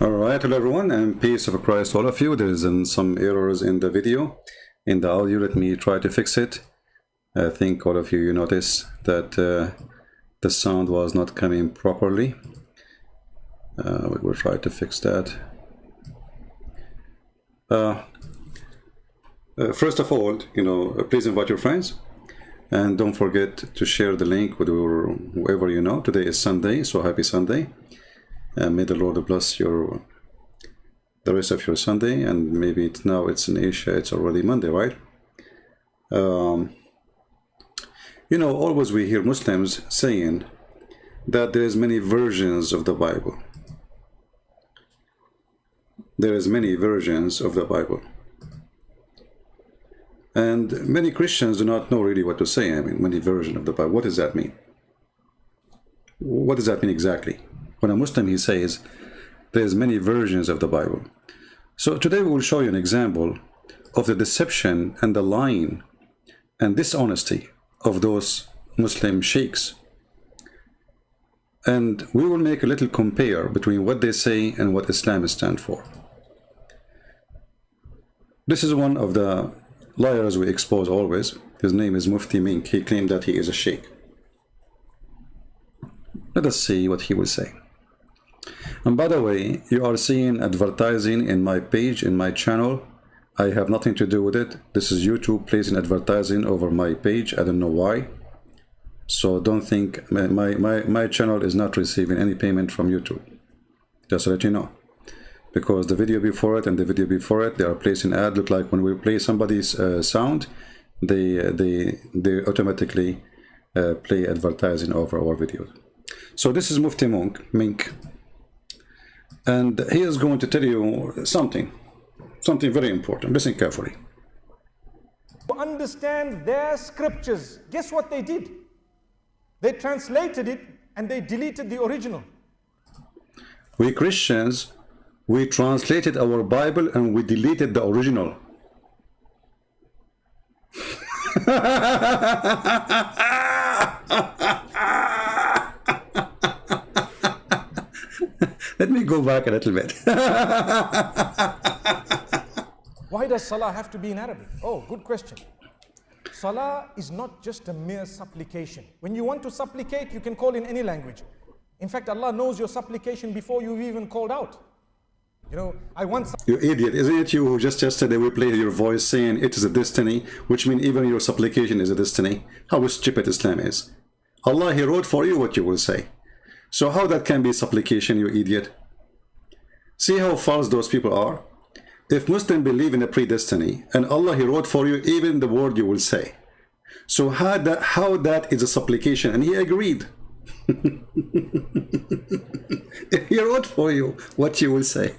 Alright, hello everyone, and peace of Christ to all of you. There's some errors in the video, in the audio. Let me try to fix it. I think all of you noticed that the sound was not coming properly. We will try to fix that. First of all, please invite your friends, and don't forget to share the link with whoever you know. Today is Sunday, so happy Sunday. May the Lord bless the rest of your Sunday, and maybe now it's in Asia, it's already Monday, right? Always we hear Muslims saying that there's many versions of the Bible. There is many versions of the Bible. And many Christians do not know really what to say. I mean, many versions of the Bible. What does that mean? What does that mean exactly? When a Muslim, he says, there's many versions of the Bible. So today we will show you an example of the deception and the lying and dishonesty of those Muslim sheikhs. And we will make a little compare between what they say and what Islam stands for. This is one of the liars we expose always. His name is Mufti Menk. He claimed that he is a sheikh. Let us see what he will say. And by the way, you are seeing advertising in my page, in my channel. I have nothing to do with it. This is YouTube placing advertising over my page. I don't know why. So don't think my channel is not receiving any payment from YouTube. Just to let you know. Because the video before it and the video before it, they are placing ad. Look like when we play somebody's sound, they automatically play advertising over our videos. So this is Mufti Menk. And he is going to tell you something very important. Listen carefully. To understand their scriptures, guess what they did? They translated it and they deleted the original. We Christians, we translated our Bible and we deleted the original. Let me go back a little bit. Why does Salah have to be in Arabic? Oh, good question. Salah is not just a mere supplication. When you want to supplicate, you can call in any language. In fact, Allah knows your supplication before you've even called out. You idiot, isn't it you who just yesterday we played your voice saying it is a destiny, which means even your supplication is a destiny? How stupid Islam is. Allah, He wrote for you what you will say. So how that can be supplication, you idiot? See how false those people are? If Muslims believe in a predestiny, and Allah, He wrote for you even the word you will say. So how that is a supplication? And He agreed. He wrote for you what you will say.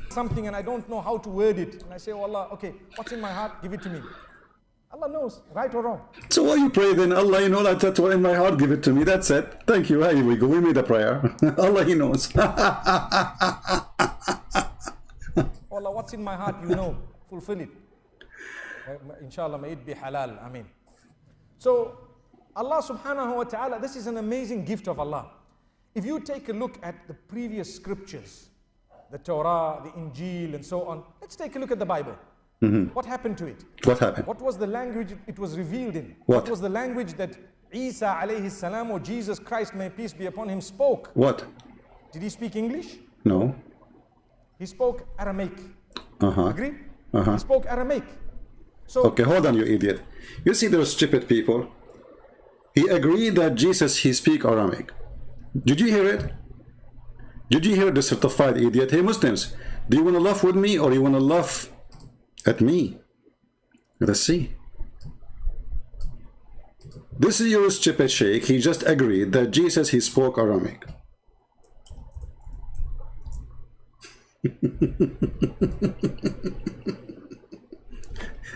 Something and I don't know how to word it. And I say, oh Allah, okay, what's in my heart? Give it to me. Allah knows, right or wrong. So why you pray then? Allah, you know that's what in my heart, give it to me. That's it. Thank you. Here we go. We made a prayer. Allah, He knows. Allah, what's in my heart, you know. Fulfill it. Inshallah, may it be halal. Ameen. So, Allah subhanahu wa ta'ala, this is an amazing gift of Allah. If you take a look at the previous scriptures, the Torah, the Injil, and so on, let's take a look at the Bible. What happened to it? What happened? What was the language it was revealed in? What was the language that Isa alayhi salam, or Jesus Christ, may peace be upon him, spoke? What? Did he speak English? No. He spoke Aramaic. Agree? He spoke Aramaic. So okay, hold on, you idiot. You see those stupid people? He agreed that Jesus, he speak Aramaic. Did you hear it? Did you hear the certified idiot? Hey Muslims, do you want to laugh with me or you want to laugh at me? Let's see. This is your stupid sheikh. He just agreed that Jesus, he spoke Aramaic.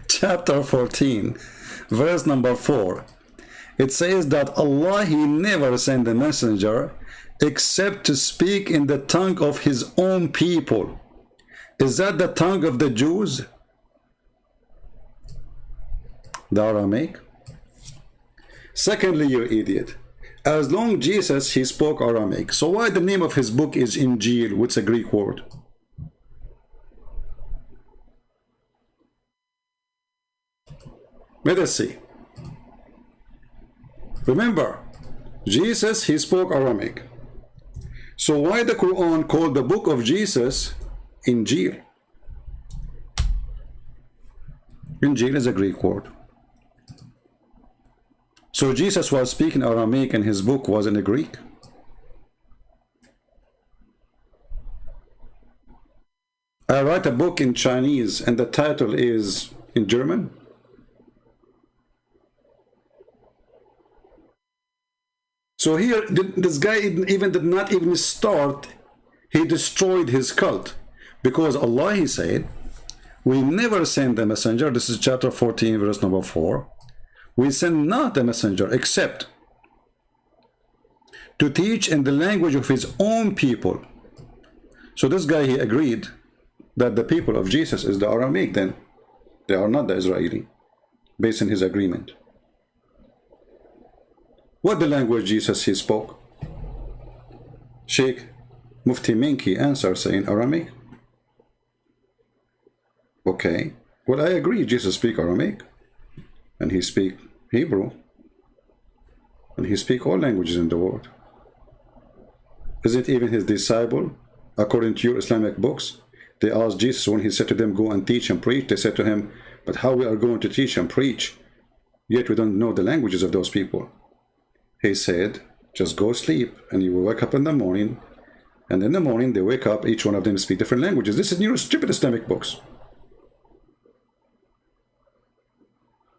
Chapter 14, verse number 4. It says that Allah, He never sent a messenger except to speak in the tongue of His own people. Is that the tongue of the Jews? The Aramaic? Secondly, you idiot, As long Jesus, he spoke Aramaic. So why the name of his book is Injil, which is a Greek word? Let us see. Remember, Jesus, he spoke Aramaic. So why the Quran called the book of Jesus Injil? Injil is a Greek word. So Jesus was speaking Aramaic and his book was in the Greek. I write a book in Chinese and the title is in German. So here, this guy even did not even start. He destroyed his cult. Because Allah, he said, we never send a messenger. This is chapter 14, verse number 4. We send not a messenger except to teach in the language of his own people. So this guy, he agreed that the people of Jesus is the Aramaic then. They are not the Israeli, based on his agreement. What the language Jesus he spoke? Sheikh Mufti Menki answered saying Aramaic. Okay, well I agree Jesus speak Aramaic and he speak Hebrew and he speak all languages in the world. Isn't even his disciple, according to your Islamic books, they asked Jesus when he said to them, go and teach and preach, they said to him, but how we are going to teach and preach, yet we don't know the languages of those people. He said, just go sleep and you will wake up in the morning, and in the morning they wake up, each one of them speak different languages. This is your stupid Islamic books.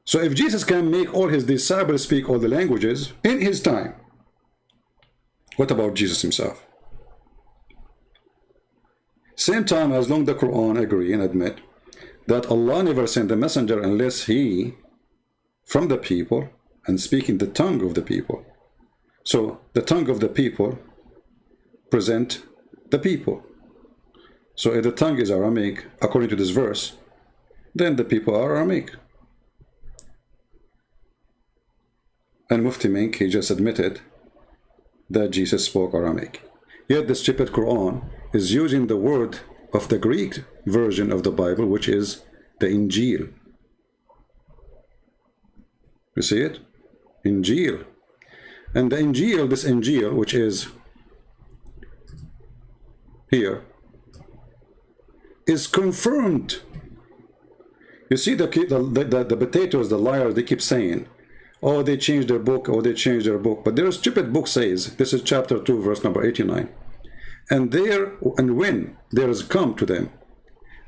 So if Jesus can make all his disciples speak all the languages in his time, what about Jesus himself? Same time, as long the Quran agree and admit that Allah never sent a messenger unless he from the people and speaking the tongue of the people. So the tongue of the people present the people. So if the tongue is Aramaic, according to this verse, then the people are Aramaic. And Mufti Menki just admitted that Jesus spoke Aramaic. Yet the stupid Quran is using the word of the Greek version of the Bible, which is the Injil. You see it? Injil. And the Injil, this Injil, which is here, is confirmed. You see the potatoes, the liars, they keep saying, oh, they changed their book, oh, they changed their book. But their stupid book says, this is chapter 2, verse number 89. And when there has come to them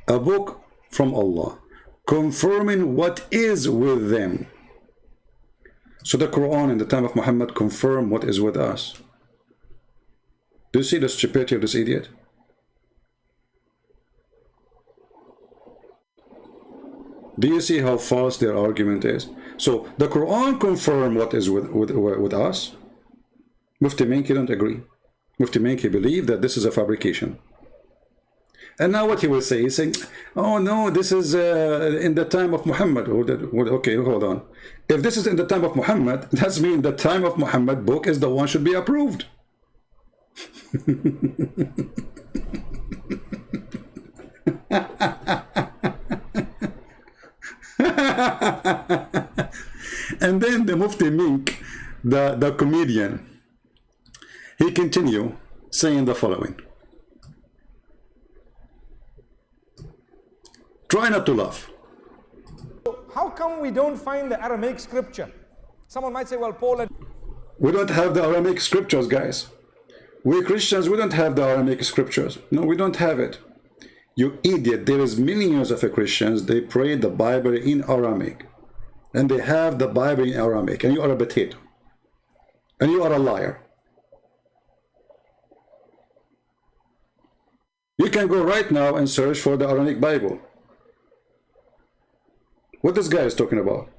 a book from Allah, confirming what is with them. So the Quran in the time of Muhammad confirmed what is with us. Do you see the stupidity of this idiot? Do you see how false their argument is? So the Quran confirmed what is with us. Mufti Menki don't agree. Mufti Menki believe that this is a fabrication. And now what he will say, he's saying, oh no, this is in the time of Muhammad. Okay, hold on. If this is in the time of Muhammad, that means the time of Muhammad book is the one should be approved. And then the Mufti Mink, the comedian, he continue saying the following. Try not to laugh. How come we don't find the Aramaic scripture? Someone might say, well, Paul... We don't have the Aramaic scriptures, guys. We Christians, we don't have the Aramaic scriptures. No, we don't have it. You idiot. There is millions of Christians, they pray the Bible in Aramaic. And they have the Bible in Aramaic. And you are a potato. And you are a liar. You can go right now and search for the Aramaic Bible. What this guy is talking about.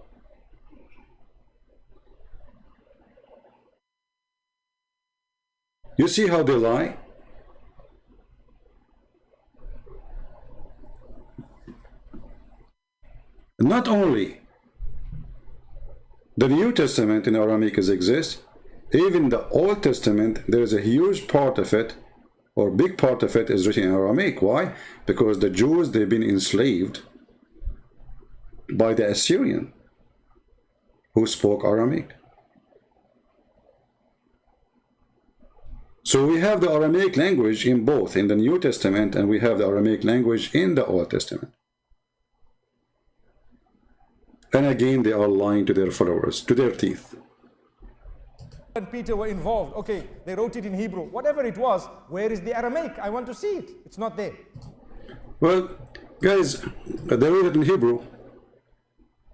You see how they lie? Not only the New Testament in Aramaic exists, Even the Old Testament, there is a huge part of it, or big part of it, is written in Aramaic. Why? Because the Jews, they've been enslaved by the Assyrian who spoke Aramaic. So we have the Aramaic language in both, in the New Testament, and we have the Aramaic language in the Old Testament. And again, they are lying to their followers, to their teeth. And Peter were involved. Okay, they wrote it in Hebrew. Whatever it was, where is the Aramaic? I want to see it. It's not there. Well, guys, they wrote it in Hebrew.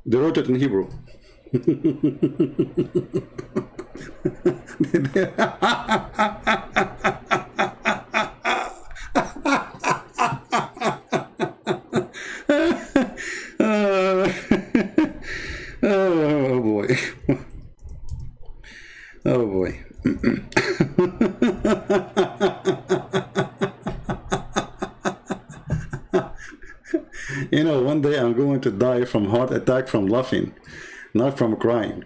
They wrote it in Hebrew. Oh boy. Oh boy. You know, one day I'm going to die from heart attack from laughing, not from crying.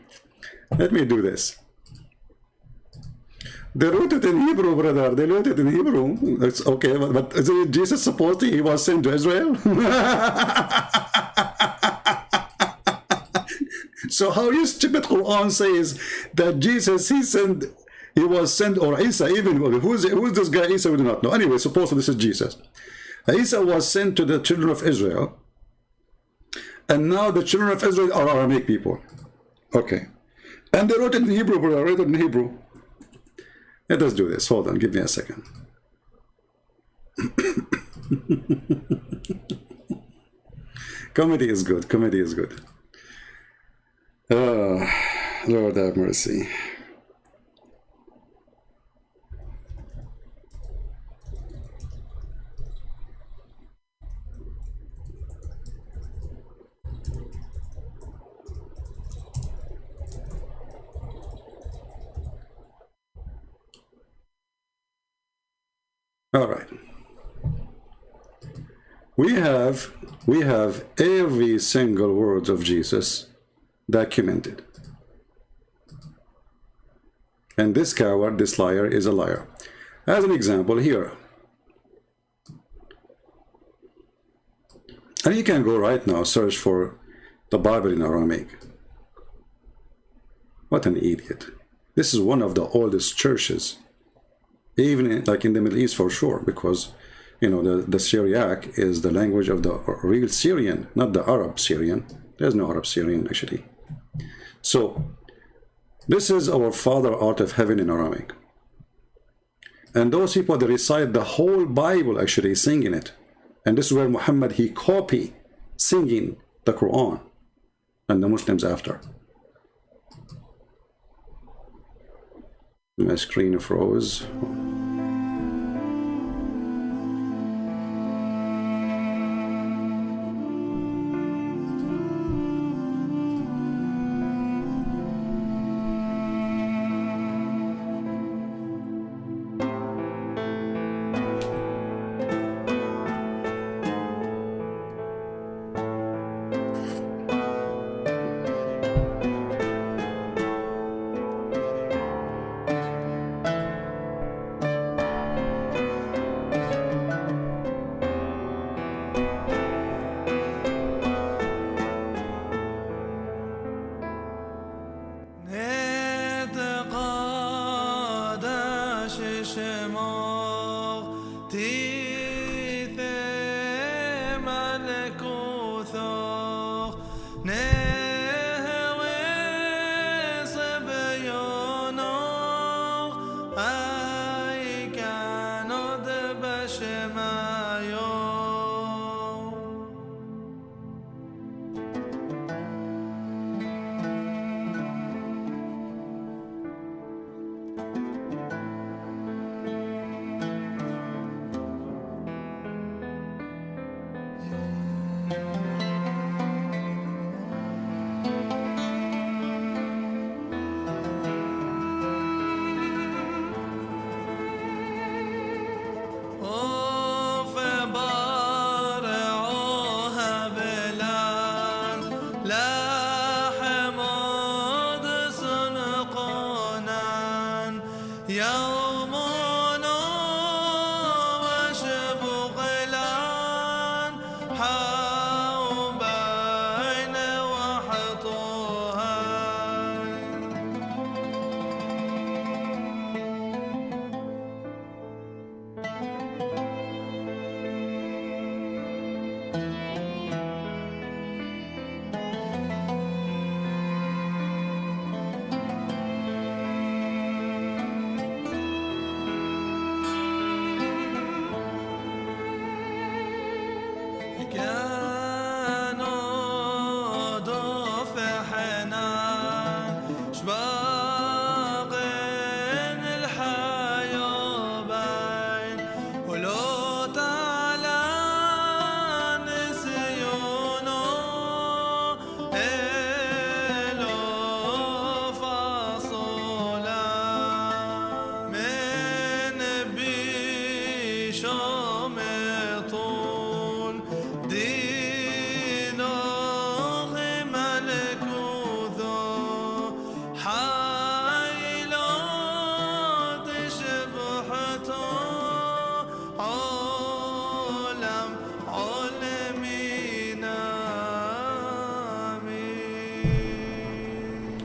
Let me do this. They wrote it in Hebrew, brother. They wrote it in Hebrew. It's okay, but isn't Jesus supposed to? He was sent to Israel. So how your stupid Quran says that Jesus, he was sent, or Isa, even who's this guy Isa? We do not know. Anyway, supposedly this is Jesus. Isa was sent to the children of Israel, and now the children of Israel are Aramaic people. Okay, and they wrote it in Hebrew, brother. Wrote it in Hebrew. Let us do this. Hold on, give me a second. Comedy is good. Comedy is good. Lord have mercy. All right. We have every single word of Jesus documented. And this coward, this liar, is a liar. As an example here. And you can go right now, search for the Bible in Aramaic. What an idiot. This is one of the oldest churches. Even like in the Middle East for sure, because you know the Syriac is the language of the real Syrian, not the Arab Syrian. There's no Arab Syrian actually. So this is our Father out of heaven in Aramaic. And those people, they recite the whole Bible actually singing it. And this is where Muhammad, he copy singing the Quran, and the Muslims after. My screen froze.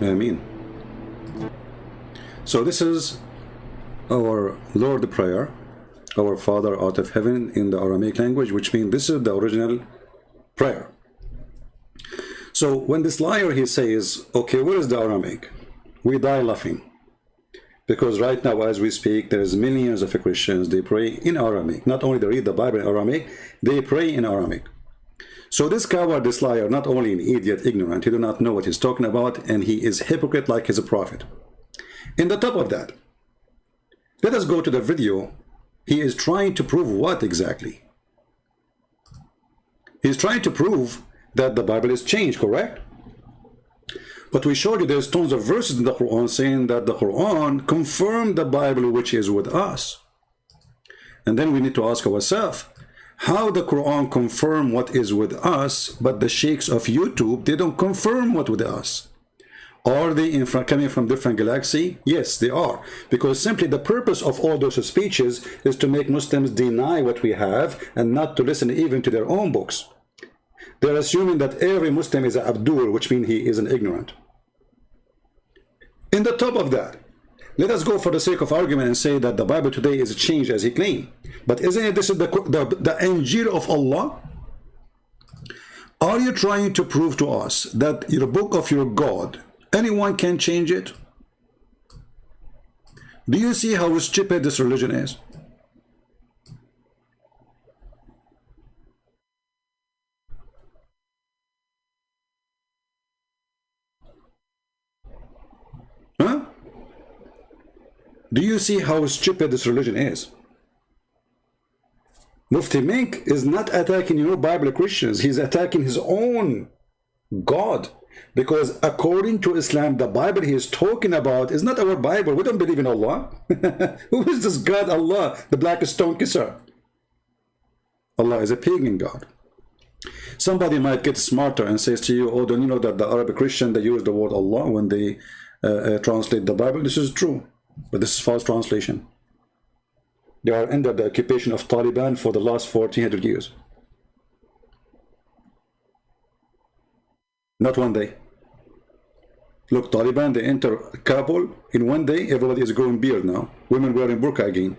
Ameen. So this is our Lord prayer, our Father out of heaven, in the Aramaic language, which means this is the original prayer. So when this liar, he says, okay, where is the Aramaic? We die laughing. Because right now, as we speak, there's millions of Christians, they pray in Aramaic. Not only they read the Bible in Aramaic, they pray in Aramaic. So this coward, this liar, not only an idiot, ignorant, he do not know what he's talking about, and he is hypocrite like he's a prophet. In the top of that, let us go to the video. He is trying to prove what exactly? He's trying to prove that the Bible is changed, correct? But we showed you there's tons of verses in the Quran saying that the Quran confirmed the Bible which is with us. And then we need to ask ourselves, how the Quran confirm what is with us, but the sheikhs of YouTube, they don't confirm what with us? Are they coming from different galaxy? Yes, they are. Because simply the purpose of all those speeches is to make Muslims deny what we have and not to listen even to their own books. They're assuming that every Muslim is an Abdul, which means he is an ignorant. In the top of that, let us go for the sake of argument and say that the Bible today is changed as he claimed. But isn't it this is the Injil of Allah? Are you trying to prove to us that the book of your God, anyone can change it? Do you see how stupid this religion is? Huh? Do you see how stupid this religion is? Mufti Menk is not attacking your Bible Christians. He's attacking his own God. Because according to Islam, the Bible he is talking about is not our Bible. We don't believe in Allah. Who is this God, Allah, the black stone kisser? Allah is a pagan God. Somebody might get smarter and says to you, oh, don't you know that the Arabic Christian, they use the word Allah when they translate the Bible? This is true, but this is false translation. They are under the occupation of Taliban for the last 1400 years. Not one day. Look, Taliban, they enter Kabul. In one day, everybody is growing beard now. Women wearing burqa again.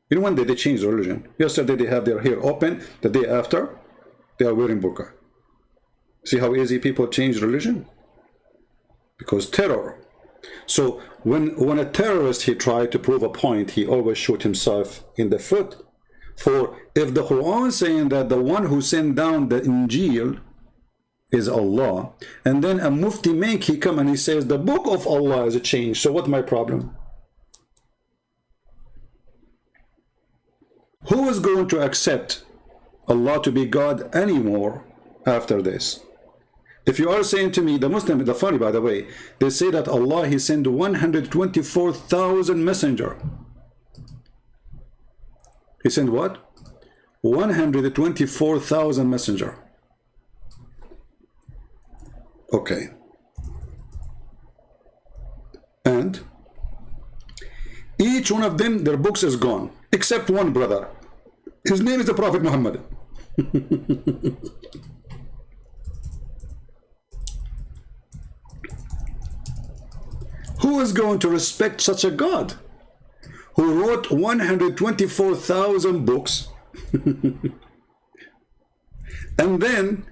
In one day, they changed the religion. Yesterday, they have their hair open. The day after, they are wearing burqa. See how easy people change religion? Because terror. So when a terrorist, he tried to prove a point, he always shoot himself in the foot. For if the Quran is saying that the one who sent down the Injil is Allah, and then a Mufti Menk, he come and he says the book of Allah is a change. So what's my problem? Who is going to accept Allah to be God anymore after this? If you are saying to me, the Muslim, the funny by the way, they say that Allah, he sent 124,000 messenger. He sent what? 124,000 messenger. Okay. And each one of them, their books is gone, except one brother. His name is the Prophet Muhammad. Who is going to respect such a God who wrote 124,000 books and then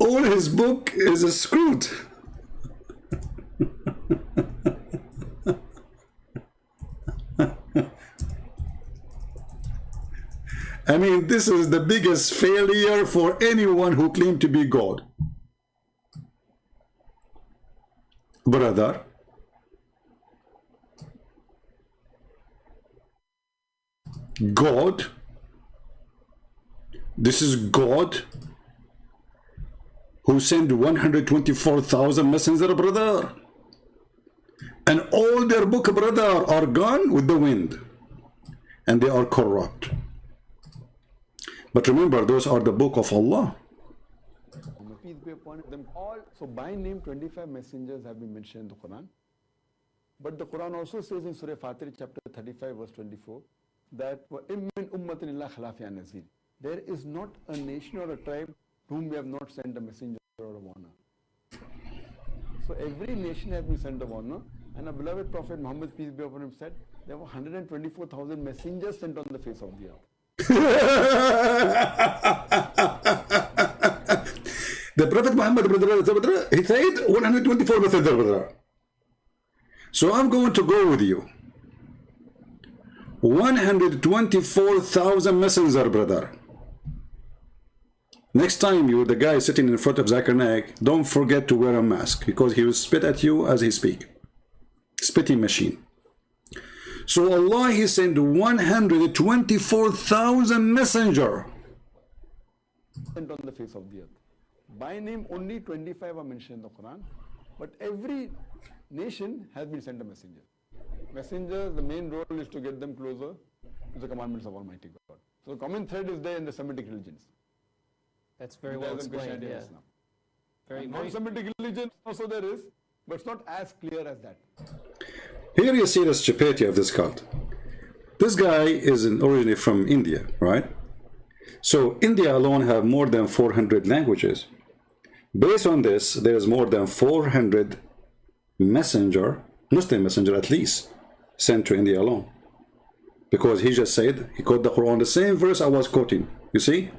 all his book is screwed? I mean, this is the biggest failure for anyone who claimed to be God. Brother, God, this is God who sent 124,000 messengers, brother, and all their book, brother, are gone with the wind, and they are corrupt. But remember, those are the book of Allah. Peace be upon them all. So by name 25 messengers have been mentioned in the Quran. But the Quran also says in Surah Fatir chapter 35 verse 24 that there is not a nation or a tribe whom we have not sent a messenger or a warner. So every nation has been sent of honor. And our beloved Prophet Muhammad, peace be upon him, said there were 124,000 messengers sent on the face of the earth. The Prophet Muhammad, he said 124 messengers, brother. So I'm going to go with you. 124,000 messenger, brother. Next time you're the guy sitting in front of Zakir Naik, don't forget to wear a mask, because he will spit at you as he speaks. Spitting machine. So Allah, he sent 124,000 messenger Sent on the face of the earth. By name, only 25 are mentioned in the Quran, but every nation has been sent a messenger. Messengers, the main role is to get them closer to the commandments of Almighty God. So the common thread is there in the Semitic religions. That's very well explained, yeah. Very Non-Semitic religions also there is, but it's not as clear as that. Here you see the stupidity of this cult. This guy is originally from India, right? So India alone have more than 400 languages. Based on this, there's more than 400 messenger, Muslim messenger at least, sent to India alone. Because he just said, he quoted the Quran, the same verse I was quoting. You see?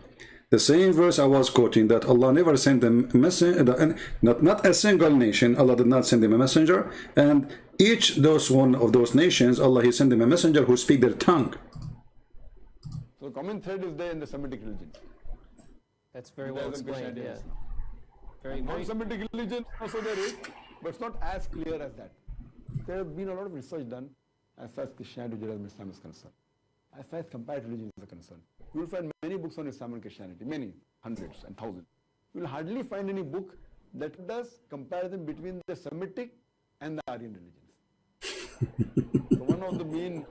The same verse I was quoting, that Allah never sent a messenger, not a single nation, Allah did not send them a messenger, and each one of those nations, Allah, he sent them a messenger who speak their tongue. So the common thread is there in the Semitic religions. That's very well explained, yeah. Non-Semitic religion also there is, but it's not as clear as that. There has been a lot of research done as far as Christianity, Judaism, Islam is concerned. As far as comparative religions are concerned, you will find many books on Islam and Christianity, many, hundreds and thousands. You will hardly find any book that does comparison between the Semitic and the Aryan religions. So one of the main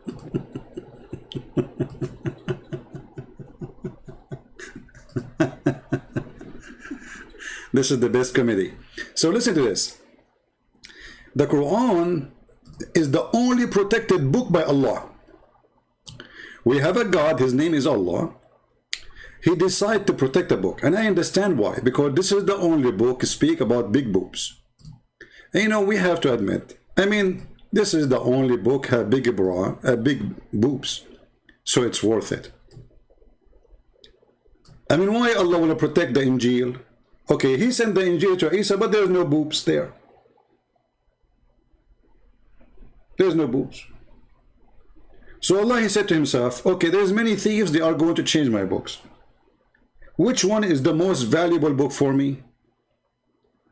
This is the best comedy. So listen to this. The Quran is the only protected book by Allah. We have a God, his name is Allah. He decided to protect the book. And I understand why. Because this is the only book speak about big boobs. And you know, we have to admit, I mean, this is the only book have big bra, big boobs. So it's worth it. I mean, why Allah want to protect the Injil? Okay, he sent the Injil to Isa, but there's no boobs there. There's no boobs. So Allah, he said to himself, okay, there's many thieves, they are going to change my books. Which one is the most valuable book for me?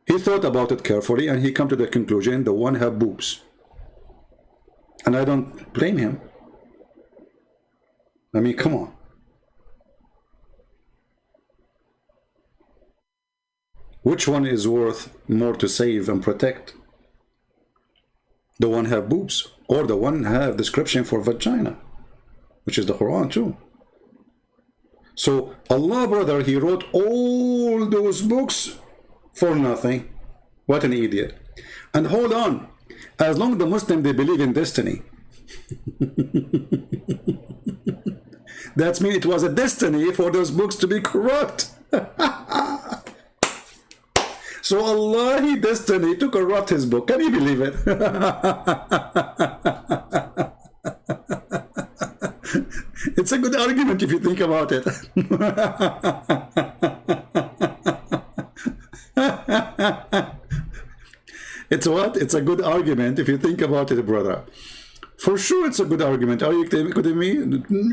He thought about it carefully and he come to the conclusion, the one have boobs. And I don't blame him. I mean, come on. Which one is worth more to save and protect? The one have boobs or the one have description for vagina, which is the Quran too. So Allah, brother, he wrote all those books for nothing. What an idiot. And hold on, as long as the Muslim, they believe in destiny. That means it was a destiny for those books to be corrupt. So Allah, he destiny to corrupt his book. Can you believe it? It's a good argument if you think about it. It's what? It's a good argument if you think about it, brother. For sure it's a good argument. Are you kidding me?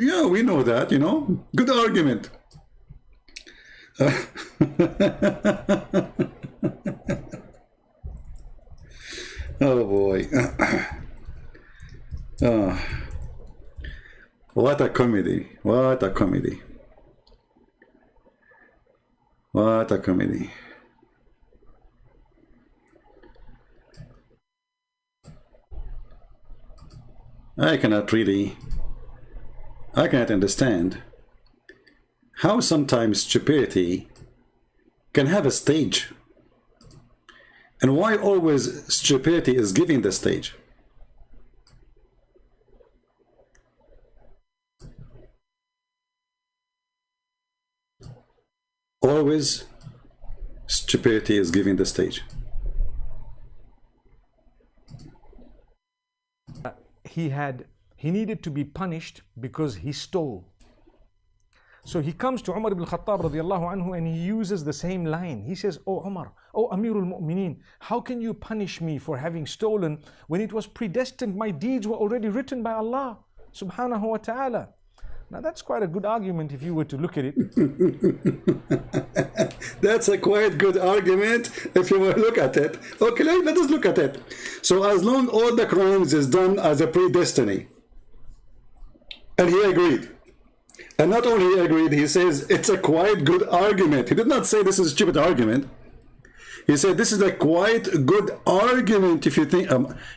Yeah, we know that, you know. Good argument. Oh boy. What a comedy. What a comedy. What a comedy. I cannot understand how sometimes stupidity can have a stage, and why always stupidity is giving the stage. Always stupidity is giving the stage. he needed to be punished because he stole. So he comes to Umar ibn Khattab radiallahu anhu and he uses the same line. He says, "Oh Umar, oh Amirul Mu'mineen, how can you punish me for having stolen when it was predestined? My deeds were already written by Allah subhanahu wa ta'ala." Now that's quite a good argument if you were to look at it. That's a quite good argument if you were to look at it. Okay, let us look at it. So as long all the crimes is done as a predestiny, and he agreed. And not only he agreed, he says it's a quite good argument. He did not say this is a stupid argument. He said this is a quite good argument if you think.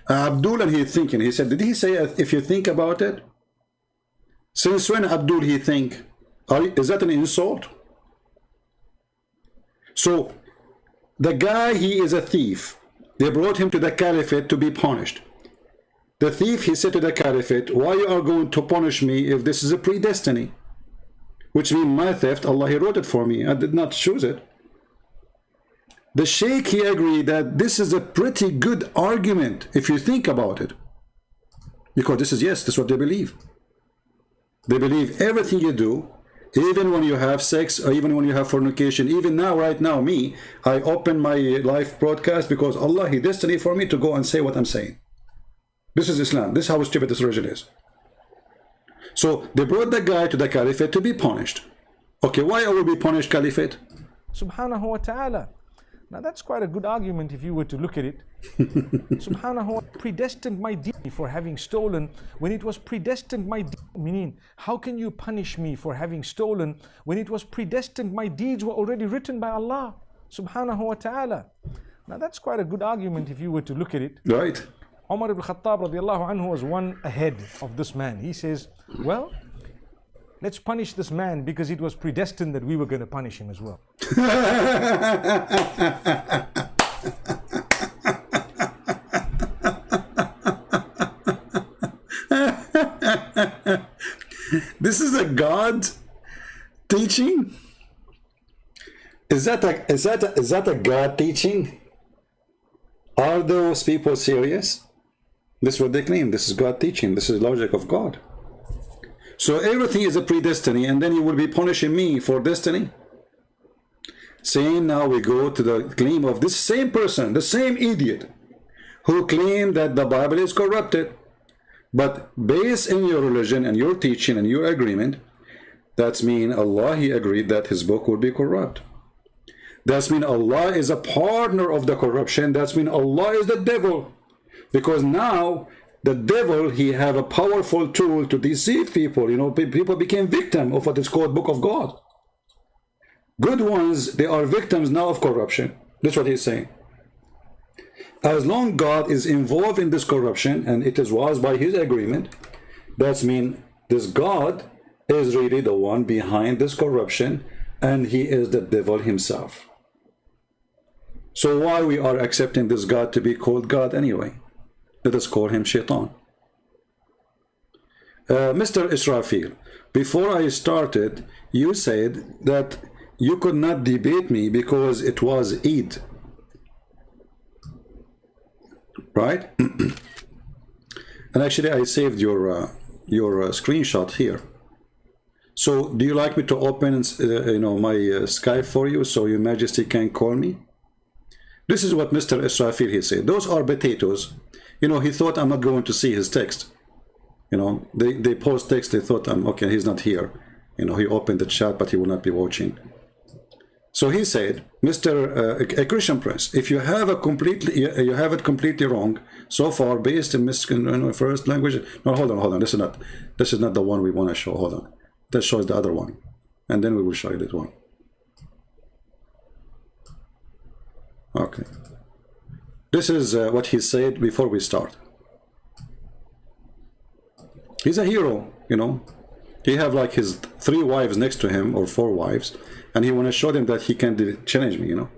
Abdul, and he's thinking. He said, did he say if you think about it? Since when, Abdul, he think? Is that an insult? So the guy, he is a thief. They brought him to the caliphate to be punished. The thief, he said to the caliphate, why you are going to punish me if this is a predestiny? Which means my theft, Allah, he wrote it for me. I did not choose it. The sheikh, he agreed that this is a pretty good argument if you think about it. Because this is what they believe. They believe everything you do, even when you have sex, or even when you have fornication, even now, right now, me, I open my live broadcast because Allah, he destined for me to go and say what I'm saying. This is Islam. This is how stupid this religion is. So they brought the guy to the caliphate to be punished. Okay, why I will be punished, caliphate? Subhanahu wa ta'ala. Now that's quite a good argument if you were to look at it. Subhanahu wa ta'ala predestined my deed for having stolen when it was predestined my deed. Meaning, how can you punish me for having stolen when it was predestined my deeds were already written by Allah Subhanahu wa ta'ala? Now that's quite a good argument if you were to look at it. Right. Umar ibn Khattab radiallahu anhu was one ahead of this man. He says, well, let's punish this man because it was predestined that we were going to punish him as well. This is a God teaching? Is that a God teaching? Are those people serious? This is what they claim. This is God teaching. This is logic of God. So everything is a predestiny, and then you will be punishing me for destiny? Saying now we go to the claim of this same person, the same idiot, who claimed that the Bible is corrupted. But based in your religion and your teaching and your agreement, that's mean Allah, he agreed that his book would be corrupt. That's mean Allah is a partner of the corruption. That's mean Allah is the devil. Because now the devil, he have a powerful tool to deceive people. You know, people became victim of what is called Book of God. Good ones, they are victims now of corruption. That's what he's saying. As long God is involved in this corruption, and it was by his agreement, that's mean this God is really the one behind this corruption, and he is the devil himself. So why we are accepting this God to be called God anyway? Let us call him Shaitan. Mr. Israfil, before I started, you said that you could not debate me because it was Eid. Right? And actually I saved your screenshot here. So do you like me to open my Skype for you so your majesty can call me? This is what Mr. Israfil, he said. Those are potatoes. You know, he thought I'm not going to see his text. You know, they post text, they thought okay, he's not here. You know, he opened the chat, but he will not be watching. So he said, a Christian Prince, if you have it completely wrong so far, based in first language. No, hold on. This is not the one we want to show. Hold on. That shows the other one, and then we will show you this one. Okay. This is what he said before we start. He's a hero, you know. He have like his 3 wives next to him, or 4 wives, and he want to show them that he can challenge me, you know.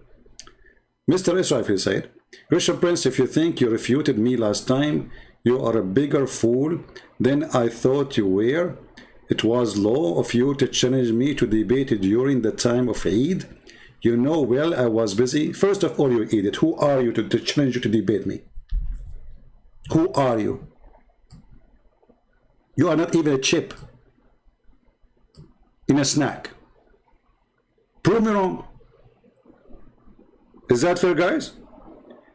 Mr. Israfil said, Christian Prince, if you think you refuted me last time, you are a bigger fool than I thought you were. It was law of you to challenge me to debate during the time of Eid. You know well I was busy. First of all, you idiot, who are you to challenge you to debate me? Who are you? You are not even a chip in a snack. Prove me wrong. Is that fair, guys?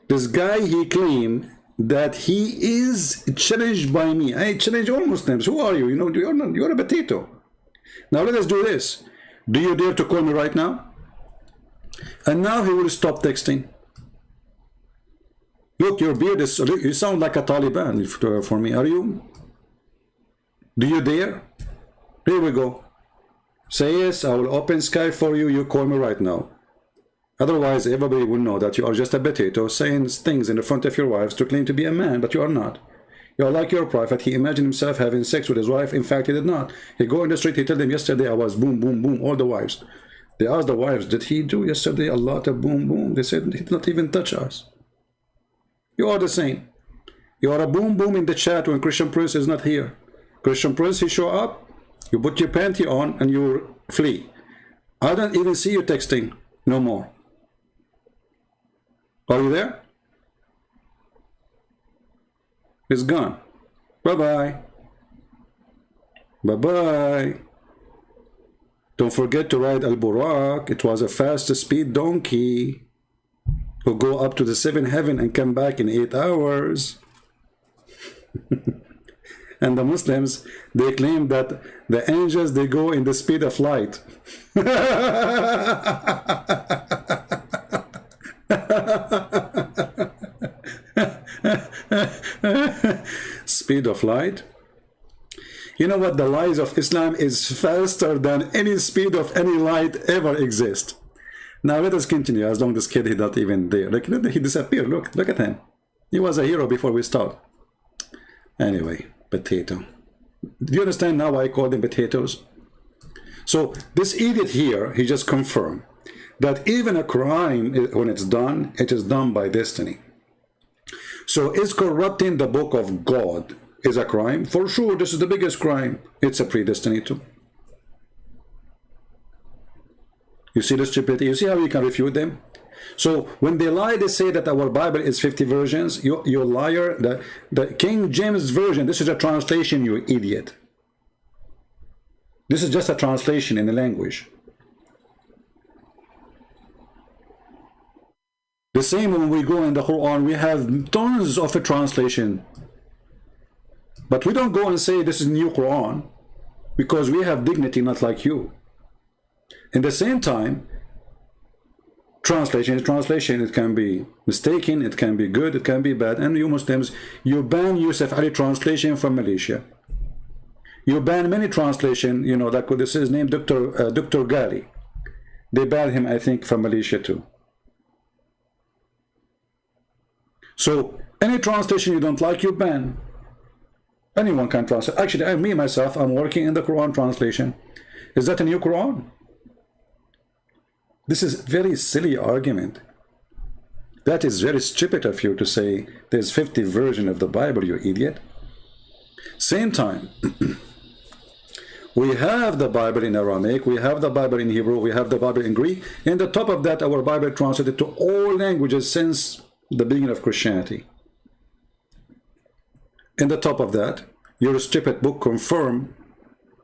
This guy, he claimed that he is challenged by me. I challenge all Muslims. Who are you? You know, you're a potato. Now let us do this. Do you dare to call me right now? And now he will stop texting. Look, your beard is, you sound like a Taliban for me. Are you? Do you dare? Here we go. Say yes, I will open Skype for you. You call me right now. Otherwise, everybody will know that you are just a potato saying things in the front of your wives to claim to be a man, but you are not. You are like your prophet. He imagined himself having sex with his wife. In fact, he did not. He go in the street. He told them, yesterday I was boom, boom, boom, all the wives. They asked the wives, did he do yesterday a lot of boom, boom? They said, he did not even touch us. You are the same. You are a boom, boom in the chat when Christian Prince is not here. Christian Prince, he show up, you put your panty on, and you flee. I don't even see you texting no more. Are you there? It's gone. Bye-bye. Bye-bye. Don't forget to ride Al-Burak. It was a fast speed donkey who go up to the 7th heaven and come back in 8 hours. And the Muslims, they claim that the angels, they go in the speed of light. Speed of light. You know what? The lies of Islam is faster than any speed of any light ever exist. Now let us continue. As long as this kid is not even there, like he disappeared. Look at him. He was a hero before we start. Anyway, potato. Do you understand now why I call them potatoes? So this idiot here, he just confirmed that even a crime, when it's done, it is done by destiny. So is corrupting the book of God is a crime? For sure, this is the biggest crime. It's a predestiny too. You see the stupidity? You see how you can refute them? So when they lie, they say that our Bible is 50 versions. You liar. The King James Version, this is a translation, you idiot. This is just a translation in the language. The same when we go in the Quran, we have tons of a translation. But we don't go and say this is new Quran because we have dignity, not like you. In the same time, translation is translation. It can be mistaken, it can be good, it can be bad. And you Muslims, you ban Yusuf Ali translation from Malaysia. You ban many translation, you know, like this is named Dr. Ghali. They banned him, I think, from Malaysia too. So any translation you don't like, you ban. Anyone can translate. Actually, me myself, I'm working in the Quran translation. Is that a new Quran? This is very silly argument. That is very stupid of you to say there's 50 versions of the Bible, you idiot. Same time, we have the Bible in Aramaic, we have the Bible in Hebrew, we have the Bible in Greek. And on top of that, our Bible translated to all languages since the beginning of Christianity. In the top of that, your stupid book confirmed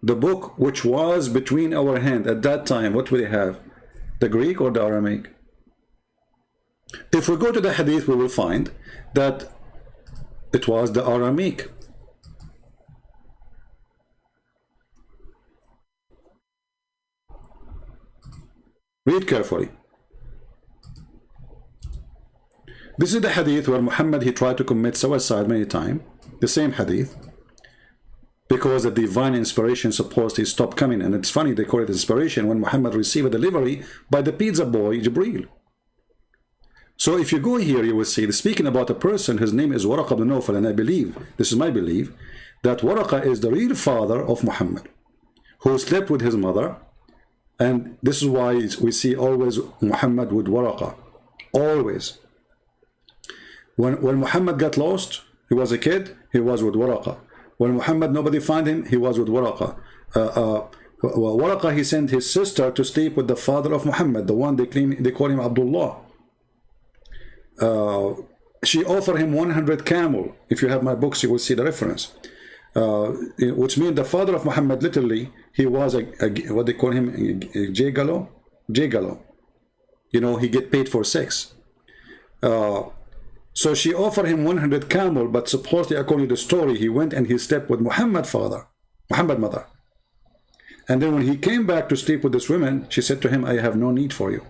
the book which was between our hand at that time. What will they have? The Greek or the Aramaic? If we go to the Hadith, we will find that it was the Aramaic. Read carefully. This is the Hadith where Muhammad, he tried to commit suicide many times. The same Hadith. Because the divine inspiration supposedly stopped coming. And it's funny, they call it inspiration when Muhammad received a delivery by the pizza boy, Jibreel. So if you go here, you will see, speaking about a person, his name is Waraqa ibn Nawfal, and I believe, this is my belief, that Waraqa is the real father of Muhammad, who slept with his mother. And this is why we see always Muhammad with Waraqa. Always. When Muhammad got lost, he was a kid, he was with Waraqa. When Muhammad, nobody found him, he was with Waraqa. Waraqa, he sent his sister to sleep with the father of Muhammad, the one they call him Abdullah. She offered him 100 camel. If you have my books, you will see the reference. which means the father of Muhammad, literally, he was a what they call him, a gigolo. You know, he get paid for sex. So she offered him 100 camel, but supposedly, according to the story, he went and he slept with Muhammad mother. And then when he came back to sleep with this woman, she said to him, I have no need for you.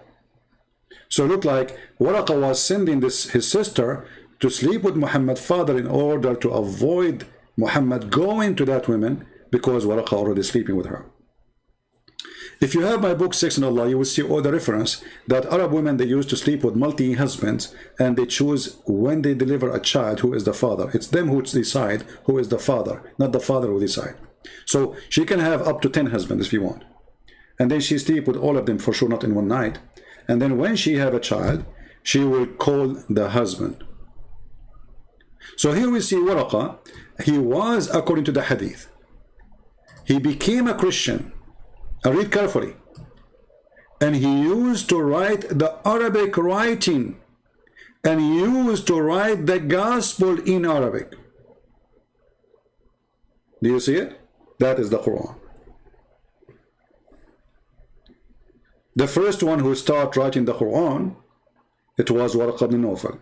So it looked like Waraqa was sending his sister to sleep with Muhammad's father in order to avoid Muhammad going to that woman, because Waraqa already sleeping with her. If you have my book, Sex and Allah, you will see all the reference that Arab women, they used to sleep with multi-husbands, and they choose when they deliver a child who is the father. It's them who decide who is the father, not the father who decide. So she can have up to 10 husbands if you want. And then she sleep with all of them, for sure not in one night. And then when she have a child, she will call the husband. So here we see Waraqa. He was, according to the hadith, he became a Christian. And read carefully. And he used to write the Arabic writing, and he used to write the gospel in Arabic. Do you see it? That is the Quran. The first one who started writing the Quran, it was Waraqa ibn Nawfal.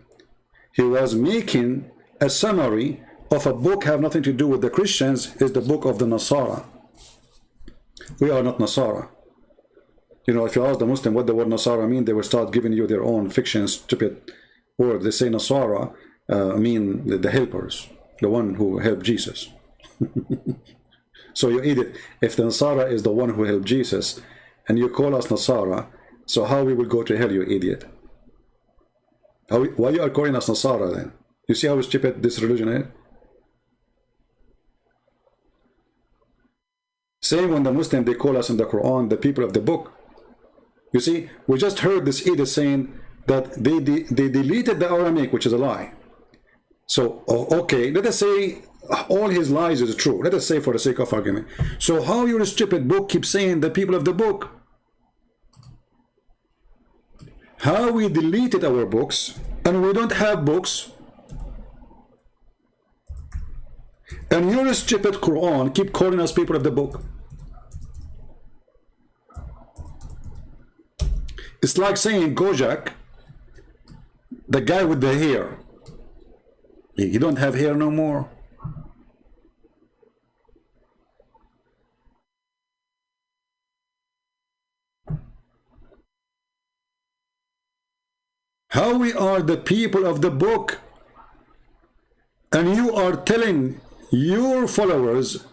He was making a summary of a book have nothing to do with the Christians, is the book of the Nasara. We are not Nasara. You know, if you ask the Muslim what the word Nasara mean, they will start giving you their own fiction, stupid word. They say Nasara mean the helpers, the one who helped Jesus. So you idiot. If the Nasara is the one who helped Jesus, and you call us Nasara, so how we will go to hell, you idiot? Why you are calling us Nasara then? You see how stupid this religion is? Same when the Muslim, they call us in the Quran the people of the book. You see, we just heard this idiot saying that they deleted the Aramaic, which is a lie. So, okay, let us say all his lies is true. Let us say for the sake of argument. So how your stupid book keeps saying the people of the book? How we deleted our books, and we don't have books, and your stupid Quran keep calling us people of the book. It's like saying Gojak, the guy with the hair, you don't have hair no more. How we are the people of the book, and you are telling your followers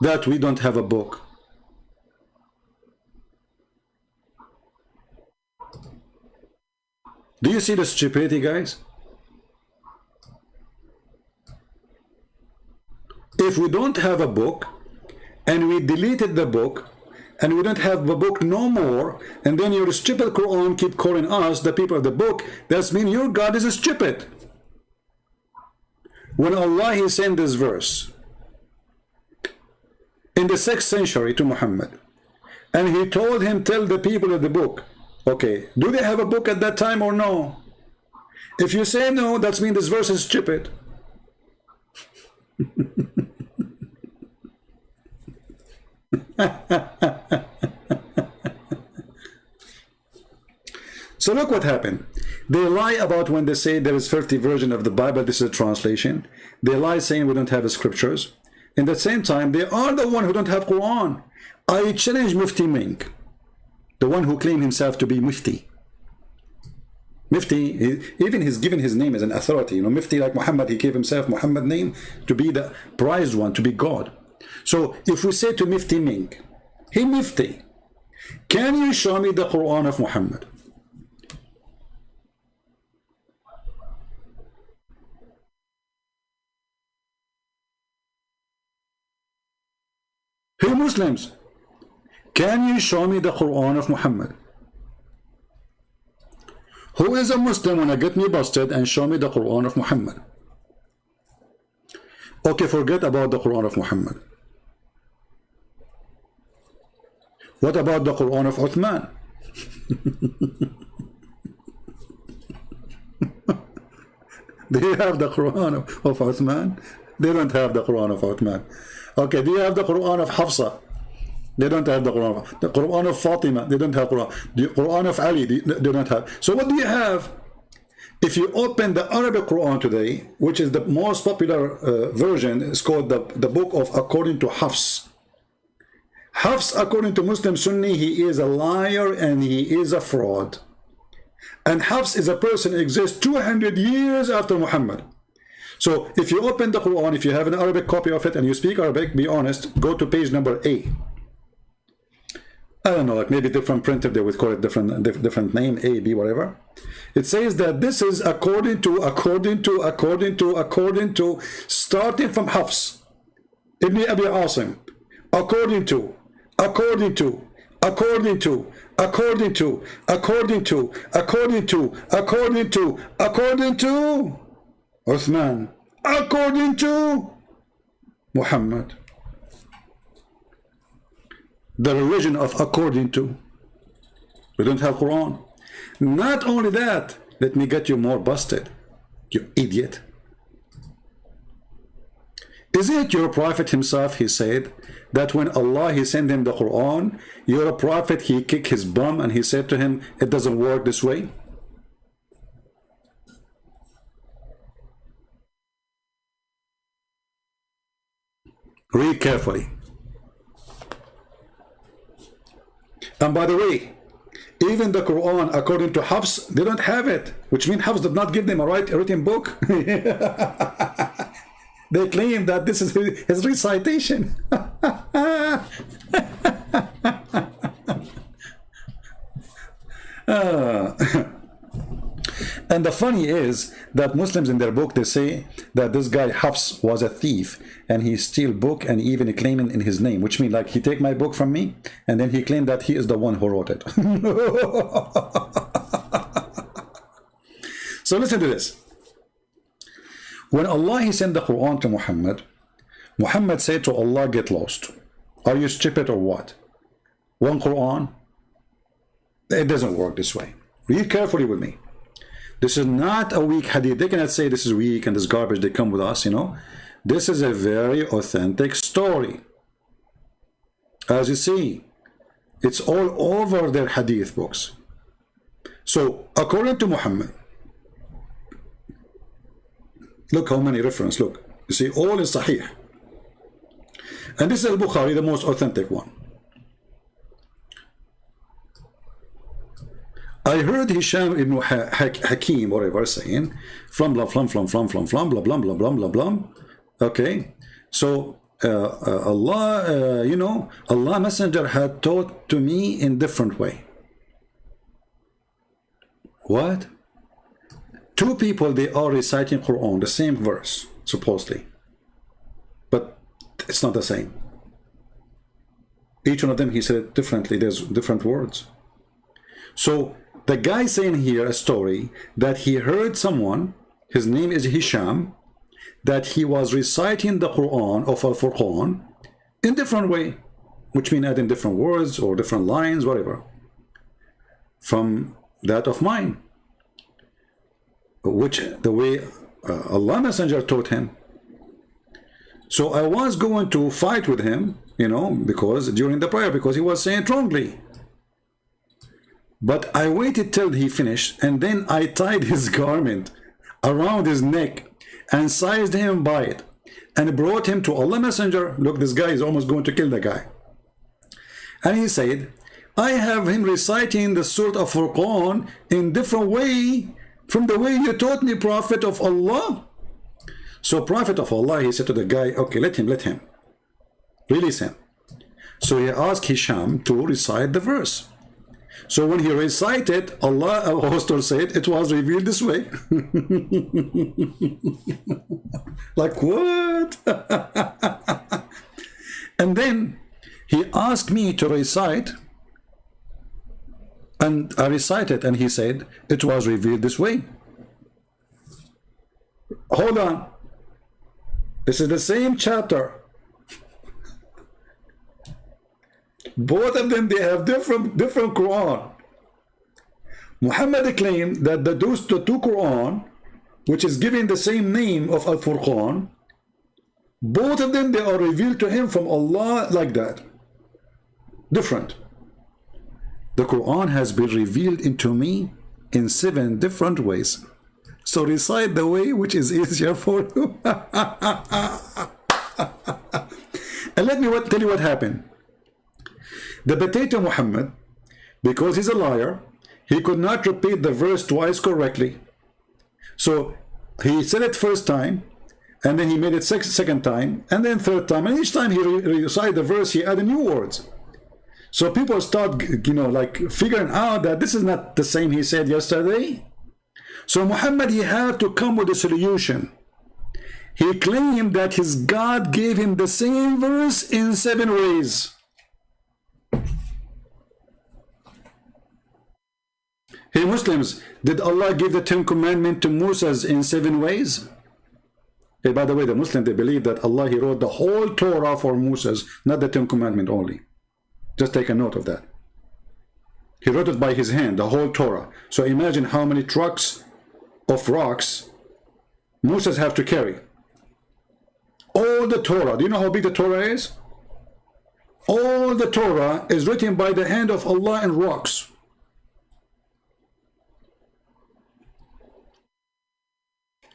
that we don't have a book. Do you see the stupidity, guys? If we don't have a book, and we deleted the book, and we don't have the book no more, and then your stupid Quran keep calling us the people of the book, that means your God is stupid. When Allah, he sent this verse in the 6th century to Muhammad, and he told him, tell the people of the book, okay, do they have a book at that time or no? If you say no, that means this verse is stupid. So look what happened. They lie about when they say there is 50 version of the Bible, this is a translation. They lie saying we don't have the scriptures. In the same time, they are the one who don't have Quran. I challenge Mufti Mink, the one who claimed himself to be Mufti. Mufti, even he's given his name as an authority. You know, Mufti like Muhammad, he gave himself Muhammad name to be the prized one, to be God. So if we say to Mufti Mink, hey Mufti, can you show me the Quran of Muhammad? Hey Muslims, can you show me the Quran of Muhammad? Who is a Muslim when I get me busted and show me the Quran of Muhammad? Okay, forget about the Quran of Muhammad. What about the Quran of Uthman? Do you have the Quran of Uthman? They don't have the Quran of Uthman. Okay, do you have the Quran of Hafsa? They don't have the Quran. The Quran of Fatima, they don't have Quran. The Quran of Ali, they don't have. So what do you have? If you open the Arabic Quran today, which is the most popular version, it's called the book of According to Hafs. Hafs, according to Muslim Sunni, he is a liar and he is a fraud. And Hafs is a person who exists 200 years after Muhammad. So if you open the Quran, if you have an Arabic copy of it and you speak Arabic, be honest, go to page number A. I don't know, like maybe different printer, they would call it different name, A, B, whatever. It says that this is according to, starting from Hafs, Ibn Abi Asim, according to, Uthman, according to Muhammad. The religion of according to. We don't have Quran. Not only that, let me get you more busted, you idiot. Is it your prophet himself, he said, that when Allah, he sent him the Quran, your prophet, he kicked his bum and he said to him, it doesn't work this way? Read carefully. And by the way, even the Quran, according to Hafs, they don't have it, which means Hafs did not give them a written book. They claim that this is his recitation. And the funny is that Muslims in their book, they say that this guy Hafs was a thief and he steal book and even claiming in his name, which means like he take my book from me and then he claimed that he is the one who wrote it. So listen to this. When Allah, he sent the Quran to Muhammad, Muhammad said to Allah, get lost. Are you stupid or what? One Quran? It doesn't work this way. Read carefully with me. This is not a weak hadith. They cannot say this is weak and this garbage, they come with us, you know. This is a very authentic story. As you see, it's all over their hadith books. So, according to Muhammad, look how many references, look. You see, all is Sahih. And this is Al-Bukhari, the most authentic one. I heard Hisham ibn Hakim, whatever, saying, flum, blah, flum, flum, flum, flum, flum, blah, blah, blah, blah, blah, blah. Okay, so Allah, you know, Allah Messenger had taught to me in different way. What? Two people, they are reciting Quran, the same verse, supposedly. But it's not the same. Each one of them, he said it differently. There's different words. So the guy saying here a story that he heard someone, his name is Hisham, that he was reciting the Quran of Al-Furqan in different way, which means adding different words or different lines, whatever, from that of mine, which the way Allah Messenger taught him. So I was going to fight with him, you know, because during the prayer, because he was saying it wrongly. But I waited till he finished, and then I tied his garment around his neck and seized him by it and brought him to Allah Messenger. Look, this guy is almost going to kill the guy. And he said, I have him reciting the Surah of Furqan in different way from the way you taught me, Prophet of Allah. So Prophet of Allah, he said to the guy, okay, let him, release him. So he asked Hisham to recite the verse. So when he recited, Allah Al-Hostor said, it was revealed this way. Like what? And then he asked me to recite, and I recited, and he said, it was revealed this way. Hold on. This is the same chapter. Both of them, they have different Quran. Muhammad claimed that the two Quran which is given the same name of Al-Furqan, both of them, they are revealed to him from Allah like that. Different. The Quran has been revealed into me in 7 different ways. So recite the way which is easier for you. And let me tell you what happened. The potato Muhammad, because he's a liar, he could not repeat the verse twice correctly. So he said it first time, and then he made it second time, and then third time, and each time he recited the verse, he added new words. So people start, you know, like figuring out that this is not the same he said yesterday. So Muhammad, he had to come with a solution. He claimed that his God gave him the same verse in 7 ways. Hey Muslims, did Allah give the 10 commandments to Moses in 7 ways? Hey, by the way, the Muslims, they believe that Allah, he wrote the whole Torah for Moses, not the 10 commandments only. Just take a note of that. He wrote it by his hand, the whole Torah. So imagine how many trucks of rocks Moses have to carry. All the Torah. Do you know how big the Torah is? All the Torah is written by the hand of Allah in rocks.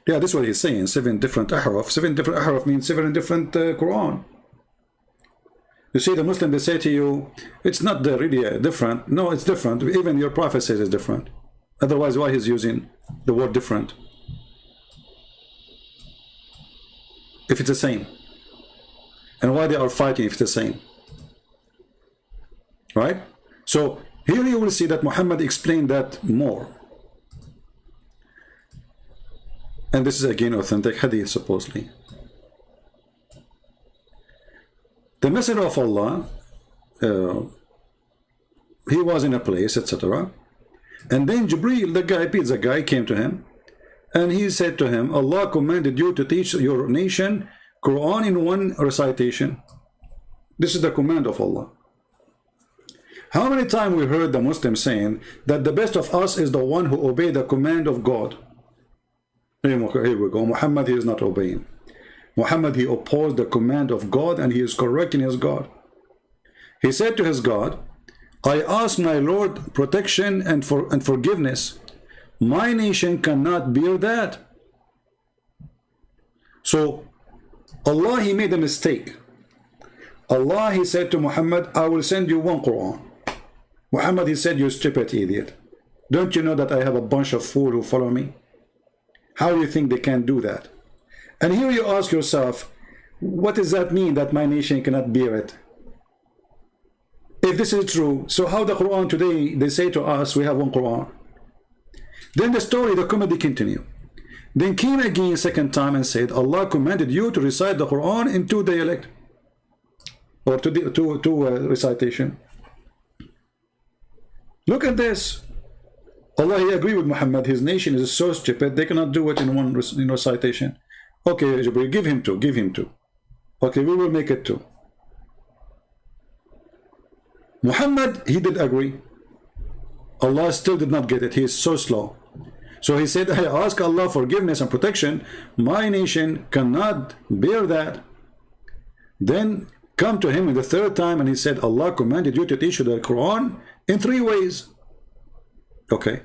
Yeah, this is what he's saying. 7 different ahraf. 7 different ahraf means 7 different Quran. You see, the Muslim, they say to you, it's not really different. No, it's different. Even your prophet says it's different. Otherwise, why he's using the word different? If it's the same. And why they are fighting if it's the same. Right? So, here you will see that Muhammad explained that more. And this is again authentic hadith, supposedly. The Messenger of Allah, he was in a place, etc. And then Jibreel, the guy, pizza guy, came to him. And he said to him, Allah commanded you to teach your nation Quran in 1 recitation. This is the command of Allah. How many times we heard the Muslims saying that the best of us is the one who obeys the command of God? Here we go. Muhammad, he is not obeying. Muhammad, he opposed the command of God, and he is correcting his God. He said to his God, I ask my Lord protection and forgiveness. My nation cannot bear that. So Allah, he made a mistake. Allah, he said to Muhammad, I will send you 1 Quran. Muhammad, he said, you stupid idiot. Don't you know that I have a bunch of fools who follow me? How do you think they can do that? And here you ask yourself, what does that mean that my nation cannot bear it? If this is true, so how the Quran today, they say to us, we have 1 Quran. Then the story, the comedy continue. Then came again second time and said, Allah commanded you to recite the Quran in 2 dialect. Or two recitation. Look at this. Allah, he agreed with Muhammad. His nation is so stupid, they cannot do it in 1 recitation. Okay, Jibreel, give him 2, give him 2. Okay, we will make it 2. Muhammad, he did agree. Allah still did not get it. He is so slow. So he said, I ask Allah forgiveness and protection. My nation cannot bear that. Then come to him in the 3rd time and he said, Allah commanded you to teach the Quran in 3 ways. Okay.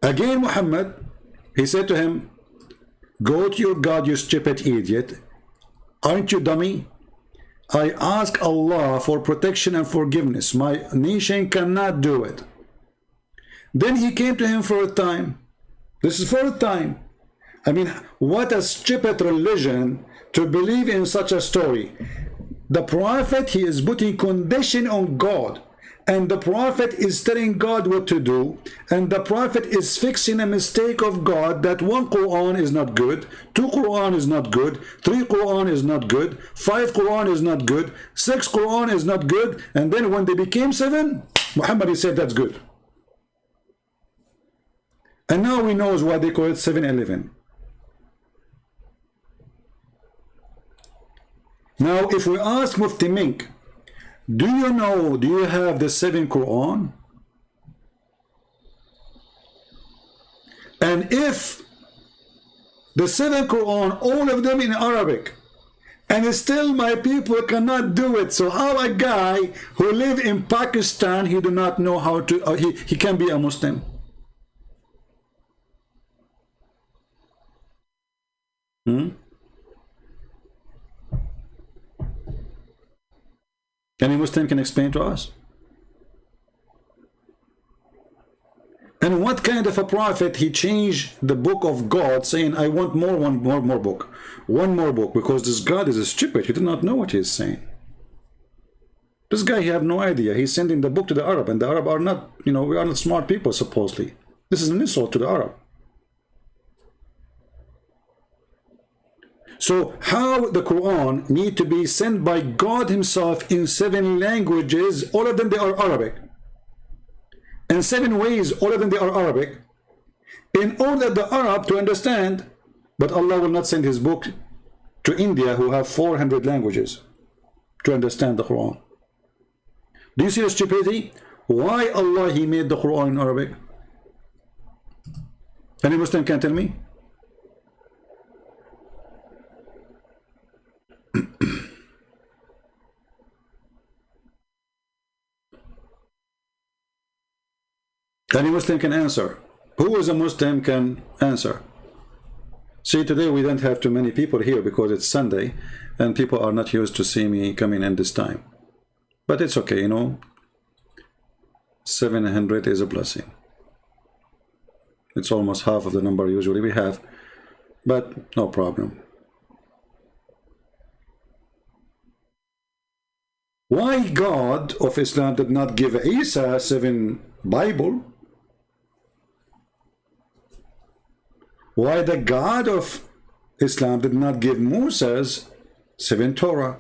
Again Muhammad, he said to him, go to your God, you stupid idiot. Aren't you dummy? I ask Allah for protection and forgiveness. My nation cannot do it. Then he came to him 4th time. This is 4th time. I mean, what a stupid religion to believe in such a story. The prophet, he is putting condition on God. And the prophet is telling God what to do, and the prophet is fixing a mistake of God that 1 Quran is not good, 2 Quran is not good, 3 Quran is not good, 5 Quran is not good, 6 Quran is not good, and then when they became 7, Muhammad, he said that's good. And now we know why they call it 7-11. Now if we ask Mufti Mink, do you know, do you have the 7 Quran? And if The 7 Quran, all of them in Arabic. And still my people cannot do it. So how a guy who live in Pakistan, he do not know how to, he can be a Muslim? Any Muslim can explain to us? And what kind of a prophet he changed the book of God, saying, I want one more book, because this God is stupid. He did not know what he is saying. This guy, he have no idea. He's sending the book to the Arab, and the Arab are not, we are not smart people, supposedly. This is an insult to the Arab. So how the Quran need to be sent by God himself in 7 languages, all of them they are Arabic. In 7 ways, all of them they are Arabic, in order the Arab to understand. But Allah will not send his book to India, who have 400 languages, to understand the Quran. Do you see the stupidity? Why Allah he made the Quran in Arabic? Any Muslim can tell me? Any Muslim can answer. Who is a Muslim can answer? See, today we don't have too many people here because it's Sunday and people are not used to see me coming in this time. But it's okay, 700 is a blessing. It's almost half of the number usually we have, but no problem. Why God of Islam did not give Isa 7 Bible? Why the God of Islam did not give Moses 7 Torah?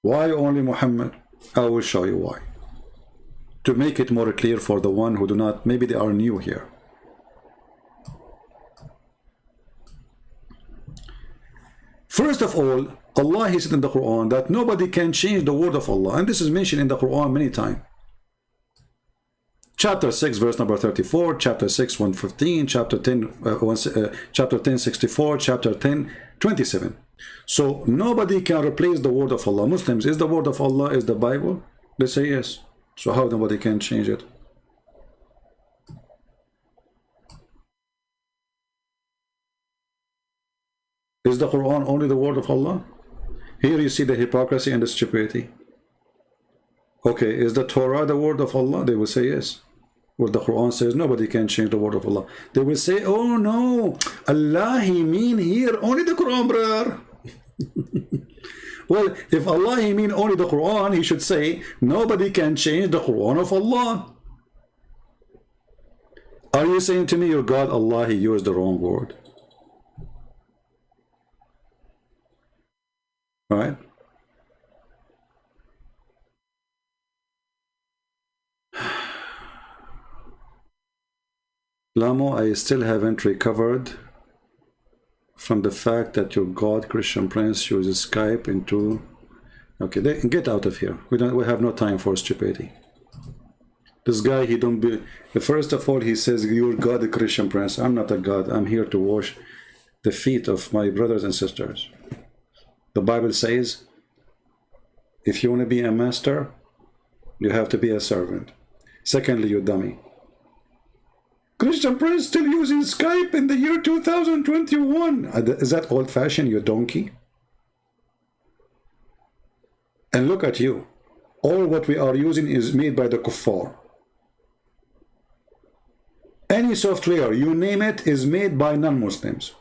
Why only Muhammad? I will show you why. To make it more clear for the one who do not, maybe they are new here. First of all, Allah he said in the Quran that nobody can change the word of Allah, and this is mentioned in the Quran many times. Chapter 6 verse number 34, chapter 6 115, chapter 10 chapter 10 64, chapter 10 27. So nobody can replace the word of Allah. Muslims, is the word of Allah is the Bible? They say yes. So how nobody can change it? Is the Quran only the word of Allah? Here you see the hypocrisy and the stupidity. Okay, is the Torah the word of Allah? They will say yes. Where the Quran says nobody can change the word of Allah. They will say, oh no, Allah he mean here only the Quran, brother. Well, if Allah he mean only the Quran, he should say nobody can change the Quran of Allah. Are you saying to me your God Allah he used the wrong word? Right? Lamo, I still haven't recovered from the fact that your God, Christian Prince, uses Skype into... Okay, get out of here. We have no time for stupidity. This guy, he don't be... First of all, he says, your God, Christian Prince. I'm not a God. I'm here to wash the feet of my brothers and sisters. The Bible says, if you want to be a master, you have to be a servant. Secondly, you dummy. Christian Prince still using Skype in the year 2021. Is that old-fashioned, you donkey? And look at you. All what we are using is made by the kuffar. Any software, you name it, is made by non-Muslims.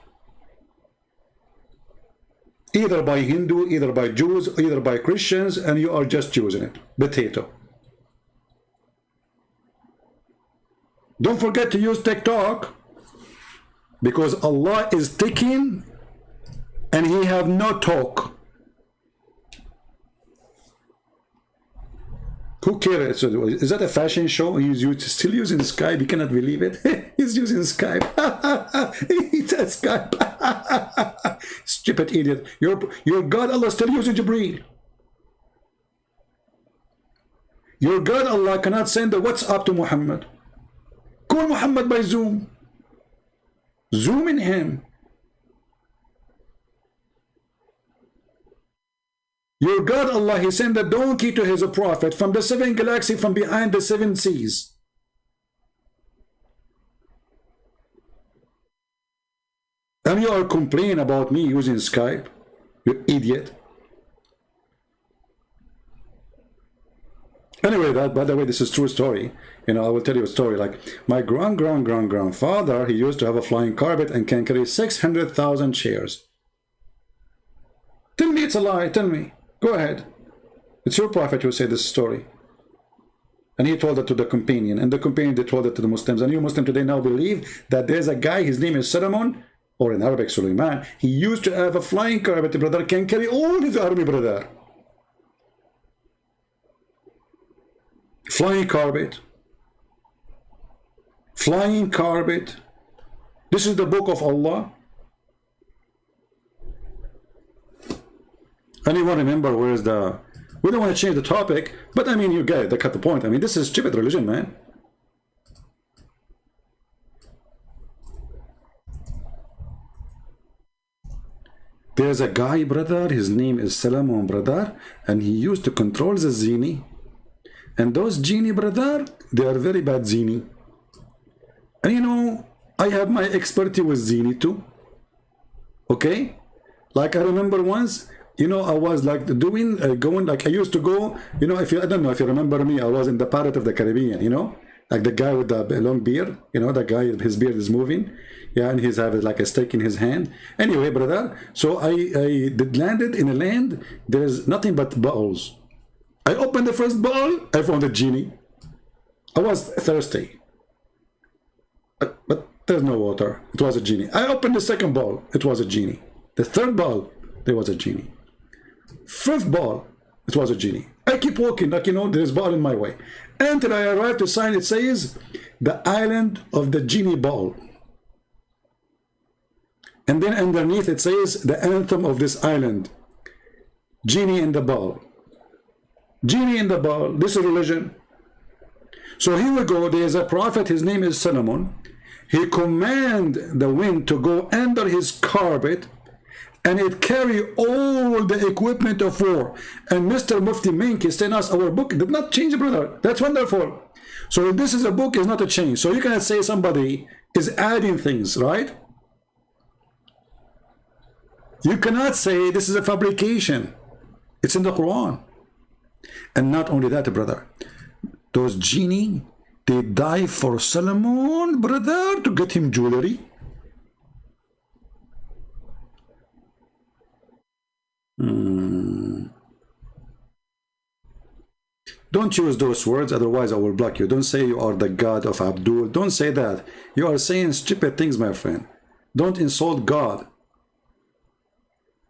Either by Hindu, either by Jews, either by Christians, and you are just using it. Potato. Don't forget to use TikTok, because Allah is taking and he have no talk. Who cares? Is that a fashion show? He's still using Skype. You cannot believe it. He's using Skype. He said Skype. Stupid idiot. Your God Allah still using Jibreel. Your God Allah cannot send the WhatsApp to Muhammad. Call Muhammad by Zoom. Zoom in him. Your God Allah, He sent a donkey to His prophet from the 7 galaxy, from behind the 7 seas. And you are complaining about me using Skype, you idiot. Anyway, by the way, this is true story. You know, I will tell you a story. Like, my grandfather, he used to have a flying carpet and can carry 600,000 chairs. Tell me it's a lie, tell me. Go ahead. It's your prophet who said this story. And he told it to the companion. And the companion, they told it to the Muslims. And you Muslims today now believe that there's a guy, his name is Solomon, or in Arabic, Suleiman. He used to have a flying carpet, brother, can carry all his army, brother. Flying carpet. Flying carpet. This is the book of Allah. Anyone remember where is the... We don't want to change the topic, but I mean, you get it, they cut the point. I mean, this is stupid religion, man. There's a guy, brother, his name is Solomon, brother, and he used to control the genie. And those genie, brother, they are very bad genie. And you know, I have my expertise with genie too. Okay? Like I remember once, you know, I was like doing, going, like I used to go, you know, if you, I don't know if you remember me, I was in the Pirate of the Caribbean, you know, like the guy with the long beard, you know, the guy, his beard is moving, yeah, and he's having like a stake in his hand. Anyway, brother, so I landed in a land, there's nothing but bowls. I opened the first bowl, I found a genie. I was thirsty, but there's no water. It was a genie. I opened the second bowl, it was a genie. The third bowl, there was a genie. Fifth ball, it was a genie. I keep walking, like, you know, there's ball in my way. Until I arrived to sign, it says, the island of the genie ball. And then underneath it says, the anthem of this island. Genie in the ball. Genie in the ball. This is religion. So here we go. There is a prophet, his name is Solomon. He commanded the wind to go under his carpet, and it carry all the equipment of war. And Mr. Mufti Menk is telling us our book did not change, brother. That's wonderful. So this is a book, is not a change. So you cannot say somebody is adding things, right? You cannot say this is a fabrication. It's in the Quran. And not only that, brother. Those genie, they die for Solomon, brother, to get him jewelry. Don't use those words, otherwise I will block you. Don't say you are the God of Abdul. Don't say that. You are saying stupid things, my friend. Don't insult God.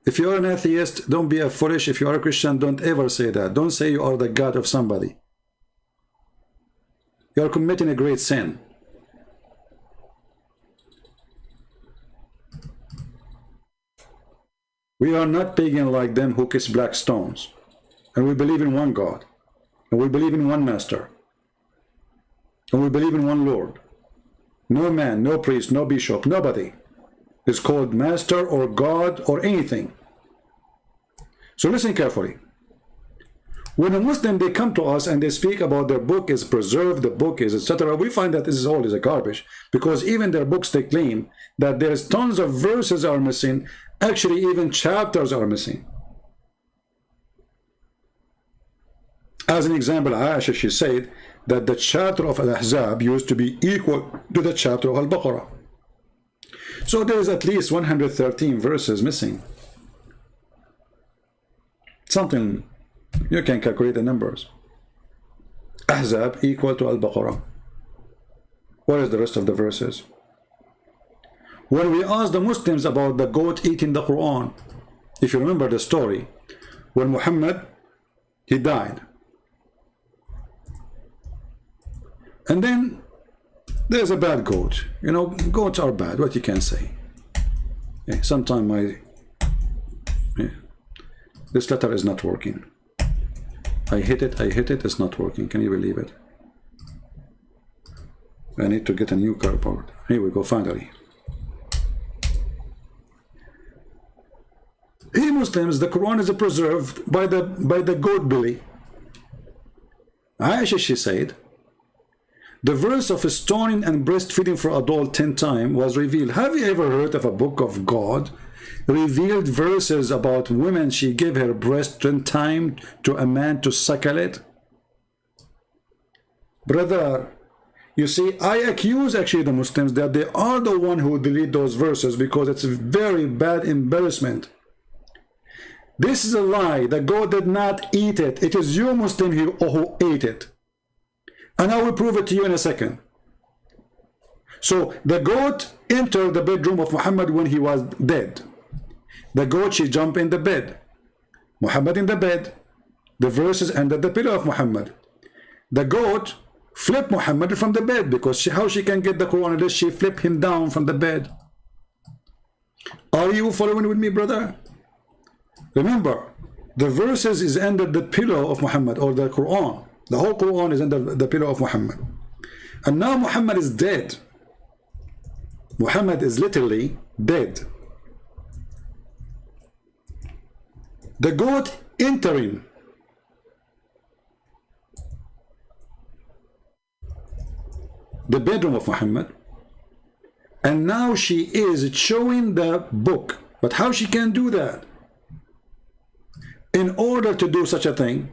If you are an atheist, don't be a foolish. If you are a Christian, don't ever say that. Don't say you are the God of somebody. You are committing a great sin. We are not pagan like them who kiss black stones. And we believe in one God. And we believe in one Master. And we believe in one Lord. No man, no priest, no bishop, nobody is called Master or God or anything. So listen carefully. When a Muslim, they come to us and they speak about their book is preserved, the book is etc., we find that this is all is a garbage, because even their books, they claim that there's tons of verses are missing. Actually, even chapters are missing. As an example, Aisha, she said that the chapter of Al-Ahzab used to be equal to the chapter of Al-Baqarah. So there is at least 113 verses missing. Something, you can calculate the numbers. Ahzab equal to Al-Baqarah. What is the rest of the verses? When we asked the Muslims about the goat eating the Quran, if you remember the story, when Muhammad, he died. And then there's a bad goat. You know, goats are bad, what you can say. Yeah, sometimes this letter is not working. I hit it, it's not working. Can you believe it? I need to get a new cardboard. Here we go, finally. Hey Muslims, the Quran is preserved by the goat belly. Aisha, she said, the verse of stoning and breastfeeding for adult 10 times was revealed. Have you ever heard of a book of God revealed verses about women she gave her breast 10 times to a man to suckle it? Brother, you see, I accuse actually the Muslims that they are the one who delete those verses because it's a very bad embarrassment. This is a lie. The goat did not eat it. It is you Muslim who ate it. And I will prove it to you in a second. So the goat entered the bedroom of Muhammad when he was dead. The goat, she jumped in the bed. Muhammad in the bed. The verses under the pillow of Muhammad. The goat flipped Muhammad from the bed because how she can get the Quran unless she flipped him down from the bed. Are you following with me, brother? Remember, the verses is under the pillow of Muhammad, or the Quran. The whole Quran is under the pillow of Muhammad. And now Muhammad is dead. Muhammad is literally dead. The goat entering the bedroom of Muhammad, and now she is showing the book. But how she can do that? In order to do such a thing,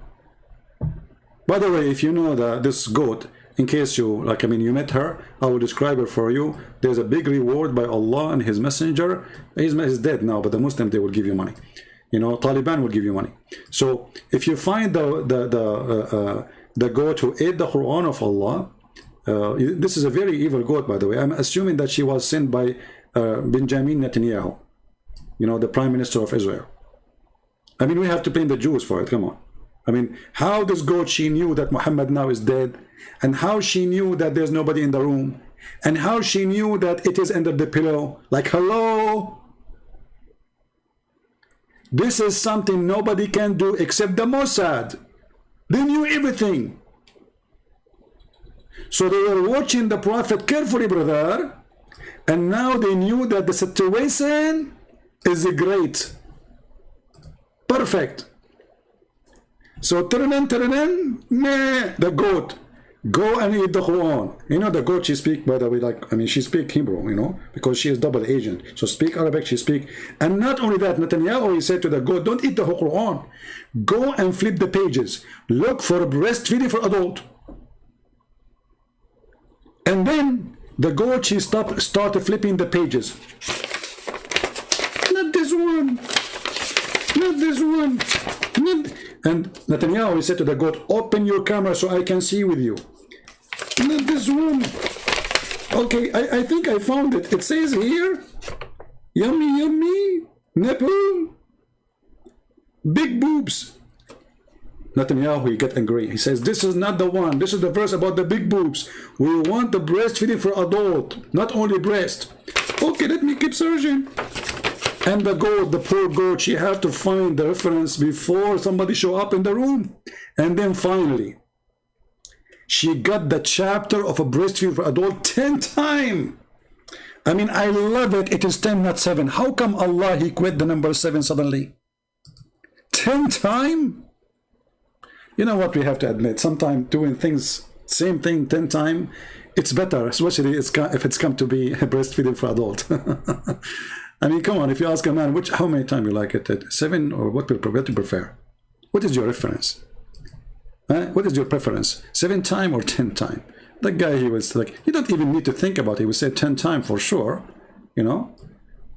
by the way, if you know this goat, in case you, you met her, I will describe her for you. There's a big reward by Allah and His Messenger. He's dead now, but the Muslim, they will give you money. You know, Taliban will give you money. So if you find the goat who ate the Quran of Allah, this is a very evil goat, by the way. I'm assuming that she was sent by Benjamin Netanyahu, you know, the Prime Minister of Israel. I mean, we have to blame the Jews for it. Come on. I mean, how this goat, she knew that Muhammad now is dead, and how she knew that there's nobody in the room, and how she knew that it is under the pillow. Like, hello? This is something nobody can do except the Mossad. They knew everything. So they were watching the Prophet carefully, brother, and now they knew that the situation is great. Perfect. So the goat, go and eat the Quran. You know, the goat, she speak, by the way, she speak Hebrew, you know, because she is double agent. So speak Arabic, she speak. And not only that, Netanyahu, he said to the goat, don't eat the whole Quran. Go and flip the pages. Look for breastfeeding for adult. And then the goat, she started flipping the pages. Not this one. Not this one. And Netanyahu, he said to the goat, open your camera so I can see with you. Not this one. Okay, I think I found it. It says here, yummy, yummy, nipple, big boobs. Netanyahu, he get angry. He says, this is not the one. This is the verse about the big boobs. We want the breastfeeding for adult, not only breast. Okay, let me keep searching. And the goat, the poor goat, she had to find the reference before somebody show up in the room. And then finally, she got the chapter of a breastfeeding for adult 10 times. I mean, I love it. It is 10, not 7. How come Allah, He quit the number 7 suddenly? 10 times? You know what, we have to admit, sometimes doing things, same thing 10 times, it's better, especially if it's come to be breastfeeding for adult. I mean, come on, if you ask a man, how many times you like it, 7 or what do you prefer? What is your reference? What is your preference? 7 times or 10 times? The guy, he was like, you don't even need to think about it. He would say 10 times for sure, you know?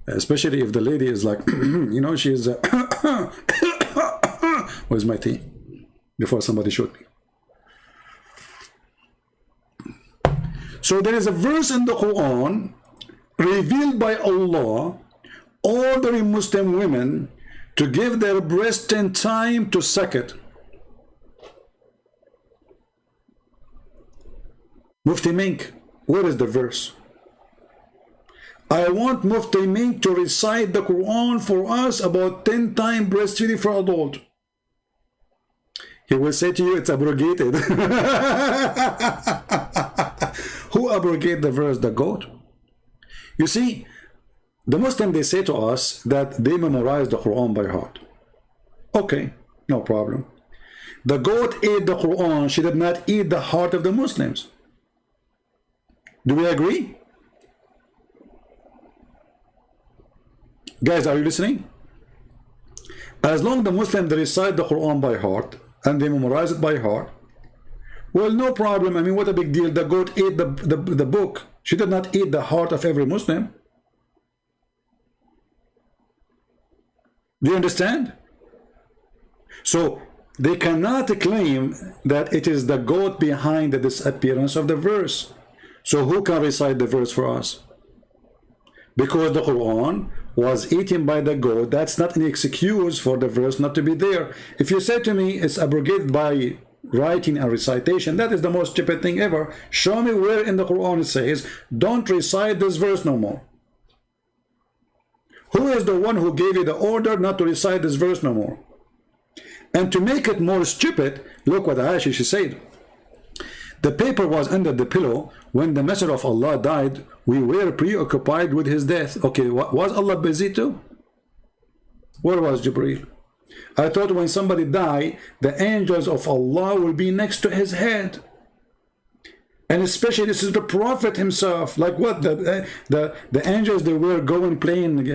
Especially if the lady is like, you know, she is, where's my tea? Before somebody shoot me. So there is a verse in the Quran revealed by Allah ordering Muslim women to give their breast 10 times to suck it. Mufti Mink, where is the verse? I want Mufti Mink to recite the Quran for us about 10 times breastfeeding for adult. He will say to you, it's abrogated. Who Who abrogate the verse? The goat. You see, the Muslim, they say to us that they memorize the Quran by heart. Okay, no problem. The goat ate the Quran. She did not eat the heart of the Muslims. Do we agree? Guys, are you listening? As long as the Muslims, they recite the Quran by heart and they memorize it by heart, well, no problem. I mean, what a big deal. The goat ate the book. She did not eat the heart of every Muslim. Do you understand? So they cannot claim that it is the goat behind the disappearance of the verse. So who can recite the verse for us? Because the Quran was eaten by the goat, that's not an excuse for the verse not to be there. If you say to me it's abrogated by writing and recitation, that is the most stupid thing ever. Show me where in the Quran it says, don't recite this verse no more. Who is the one who gave you the order not to recite this verse no more? And to make it more stupid, look what Aisha, she said. The paper was under the pillow. When the Messenger of Allah died, we were preoccupied with his death. Okay, was Allah busy too? Where was Jibreel? I thought when somebody died, the angels of Allah will be next to his head. And especially this is the Prophet himself. Like what? The angels, they were going playing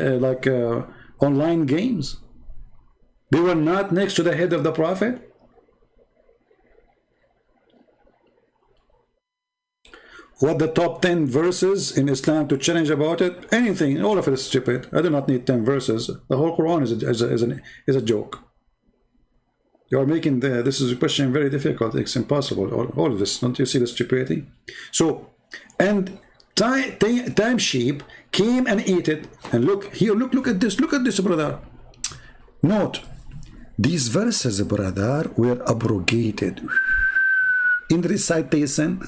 online games. They were not next to the head of the Prophet. What the top 10 verses in Islam to challenge about it? Anything, all of it is stupid. I do not need 10 verses. The whole Quran is a joke. You are making this is a question very difficult. It's impossible. All of this. Don't you see the stupidity? So, and time sheep came and ate it. And look here, look at this. Look at this, brother. Note, these verses, brother, were abrogated in the recitation.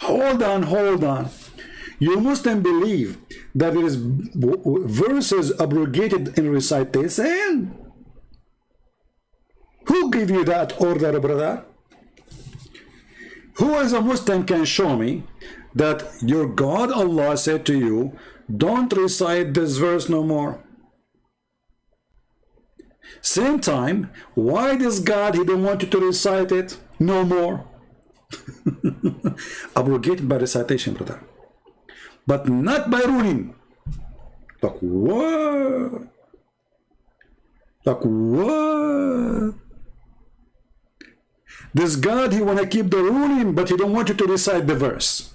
Hold on. You Muslim believe that there is verses abrogated in recitation? Who gave you that order, brother? Who as a Muslim can show me that your God Allah said to you, don't recite this verse no more? Same time, why this God, he don't want you to recite it no more? Abrogated by recitation, brother. But not by ruling. Like what? Like what? This God, he want to keep the ruling, but he don't want you to recite the verse.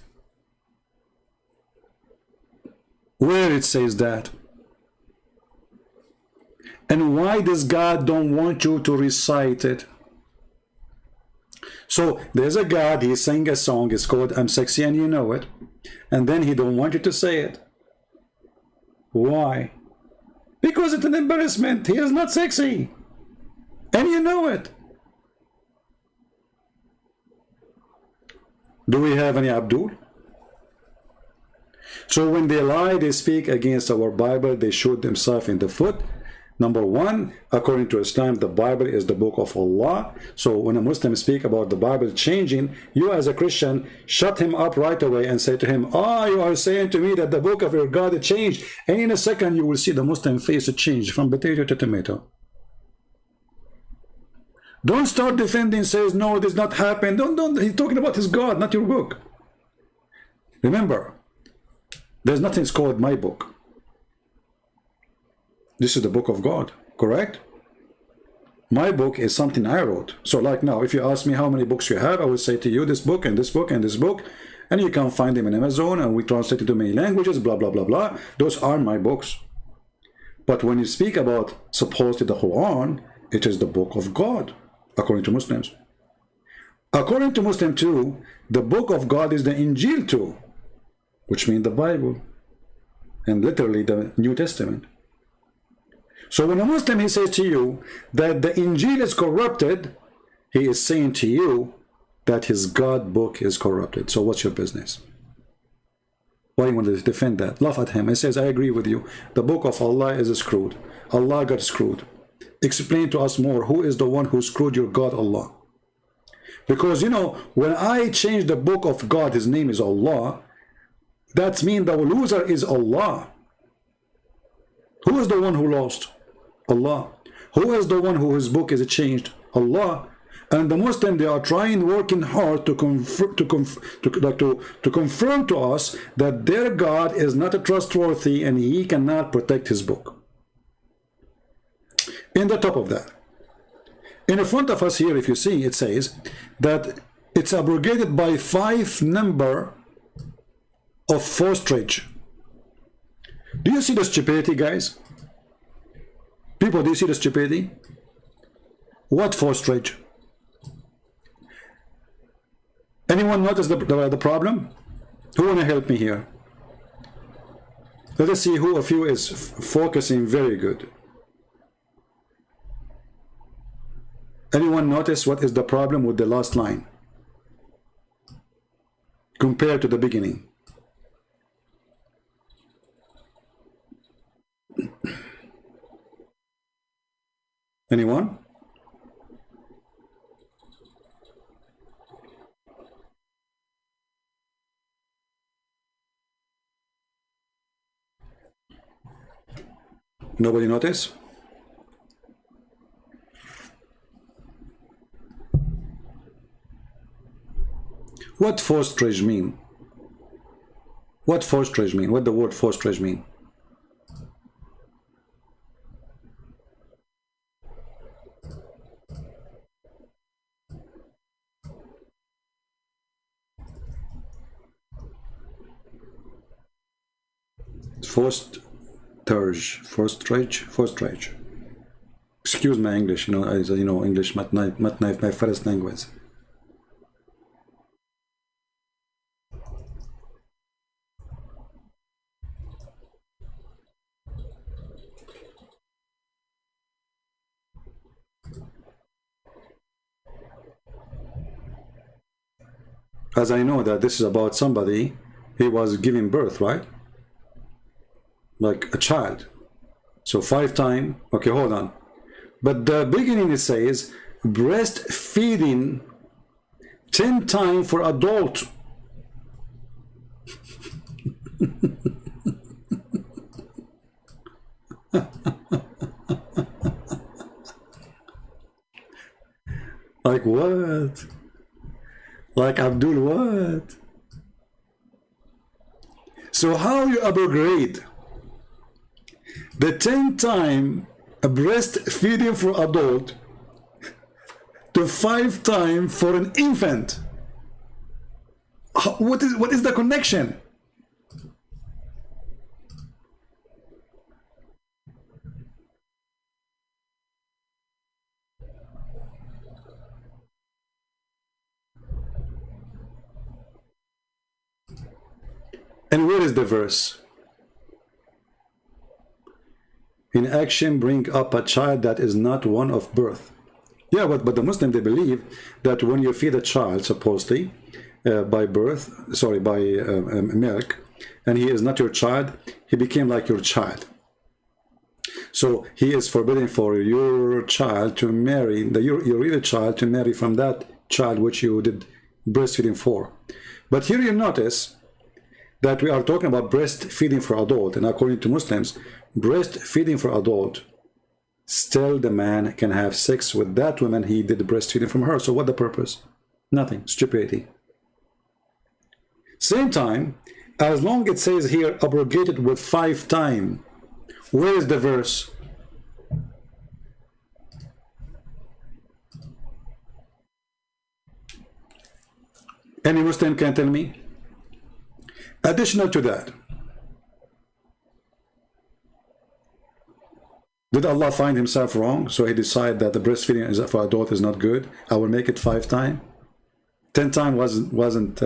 Where it says that? And why does God don't want you to recite it? So there's a God, he sang a song, it's called I'm Sexy and You Know It. And then he don't want you to say it. Why? Because it's an embarrassment. He is not sexy. And you know it. Do we have any Abdul? So when they lie, they speak against our Bible, they shoot themselves in the foot. Number one, according to Islam, the Bible is the book of Allah. So when a Muslim speak about the Bible changing, you as a Christian, shut him up right away and say to him, you are saying to me that the book of your God changed. And in a second, you will see the Muslim face change from potato to tomato. Don't start defending, says, no, this not happened. Don't. He's talking about his God, not your book. Remember, there's nothing called my book. This is the book of God, correct? My book is something I wrote. So like now, if you ask me how many books you have, I will say to you this book and this book and this book, and you can find them in Amazon, and we translate it to many languages, blah, blah, blah, blah. Those are my books. But when you speak about supposedly the Quran, it is the book of God, according to Muslims. According to Muslim too, the book of God is the Injil too, which means the Bible, and literally the New Testament. So when a Muslim, he says to you that the Injil is corrupted, he is saying to you that his God book is corrupted. So what's your business? Why you want to defend that? Laugh at him. He says, I agree with you. The book of Allah is screwed. Allah got screwed. Explain to us more. Who is the one who screwed your God Allah? Because, you know, when I change the book of God, his name is Allah, that means the loser is Allah. Who is the one who lost? Allah. Who is the one who his book is changed? Allah. And the Muslim, they are trying, working hard to confirm to us that their God is not trustworthy and he cannot protect his book. In the top of that, in the front of us here, if you see, it says that it's abrogated by 5 number of fosterage. Do you see the stupidity, guys? People, do you see the stupidity? What fosterage? Anyone notice the problem? Who wanna help me here? Let us see who of you is focusing very good. Anyone notice what is the problem with the last line compared to the beginning? Anyone? Nobody notice? What fosterage mean? What fosterage mean? What the word fosterage mean? Fosterage. Excuse my English, you know, English not my first language. As I know that this is about somebody, he was giving birth, right? Like a child. So 5 times, okay, hold on. But the beginning it says breastfeeding 10 times for adult. Like what? Like Abdul what? So how you upgrade the 10 time breastfeeding for adult to 5 times for an infant? What is the connection? And where is the verse? In action, bring up a child that is not one of birth. Yeah, but the Muslim, they believe that when you feed a child, supposedly, by birth, sorry, by milk, and he is not your child, he became like your child. So he is forbidden for your child to marry, your real child to marry from that child which you did breastfeeding for. But here you notice that we are talking about breastfeeding for adult, and according to Muslims, breastfeeding for adult, still the man can have sex with that woman he did breastfeeding from her. So what the purpose? Nothing. Stupidity. Same time, as long as it says here abrogated with 5 times, where is the verse? Any Muslim can tell me? Additional to that, did Allah find himself wrong? So he decided that the breastfeeding for adult is not good. I will make it 5 times. 10 times wasn't.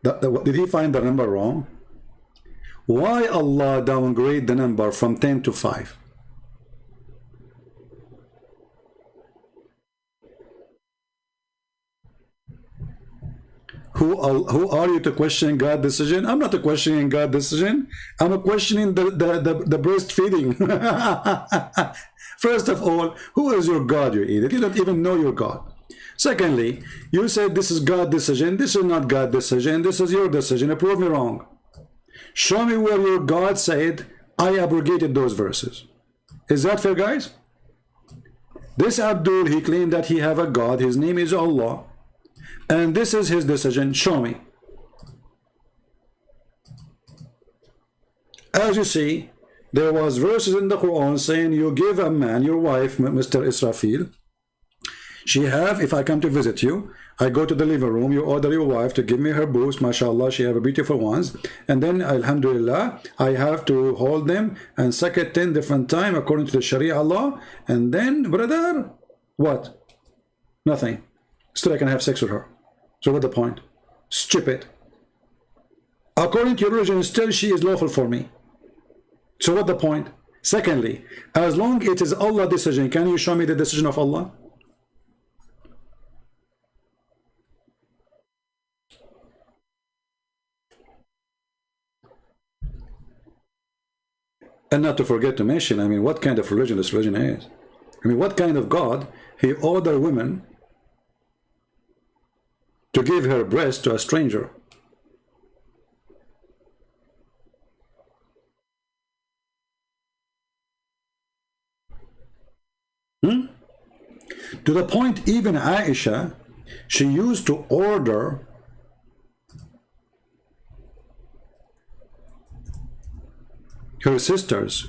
Did he find the number wrong? Why Allah downgrade the number from 10 to 5? Who are you to question God's decision? I'm not questioning God's decision. I'm questioning the breastfeeding. First of all, who is your God, you idiot? You don't even know your God. Secondly, you said this is God's decision. This is not God's decision. This is your decision. Prove me wrong. Show me where your God said, I abrogated those verses. Is that fair, guys? This Abdul, he claimed that he have a God. His name is Allah. And this is his decision. Show me. As you see, there was verses in the Quran saying you give a man, your wife, Mr. Israfil, she have, if I come to visit you, I go to the living room, you order your wife to give me her boobs, mashallah, she have a beautiful ones, and then alhamdulillah, I have to hold them and suck it 10 different times according to the Sharia law, and then, brother, what? Nothing. Still I can have sex with her. So what's the point? Stupid. According to your religion, still she is lawful for me. So what the point? Secondly, as long it is Allah's decision, can you show me the decision of Allah? And not to forget to mention, I mean, what kind of religion this religion is? I mean, what kind of God he ordered women to give her breast to a stranger? To the point, even Aisha, she used to order her sisters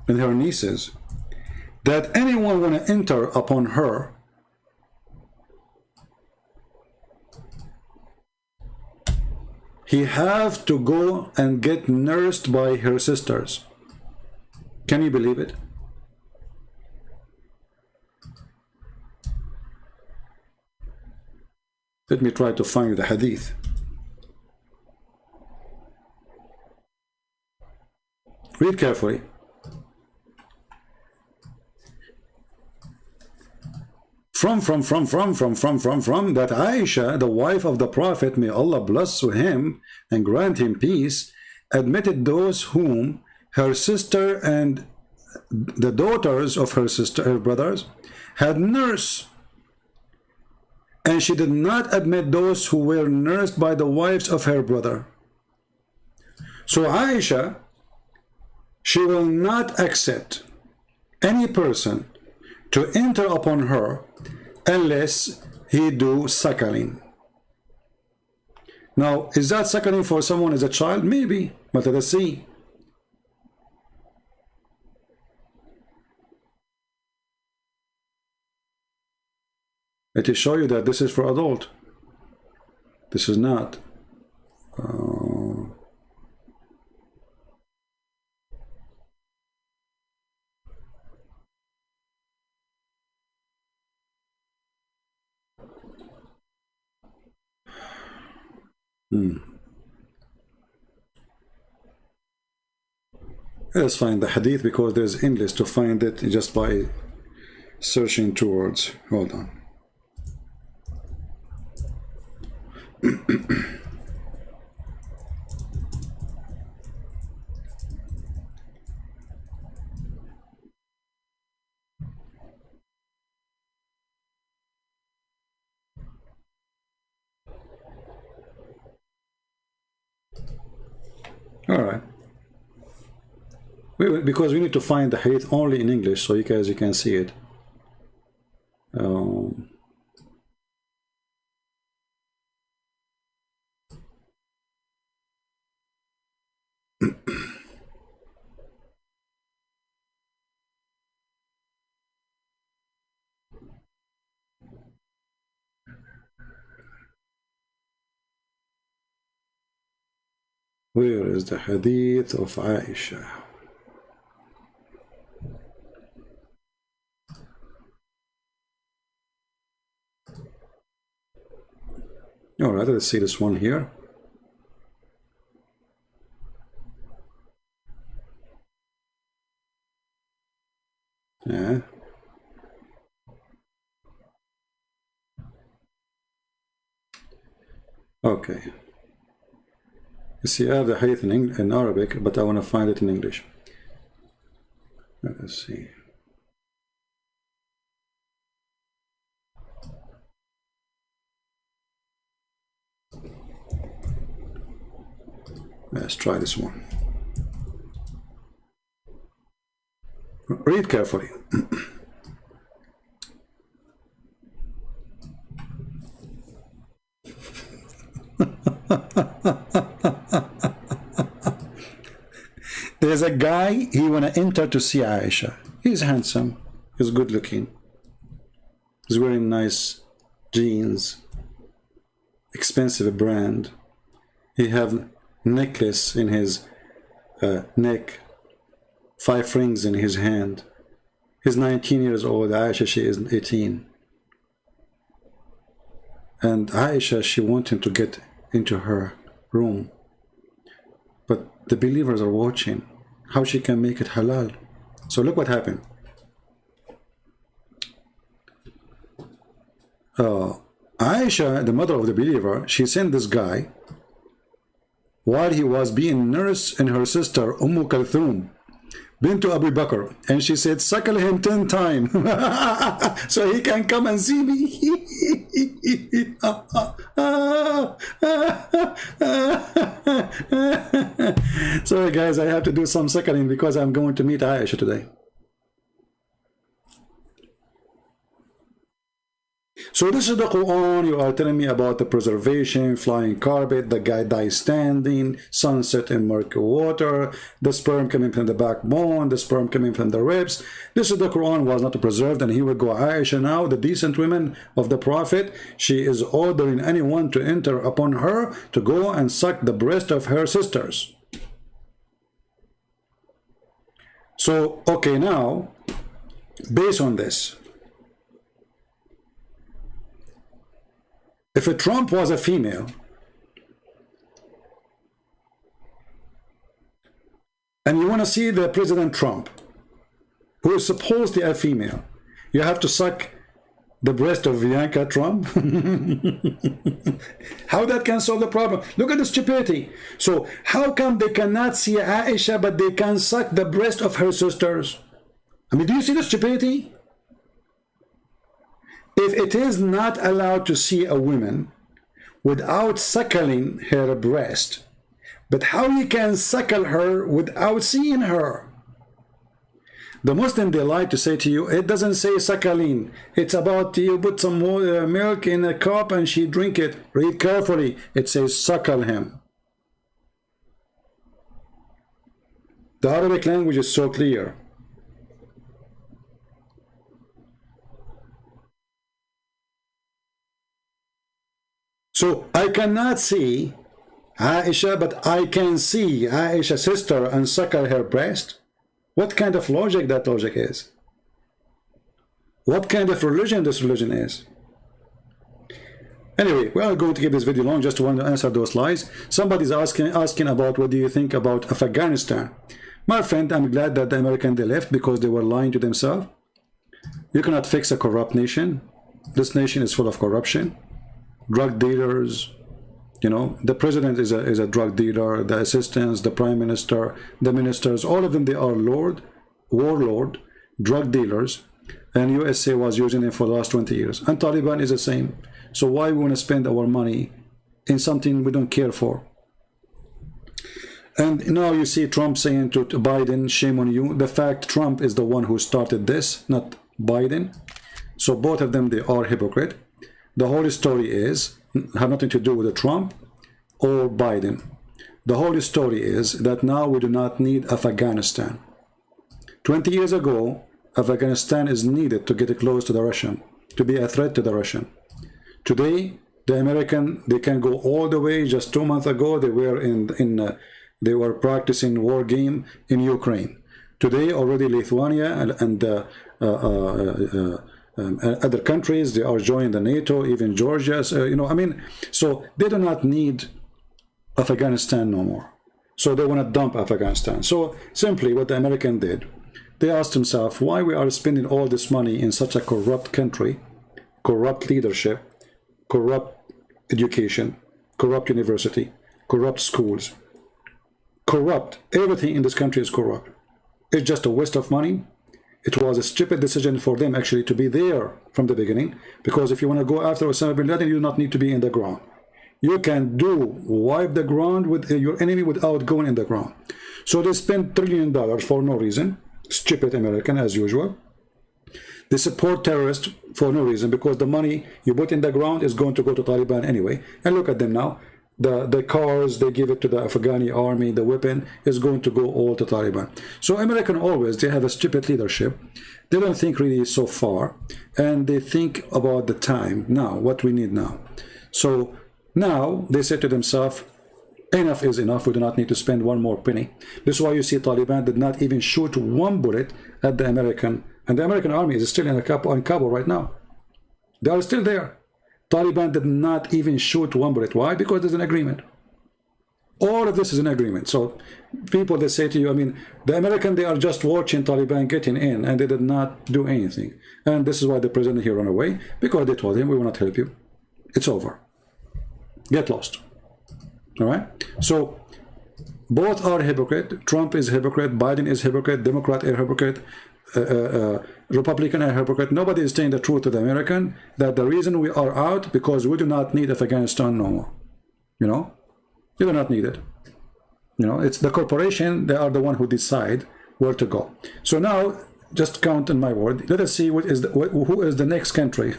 and her nieces that anyone want to enter upon her, he have to go and get nursed by her sisters. Can you believe it? Let me try to find the hadith. Read carefully. From that Aisha, the wife of the Prophet, may Allah bless him and grant him peace, admitted those whom her sister and the daughters of her sister, her brothers, had nursed. And she did not admit those who were nursed by the wives of her brother. So Aisha, she will not accept any person to enter upon her unless he do suckling. Now, is that suckling for someone as a child? Maybe, but let us see. It will show you that this is for adult. This is not. Let's find the hadith because there's English to find it just by searching two words. Hold on. All right. Because we need to find the hadith only in English so you guys can see it. Where is the hadith of Aisha? All right, let's see this one here. Yeah. Okay. You see, I have the hadith in Arabic, but I want to find it in English. Let us see. Let's try this one. Read carefully. There's a guy, he wanna enter to see Aisha. He's handsome, he's good looking, he's wearing nice jeans, expensive brand. He have necklace in his neck, 5 rings in his hand. He's 19 years old, Aisha, she is 18. And Aisha, she wants him to get into her room. But the believers are watching how she can make it halal. So look what happened. Aisha, the mother of the believer, she sent this guy while he was being nursed in her sister Kalthum bint Abu Bakr, and she said, suckle him 10 times so he can come and see me. Sorry guys, I have to do some suckling because I'm going to meet Aisha today. So this is the Quran. You are telling me about the preservation, flying carpet, the guy dies standing, sunset in murky water, the sperm coming from the backbone, the sperm coming from the ribs. This is the Quran was not preserved, and here we go. Aisha now, the decent women of the Prophet, she is ordering anyone to enter upon her to go and suck the breast of her sisters. So, okay, now, based on this, if a Trump was a female, and you want to see the President Trump, who is supposedly a female, you have to suck the breast of Ivanka Trump? How that can solve the problem? Look at the stupidity. So how come they cannot see Aisha, but they can suck the breast of her sisters? I mean, do you see the stupidity? If it is not allowed to see a woman without suckling her breast, but how you can suckle her without seeing her? The Muslim, they like to say to you, it doesn't say suckling. It's about you put some milk in a cup and she drink it. Read carefully. It says suckle him. The Arabic language is so clear. So I cannot see Aisha, but I can see Aisha's sister and suckle her breast. What kind of logic that logic is? What kind of religion this religion is? Anyway, we are going to keep this video long just to want to answer those lies. Somebody's asking about what do you think about Afghanistan. My friend, I'm glad that the Americans, they left because they were lying to themselves. You cannot fix a corrupt nation. This nation is full of corruption. Drug dealers, you know, the president is a drug dealer, the assistants, the prime minister, the ministers, all of them, they are warlord, drug dealers, and USA was using them for the last 20 years. And Taliban is the same. So why we want to spend our money in something we don't care for? And now you see Trump saying to Biden, shame on you. The fact Trump is the one who started this, not Biden. So both of them, they are hypocrite. The whole story is, have nothing to do with Trump or Biden. The whole story is that now we do not need Afghanistan. 20 years ago, Afghanistan is needed to get close to the Russian, to be a threat to the Russian. Today, the American, they can go all the way. Just 2 months ago, they were they were practicing war game in Ukraine. Today, already Lithuania and other countries, they are joining the NATO, even Georgia, you know, I mean, so they do not need Afghanistan no more. So they want to dump Afghanistan. So simply what the American did, they asked themselves why we are spending all this money in such a corrupt country, corrupt leadership, corrupt education, corrupt university, corrupt schools, corrupt, everything in this country is corrupt. It's just a waste of money. It was a stupid decision for them actually to be there from the beginning, because if you want to go after Osama bin Laden, you do not need to be in the ground. you can wipe the ground with your enemy without going in the ground. So they spend $1 trillion for no reason. Stupid American as usual. They support terrorists for no reason, because the money you put in the ground is going to go to Taliban anyway. And look at them now. The cars, they give it to the Afghani army, the weapon is going to go all to Taliban. So American always, they have a stupid leadership. They don't think really so far, and they think about the time now, what we need now. So now they say to themselves, enough is enough, we do not need to spend one more penny. This is why you see Taliban did not even shoot one bullet at the American, and the American army is still in Kabul right now. They are still there. Taliban did not even shoot one bullet. Why? Because there's an agreement. All of this is an agreement. So people, they say to you, I mean, the American, they are just watching Taliban getting in, and they did not do anything. And this is why the president here ran away, because they told him, we will not help you. It's over. Get lost. All right? So both are hypocrite. Trump is hypocrite. Biden is hypocrite. Democrat is hypocrite. Republican are hypocrite. Nobody is saying the truth to the American, that the reason we are out because we do not need Afghanistan no more. You know, you do not need it. You know, it's the corporation, they are the one who decide where to go. So now, just count on my word, let us see who is the next country.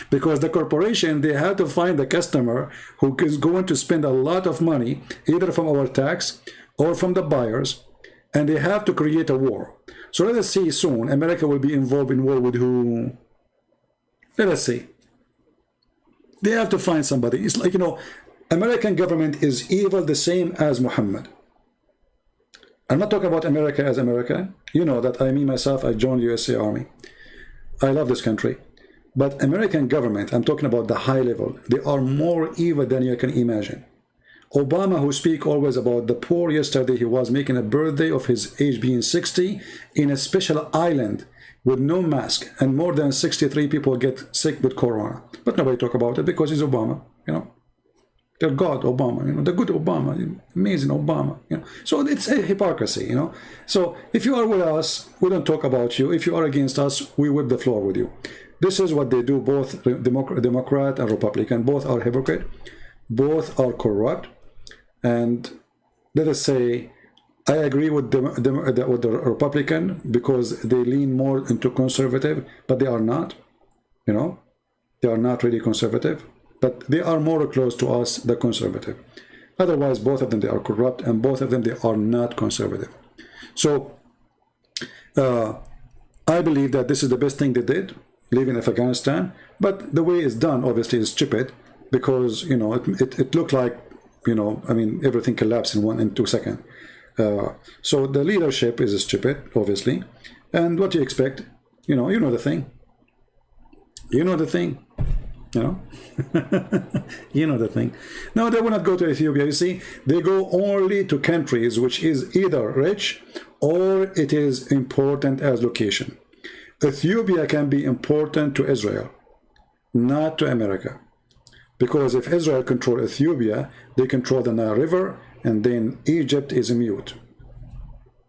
Because the corporation, they have to find the customer who is going to spend a lot of money, either from our tax or from the buyers, and they have to create a war. So let us see soon, America will be involved in war with who? Let us see. They have to find somebody. It's like, you know, American government is evil the same as Muhammad. I'm not talking about America as America. You know that I myself, I joined USA Army. I love this country. But American government, I'm talking about the high level, they are more evil than you can imagine. Obama, who speak always about the poor, yesterday he was making a birthday of his age being 60 in a special island with no mask, and more than 63 people get sick with corona. But nobody talk about it because he's Obama, you know. The God Obama, you know, the good Obama, amazing Obama, you know. So it's a hypocrisy, you know. So if you are with us, we don't talk about you. If you are against us, we whip the floor with you. This is what they do, both Democrat and Republican. Both are hypocrite. Both are corrupt. And let us say, I agree with the Republican because they lean more into conservative, but they are not, you know. They are not really conservative, but they are more close to us, the conservative. Otherwise, both of them, they are corrupt, and both of them, they are not conservative. So I believe that this is the best thing they did, leaving Afghanistan. But the way it's done, obviously, is stupid, because, you know, it looked like, you know, I mean, everything collapsed in 1 and 2 seconds. So the leadership is stupid, obviously. And what do you expect? You know the thing. You know the thing. You know, you know the thing. No, they will not go to Ethiopia. You see, they go only to countries which is either rich or it is important as location. Ethiopia can be important to Israel, not to America. Because if Israel control Ethiopia, they control the Nile River, and then Egypt is mute.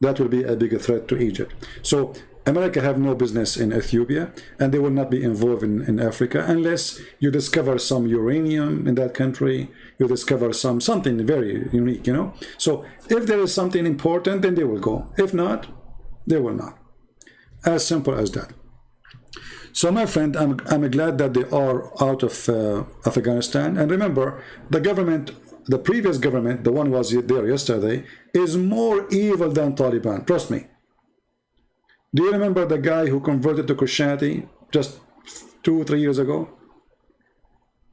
That will be a bigger threat to Egypt. So America have no business in Ethiopia, and they will not be involved in Africa unless you discover some uranium in that country, you discover something very unique, you know. So if there is something important, then they will go. If not, they will not. As simple as that. So my friend, I'm glad that they are out of Afghanistan. And remember, the government, the previous government, the one was there yesterday, is more evil than Taliban. Trust me. Do you remember the guy who converted to Christianity just 2 or 3 years ago?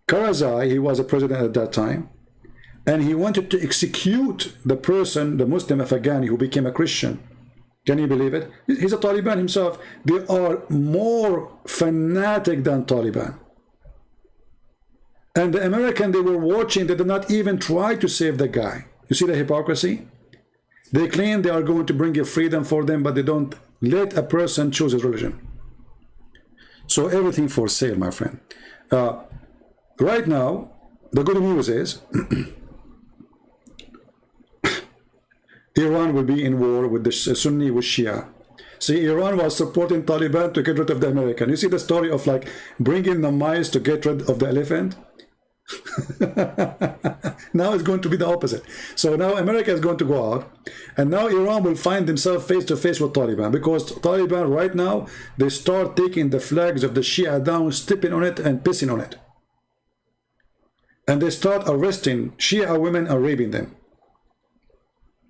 Karzai, he was a president at that time, and he wanted to execute the person, the Muslim Afghani who became a Christian. Can you believe it? He's a Taliban himself. They are more fanatic than Taliban. And the American, they were watching, they did not even try to save the guy. You see the hypocrisy? They claim they are going to bring a freedom for them, but they don't let a person choose his religion. So everything for sale, my friend. Right now, the good news is Iran will be in war with the Sunni with Shia. See, Iran was supporting Taliban to get rid of the American. You see the story of like bringing the mice to get rid of the elephant? Now it's going to be the opposite. So now America is going to go out, and now Iran will find themselves face to face with Taliban, because Taliban right now, they start taking the flags of the Shia down, stepping on it and pissing on it. And they start arresting Shia women and raping them.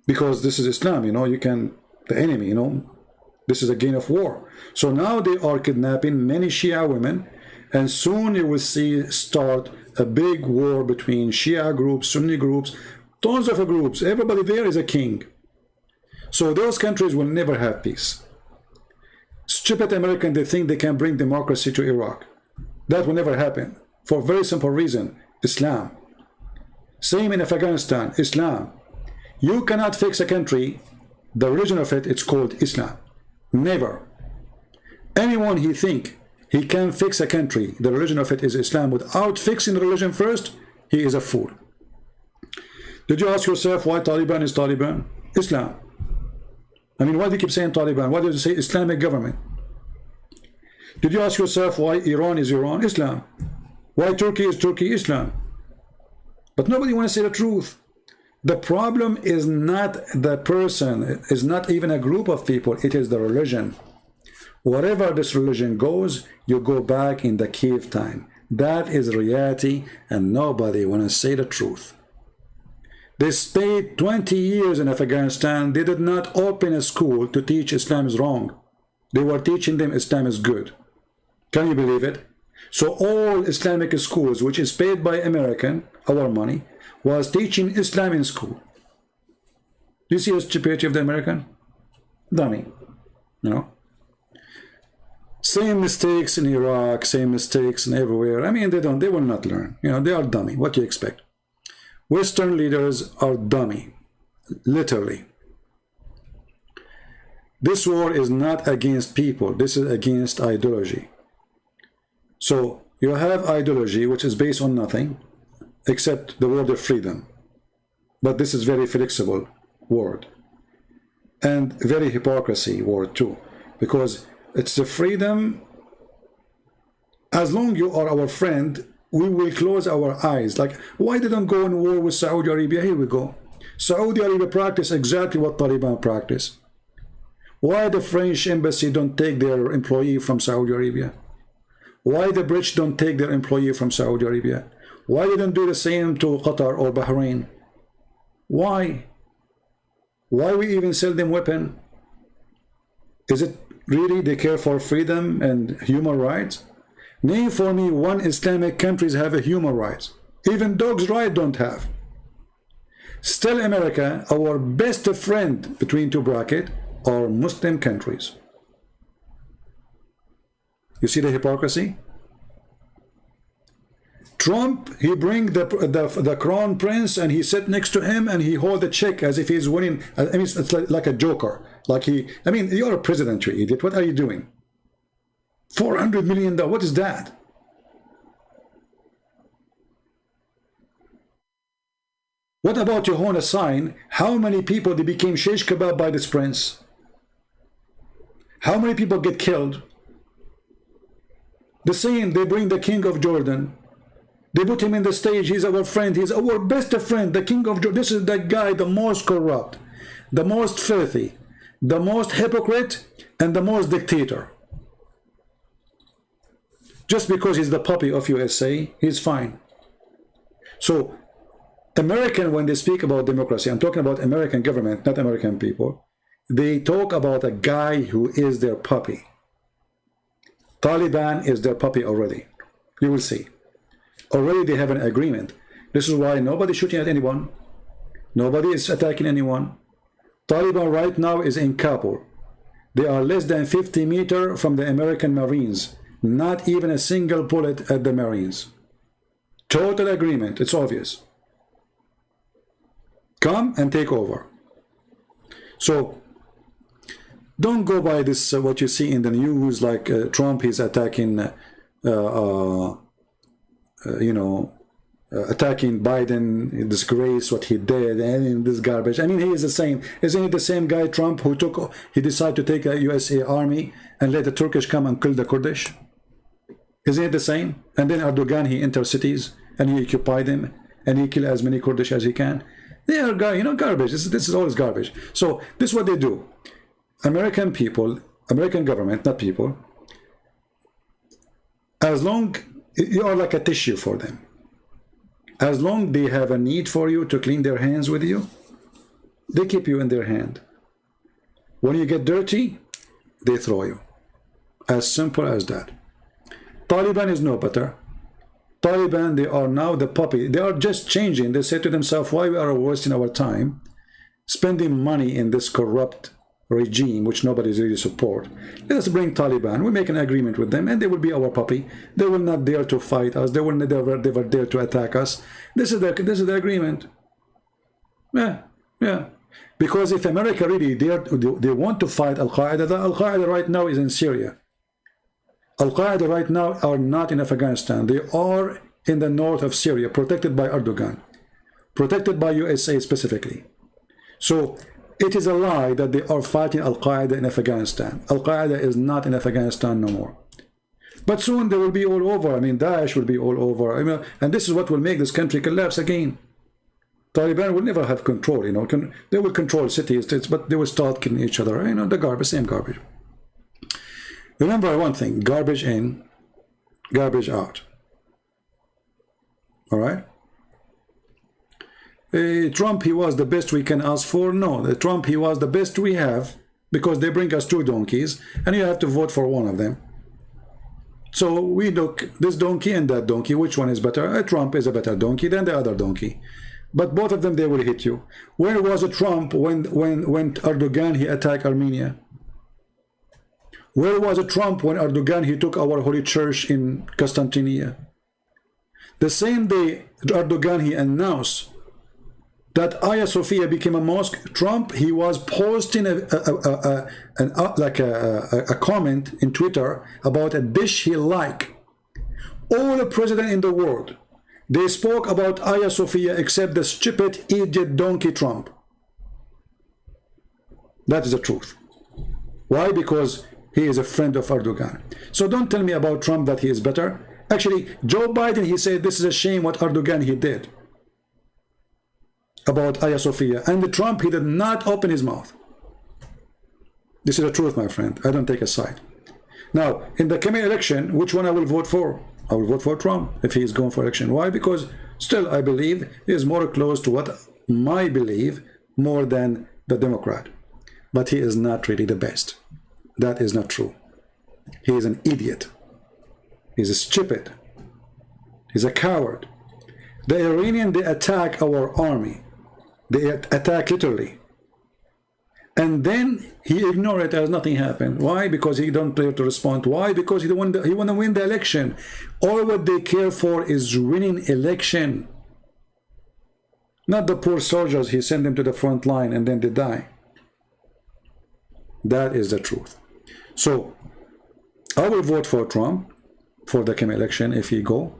Because this is Islam, you know, you can, the enemy, you know, this is a gain of war. So now they are kidnapping many Shia women, and soon you will see start a big war between Shia groups, Sunni groups, tons of groups. Everybody there is a king. So those countries will never have peace. Stupid Americans, they think they can bring democracy to Iraq. That will never happen, for a very simple reason: Islam. Same in Afghanistan, Islam. You cannot fix a country, the religion of it, it's called Islam. Never. Anyone he think he can fix a country, the religion of it is Islam, without fixing the religion first, he is a fool. Did you ask yourself why Taliban is Taliban? Islam. I mean, why do you keep saying Taliban? Why do you say Islamic government? Did you ask yourself why Iran is Iran? Islam. Why Turkey is Turkey? Islam. But nobody wants to say the truth. The problem is not the person, is not even a group of people, it is the religion. Wherever this religion goes, you go back in the cave time. That is reality, and nobody want to say the truth. They stayed 20 years in Afghanistan. They did not open a school to teach Islam is wrong. They were teaching them Islam is good. Can you believe it? So all Islamic schools, which is paid by American, our money, was teaching Islam in school. Do you see the stupidity of the American? Dummy. You know? Same mistakes in Iraq, same mistakes in everywhere. I mean, they will not learn. You know, they are dummy. What do you expect? Western leaders are dummy. Literally. This war is not against people. This is against ideology. So you have ideology which is based on nothing except the word of freedom. But this is very flexible word. And very hypocrisy word too. Because it's the freedom. As long you are our friend, we will close our eyes. Like, why didn't go in war with Saudi Arabia? Here we go. Saudi Arabia practice exactly what Taliban practice. Why the French embassy don't take their employee from Saudi Arabia? Why the British don't take their employee from Saudi Arabia? Why they don't do the same to Qatar or Bahrain? Why? Why we even sell them weapon? Is it really they care for freedom and human rights? Name for me one Islamic countries have a human rights. Even dogs' rights don't have. Still America, our best friend between two brackets, are Muslim countries. You see the hypocrisy? Trump, he bring the crown prince and he sit next to him and he hold the check as if he's winning. I mean, it's like a joker. Like I mean, you're a president, you idiot. What are you doing? $400 million. What is that? What about you hold a sign? How many people they became shish kebab by this prince? How many people get killed? The same, they bring the king of Jordan. They put him in the stage. He's our friend. He's our best friend. The king of Jordan. This is the guy, the most corrupt, the most filthy, the most hypocrite, and the most dictator. Just because he's the puppy of USA, he's fine. So, American, when they speak about democracy, I'm talking about American government, not American people. They talk about a guy who is their puppy. Taliban is their puppy already. You will see. Already they have an agreement. This is why nobody's shooting at anyone. Nobody is attacking anyone. Taliban right now is in Kabul. They are less than 50 meters from the American Marines. Not even a single bullet at the Marines. Total agreement. It's obvious. Come and take over. So, don't go by this, what you see in the news, like Trump is attacking, attacking Biden, disgrace what he did, and this garbage. I mean, he is the same. Isn't he the same guy, Trump, who he decided to take a USA army and let the Turkish come and kill the Kurdish? Isn't it the same? And then Erdogan, he enters cities and he occupied them, and he killed as many Kurdish as he can. They are, garbage. This is always garbage. So this is what they do. American people, American government, not people, as long you are like a tissue for them. As long they have a need for you to clean their hands with you, they keep you in their hand. When you get dirty, they throw you. As simple as that. Taliban is no better. Taliban, they are now the puppy. They are just changing. They say to themselves, why we are wasting our time spending money in this corrupt regime, which nobody really support. Let us bring Taliban. We make an agreement with them, and they will be our puppy. They will not dare to fight us. They will never dare to attack us. This is the agreement. Yeah. Because if America really they want to fight Al-Qaeda, Al-Qaeda right now is in Syria. Al-Qaeda right now are not in Afghanistan. They are in the north of Syria, protected by Erdogan, protected by USA specifically. So it is a lie that they are fighting Al-Qaeda in Afghanistan. Al-Qaeda is not in Afghanistan no more. But soon they will be all over. I mean, Daesh will be all over. And this is what will make this country collapse again. Taliban will never have control, they will control cities, but they will start killing each other. The garbage, same garbage. Remember one thing, garbage in, garbage out. All right? Trump, he was the best we can ask for. No, Trump, he was the best we have, because they bring us two donkeys, and you have to vote for one of them. So we look, this donkey and that donkey, which one is better? Trump is a better donkey than the other donkey. But both of them, they will hit you. Where was Trump when Erdogan, he attacked Armenia? Where was Trump when Erdogan, he took our holy church in Constantinople? The same day Erdogan, he announced that Hagia Sophia became a mosque, Trump, he was posting a comment in Twitter about a dish he liked. All the president in the world, they spoke about Hagia Sophia except the stupid idiot donkey Trump. That is the truth. Why? Because he is a friend of Erdogan. So don't tell me about Trump that he is better. Actually, Joe Biden, he said this is a shame what Erdogan he did about Hagia Sophia. And Trump, he did not open his mouth. This is the truth, my friend. I don't take a side. Now, in the coming election, which one I will vote for? I will vote for Trump if he is going for election. Why? Because still I believe he is more close to what I believe more than the Democrat. But he is not really the best. That is not true. He is an idiot. He's a stupid. He's a coward. The Iranian, they attack our army. They attack literally. And then he ignored it as nothing happened. Why? Because he don't dare to respond. Why? Because he want to win the election. All what they care for is winning election. Not the poor soldiers, he sent them to the front line and then they die. That is the truth. So, I will vote for Trump for the coming election if he go.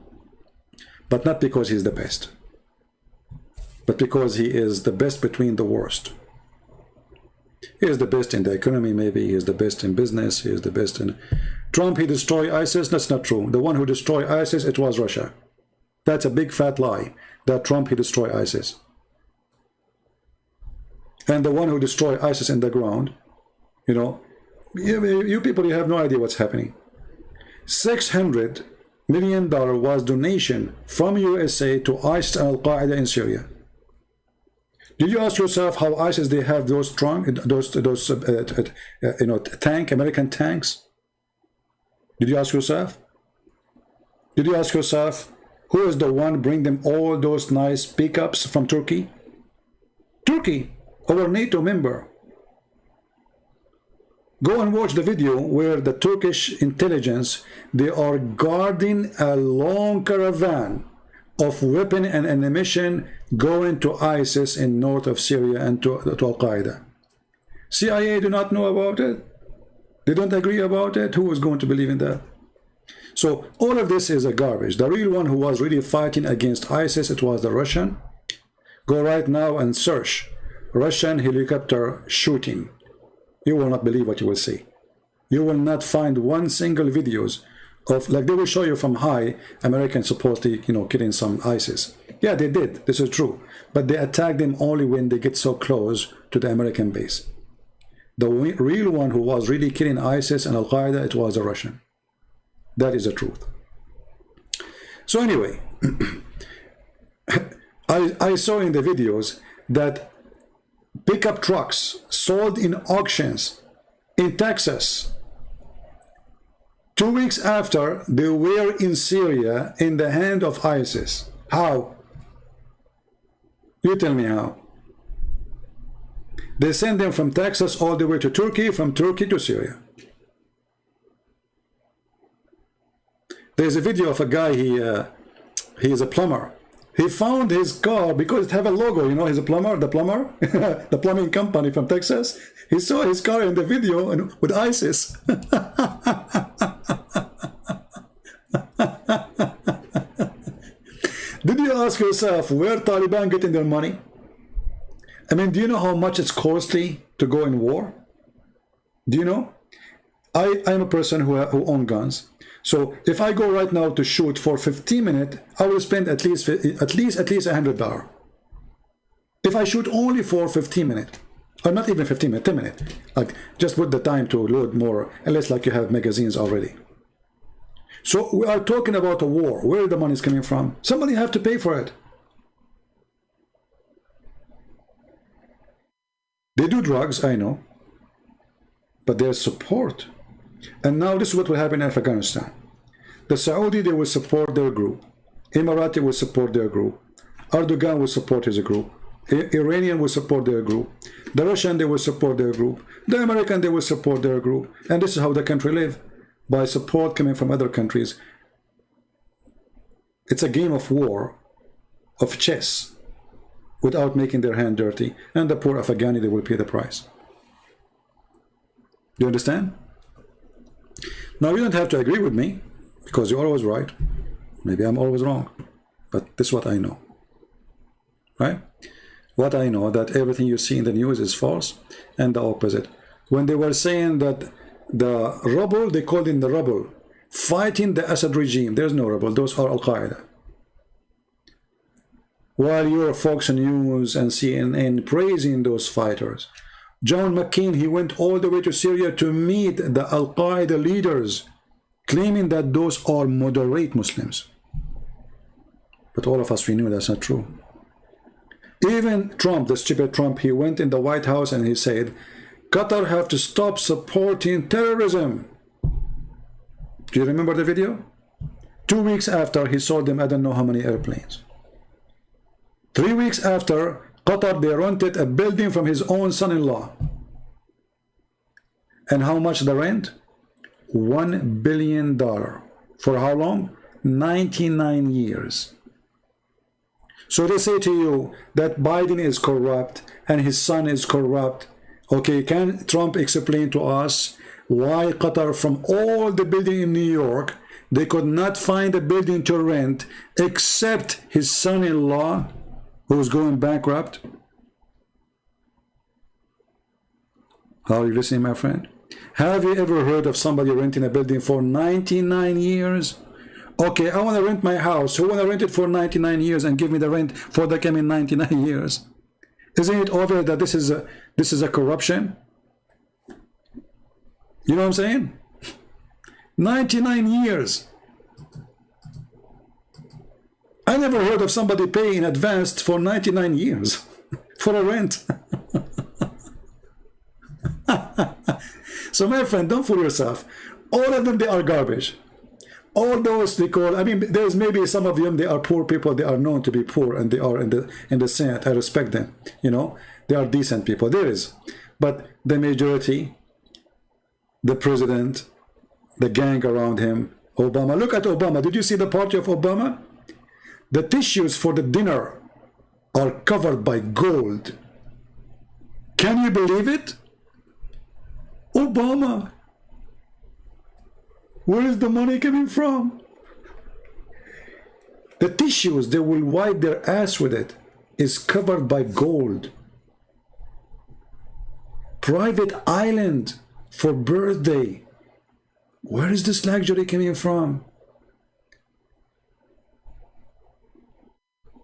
But not because he's the best. But because he is the best between the worst. He is the best in the economy, maybe. He is the best in business. He is the best in... Trump, he destroyed ISIS. That's not true. The one who destroyed ISIS, it was Russia. That's a big fat lie, that Trump, he destroyed ISIS. And the one who destroyed ISIS in the ground, you people, you have no idea what's happening. $600 million was donation from USA to ISIS and Al-Qaeda in Syria. Did you ask yourself how ISIS, they have those strong, American tanks? Did you ask yourself? Did you ask yourself who is the one bring them all those nice pickups from Turkey? Turkey, our NATO member. Go and watch the video where the Turkish intelligence, they are guarding a long caravan of weapon and ammunition going to ISIS in north of Syria and to Al-Qaeda. CIA do not know about it. They don't agree about it. Who is going to believe in that? So all of this is a garbage. The real one who was really fighting against ISIS, it was the Russian. Go right now and search Russian helicopter shooting. You will not believe what you will see. You will not find one single videos of, like they will show you from high, Americans supposedly, you know, killing some ISIS. Yeah, they did. This is true. But they attack them only when they get so close to the American base. The real one who was really killing ISIS and Al-Qaeda, it was a Russian. That is the truth. So anyway, I saw in the videos that pickup trucks sold in auctions in Texas 2 weeks after they were in Syria in the hand of ISIS. How? You tell me how. They send them from Texas all the way to Turkey, from Turkey to Syria. There's a video of a guy, he is a plumber. He found his car because it have a logo, you know, he's a plumber, the plumber, the plumbing company from Texas. He saw his car in the video and with ISIS. Did you ask yourself where Taliban getting their money? I mean, do you know how much it's costly to go in war? Do you know? I'm a person who owns guns. So if I go right now to shoot for 15 minutes, I will spend at least $100. If I shoot only for 15 minutes, or not even 15 minutes, 10 minutes, like just put the time to load more, unless like you have magazines already. So we are talking about a war. Where the money is coming from? Somebody have to pay for it. They do drugs, I know, but there's support. And now this is what will happen in Afghanistan. The Saudi, they will support their group. Emirati will support their group. Erdogan will support his group. Iranian will support their group. The Russian, they will support their group. The American, they will support their group. And this is how the country live, by support coming from other countries. It's a game of war, of chess, without making their hand dirty. And the poor Afghani, they will pay the price. Do you understand? Now, you don't have to agree with me, because you're always right. Maybe I'm always wrong. But this is what I know. Right? What I know, that everything you see in the news is false, and the opposite. When they were saying that the rebel, they called in the rebel, fighting the Assad regime. There's no rebel. Those are Al-Qaeda. While you're Fox News and CNN praising those fighters, John McCain, he went all the way to Syria to meet the Al-Qaeda leaders, claiming that those are moderate Muslims. But all of us, we knew that's not true. Even Trump, the stupid Trump, he went in the White House and he said, Qatar have to stop supporting terrorism. Do you remember the video? 2 weeks after, he sold them I don't know how many airplanes. 3 weeks after, Qatar, they rented a building from his own son-in-law. And how much the rent? $1 billion. For how long? 99 years. So they say to you that Biden is corrupt and his son is corrupt. Okay, can Trump explain to us why Qatar, from all the buildings in New York, they could not find a building to rent except his son-in-law, who's going bankrupt? How are you listening, my friend? Have you ever heard of somebody renting a building for 99 years? Okay, I want to rent my house. Who want to rent it for 99 years and give me the rent for the coming 99 years? Isn't it obvious that this is a corruption? You know what I'm saying? 99 years. I never heard of somebody paying in advance for 99 years for a rent. So my friend, don't fool yourself. All of them, they are garbage. All those they call, I mean, there's maybe some of them, they are poor people, they are known to be poor, and they are in the Senate. I respect them, you know, they are decent people. There is. But the majority, the president, the gang around him, Obama. Look at Obama. Did you see the party of Obama? The tissues for the dinner are covered by gold. Can you believe it? Obama. Where is the money coming from? The tissues, they will wipe their ass with it, is covered by gold. Private island for birthday. Where is this luxury coming from?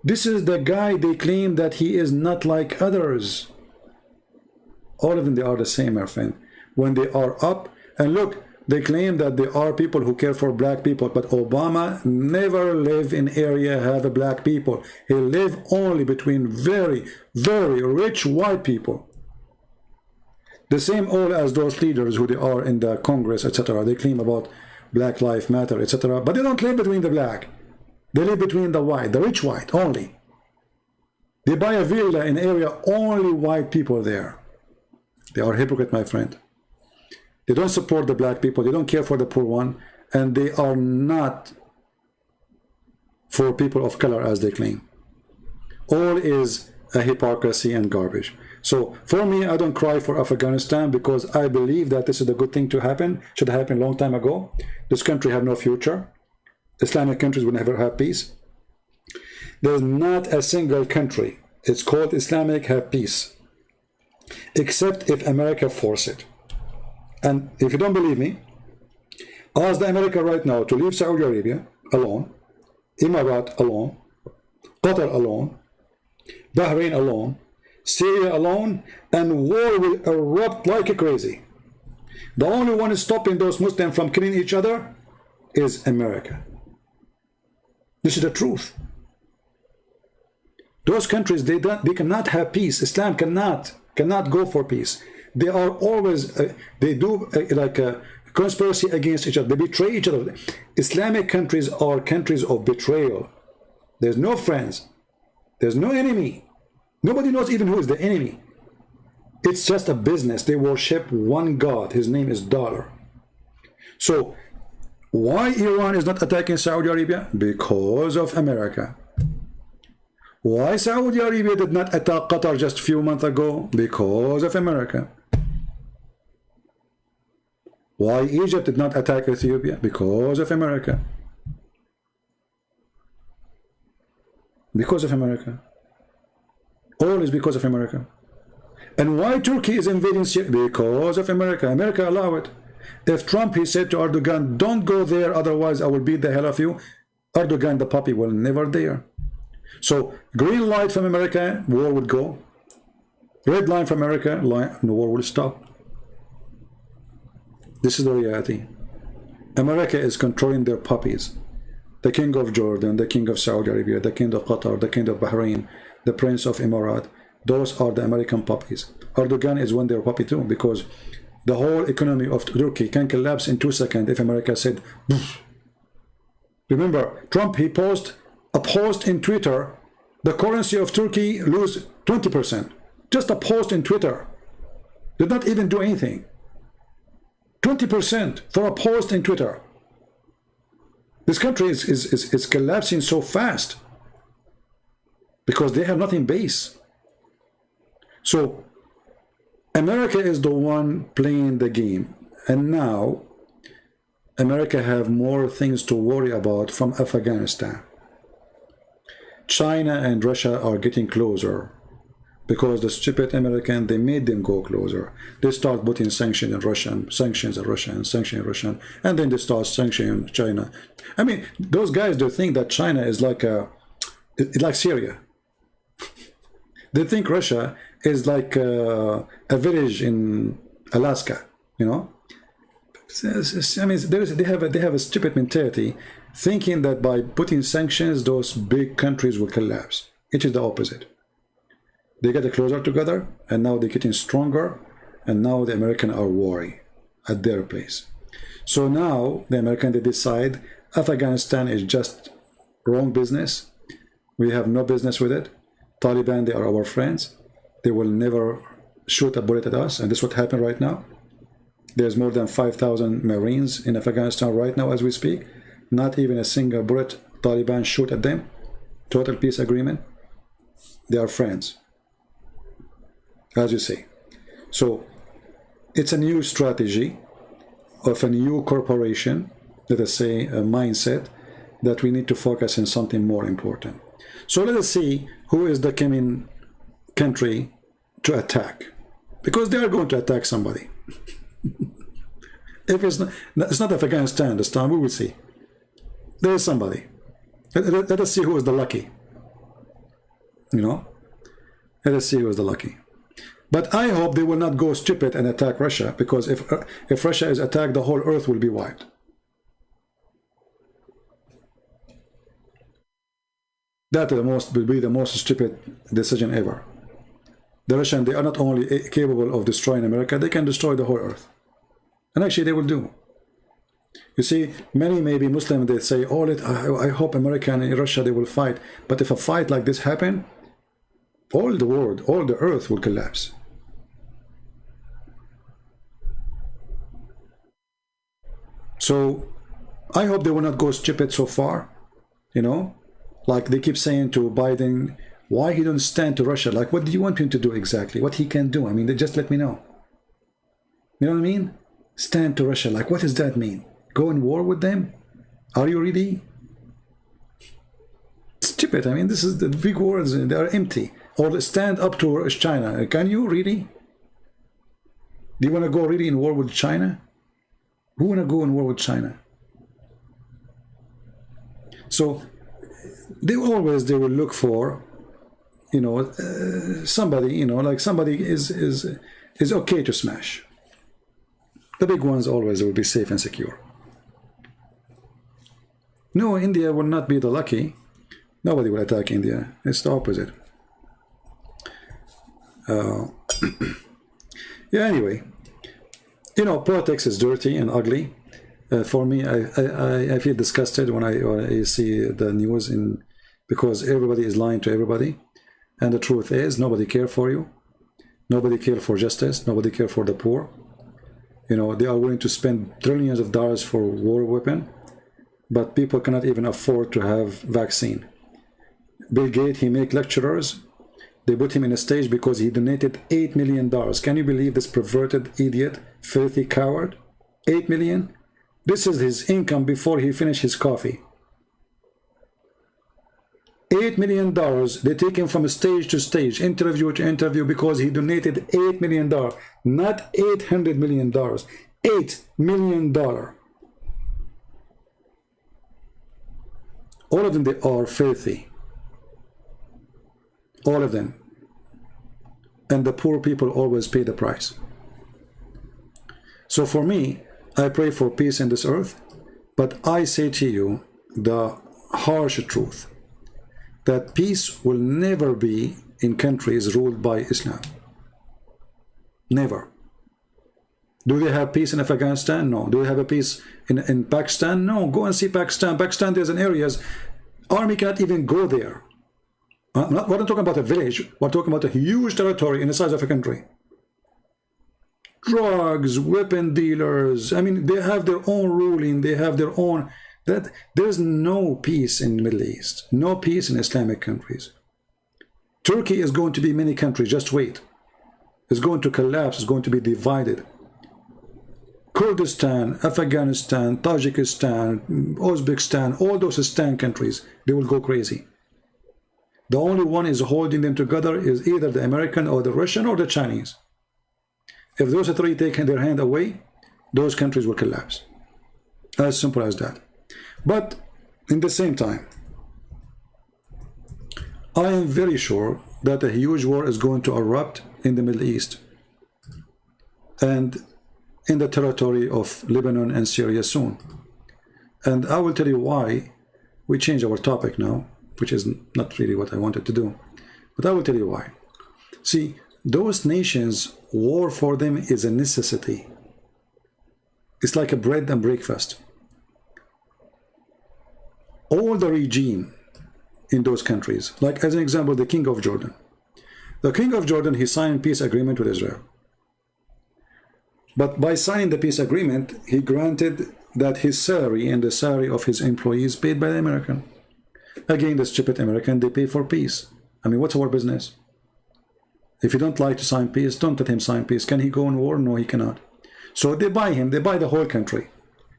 This is the guy they claim that he is not like others. All of them, they are the same, my friend. When they are up, and look, they claim that there are people who care for black people, but Obama never live in area have black people. He live only between very, very rich white people. The same all as those leaders who they are in the Congress, etc. They claim about Black Lives Matter, etc. But they don't live between the black. They live between the white, the rich white only. They buy a villa in area only white people there. They are hypocrite, my friend. They don't support the black people. They don't care for the poor one. And they are not for people of color as they claim. All is a hypocrisy and garbage. So for me, I don't cry for Afghanistan because I believe that this is a good thing to happen. Should have happened a long time ago. This country have no future. Islamic countries will never have peace. There's not a single country, it's called Islamic, have peace. Except if America force it. And if you don't believe me, ask the America right now to leave Saudi Arabia alone, Emirates alone, Qatar alone, Bahrain alone, Syria alone, and war will erupt like crazy. The only one stopping those Muslims from killing each other is America. This is the truth. Those countries, they cannot have peace. Islam cannot go for peace. They are always, they do like a conspiracy against each other. They betray each other. Islamic countries are countries of betrayal. There's no friends. There's no enemy. Nobody knows even who is the enemy. It's just a business. They worship one God. His name is dollar. So why Iran is not attacking Saudi Arabia? Because of America. Why Saudi Arabia did not attack Qatar just a few months ago? Because of America. Why Egypt did not attack Ethiopia? Because of America. Because of America. All is because of America. And why Turkey is invading Syria? Because of America. America allowed it. If Trump, he said to Erdogan, don't go there, otherwise I will beat the hell of you, Erdogan, the puppy, will never dare. So green light from America, war would go. Red line from America, the war will stop. This is the reality. America is controlling their puppies. The king of Jordan, the king of Saudi Arabia, the king of Qatar, the king of Bahrain, the prince of Emirates. Those are the American puppies. Erdogan is one their puppy too, because the whole economy of Turkey can collapse in 2 seconds if America said, poof. Remember, Trump, he posted a post in Twitter, the currency of Turkey lose 20%. Just a post in Twitter. Did not even do anything. 20% for a post in Twitter. This country is collapsing so fast because they have nothing base. So America is the one playing the game, and now America have more things to worry about from Afghanistan. China and Russia are getting closer because the stupid American, they made them go closer. They start putting sanctions in Russia, sanctions in Russia, and sanctions in Russia, and then they start sanctioning China. I mean, those guys, they think that China is like like Syria. They think Russia is like a village in Alaska, you know. I mean, they have a stupid mentality, thinking that by putting sanctions, those big countries will collapse. It is the opposite. They get closer together, and now they're getting stronger, and now the Americans are worried at their place. So now the Americans, they decide Afghanistan is just wrong business. We have no business with it. Taliban, they are our friends. They will never shoot a bullet at us, and this is what happened right now. There's more than 5,000 Marines in Afghanistan right now as we speak. Not even a single bullet Taliban shoot at them. Total peace agreement. They are friends, as you say. So it's a new strategy of a new corporation, let us say a mindset, that we need to focus on something more important. So let us see who is the coming country to attack, because they are going to attack somebody. If it's not Afghanistan this time, we will see. There is somebody. Let us see who is the lucky. You know? Let us see who is the lucky. But I hope they will not go stupid and attack Russia, because if Russia is attacked, the whole earth will be wiped. That will be the most stupid decision ever. The Russians, they are not only capable of destroying America, they can destroy the whole earth. And actually they will do. You see, many maybe Muslims, they say, oh, I hope America and Russia, they will fight. But if a fight like this happen, all the world, all the earth will collapse. So I hope they will not go stupid so far, you know, like they keep saying to Biden, why he don't stand to Russia? Like, what do you want him to do exactly? What he can do? I mean, they just let me know. You know what I mean? Stand to Russia. Like, what does that mean? Go in war with them? Are you ready? Stupid. I mean, this is the big words. They are empty. Or stand up to China. Can you really? Do you want to go really in war with China? Who want to go in war with China? So they will look for, you know, somebody, you know, like somebody is okay to smash. The big ones always will be safe and secure. No, India will not be the lucky. Nobody will attack India. It's the opposite. Yeah, anyway, you know, politics is dirty and ugly. For me, I feel disgusted when I see the news, because everybody is lying to everybody. And the truth is, nobody cares for you. Nobody cares for justice. Nobody cares for the poor. You know, they are willing to spend trillions of dollars for war weapon, but people cannot even afford to have vaccine. Bill Gates, he make lecturers. They put him in a stage because he donated $8 million. Can you believe this perverted idiot, filthy coward? 8 million? This is his income before he finished his coffee. $8 million. They take him from stage to stage, interview to interview, because he donated $8 million, not $800 million. $8 million. All of them, they are filthy. All of them. And the poor people always pay the price. So for me, I pray for peace in this earth, but I say to you the harsh truth, that peace will never be in countries ruled by Islam. Never. Do they have peace in Afghanistan? No. Do they have a peace in Pakistan? No. Go and see Pakistan. Pakistan, there's an areas, army cannot even go there. We're not talking about a village. We're talking about a huge territory in the size of a country. Drugs, weapon dealers. I mean, they have their own ruling. They have their own. That there's no peace in the Middle East. No peace in Islamic countries. Turkey is going to be many countries. Just wait. It's going to collapse. It's going to be divided. Kurdistan, Afghanistan, Tajikistan, Uzbekistan, all those Islam countries, they will go crazy. The only one is holding them together is either the American or the Russian or the Chinese. If those three take their hand away, those countries will collapse. As simple as that. But in the same time, I am very sure that a huge war is going to erupt in the Middle East and in the territory of Lebanon and Syria soon. And I will tell you why we change our topic now, which is not really what I wanted to do. But I will tell you why. See, those nations, war for them is a necessity. It's like a bread and breakfast. All the regime in those countries, like as an example, the King of Jordan. The King of Jordan, he signed peace agreement with Israel. But by signing the peace agreement, he granted that his salary and the salary of his employees paid by the American. Again, the stupid American, they pay for peace. I mean, what's our business? If you don't like to sign peace, don't let him sign peace. Can he go in war? No, he cannot. So they buy him, they buy the whole country.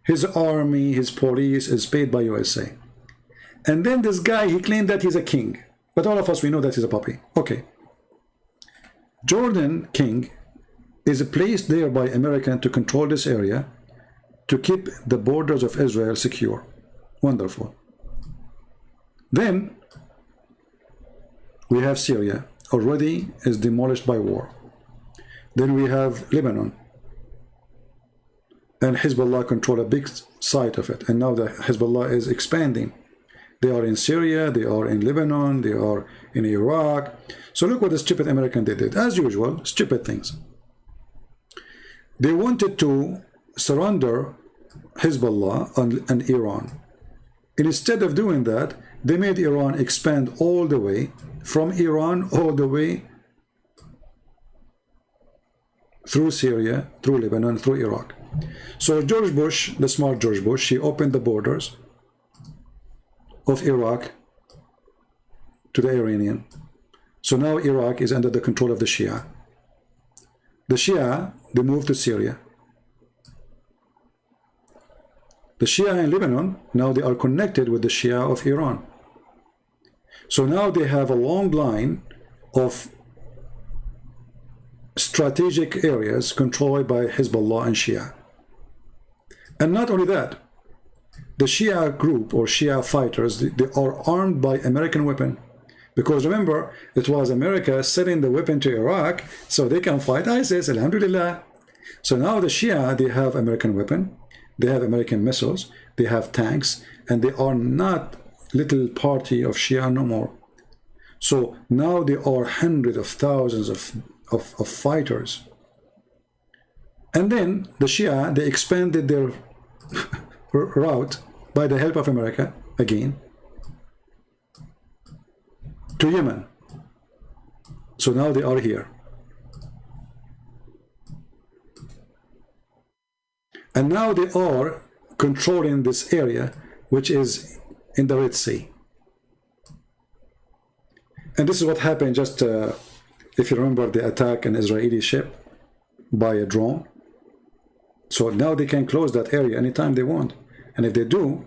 His army, his police is paid by USA. And then this guy, he claimed that he's a king. But all of us, we know that he's a puppy. Okay. Jordan king is placed there by American to control this area to keep the borders of Israel secure. Wonderful. Then we have Syria, already is demolished by war. Then we have Lebanon, and Hezbollah control a big side of it, and now the Hezbollah is expanding. They are in Syria, they are in Lebanon, they are in Iraq. So look what the stupid American did. As usual, stupid things. They wanted to surrender Hezbollah and Iran. And instead of doing that, they made Iran expand all the way, from Iran all the way through Syria, through Lebanon, through Iraq. So George Bush, the smart George Bush, he opened the borders of Iraq to the Iranian. So now Iraq is under the control of the Shia. The Shia, they moved to Syria. The Shia in Lebanon, now they are connected with the Shia of Iran. So now they have a long line of strategic areas controlled by Hezbollah and Shia. And not only that, the Shia group or Shia fighters, they are armed by American weapon. Because remember, it was America selling the weapon to Iraq so they can fight ISIS, alhamdulillah. So now the Shia, they have American weapon, they have American missiles, they have tanks, and they are not little party of Shia no more. So now there are hundreds of thousands of fighters. And then the Shia, they expanded their route by the help of America, again, to Yemen. So now they are here. And now they are controlling this area, which is in the Red Sea. And this is what happened just, if you remember the attack an Israeli ship by a drone. So now they can close that area anytime they want. And if they do,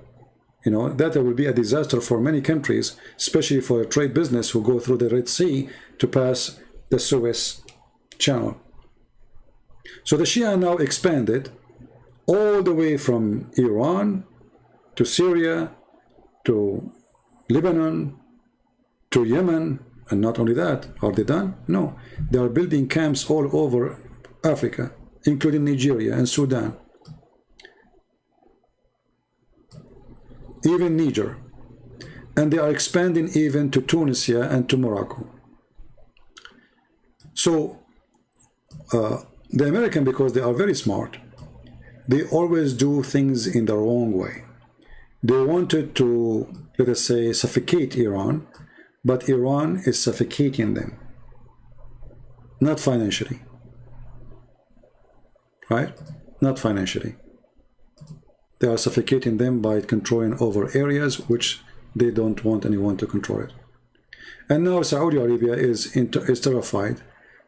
you know, that will be a disaster for many countries, especially for a trade business who go through the Red Sea to pass the Suez Channel. So the Shia now expanded all the way from Iran to Syria to Lebanon to Yemen. And not only that, are they done? No, they are building camps all over Africa, including Nigeria and Sudan, even Niger, and they are expanding even to Tunisia and to Morocco. So the American, because they are very smart, they always do things in the wrong way. They wanted to, let us say, suffocate Iran, but Iran is suffocating them, not financially, right? Not financially. They are suffocating them by controlling over areas which they don't want anyone to control it. And now Saudi Arabia is terrified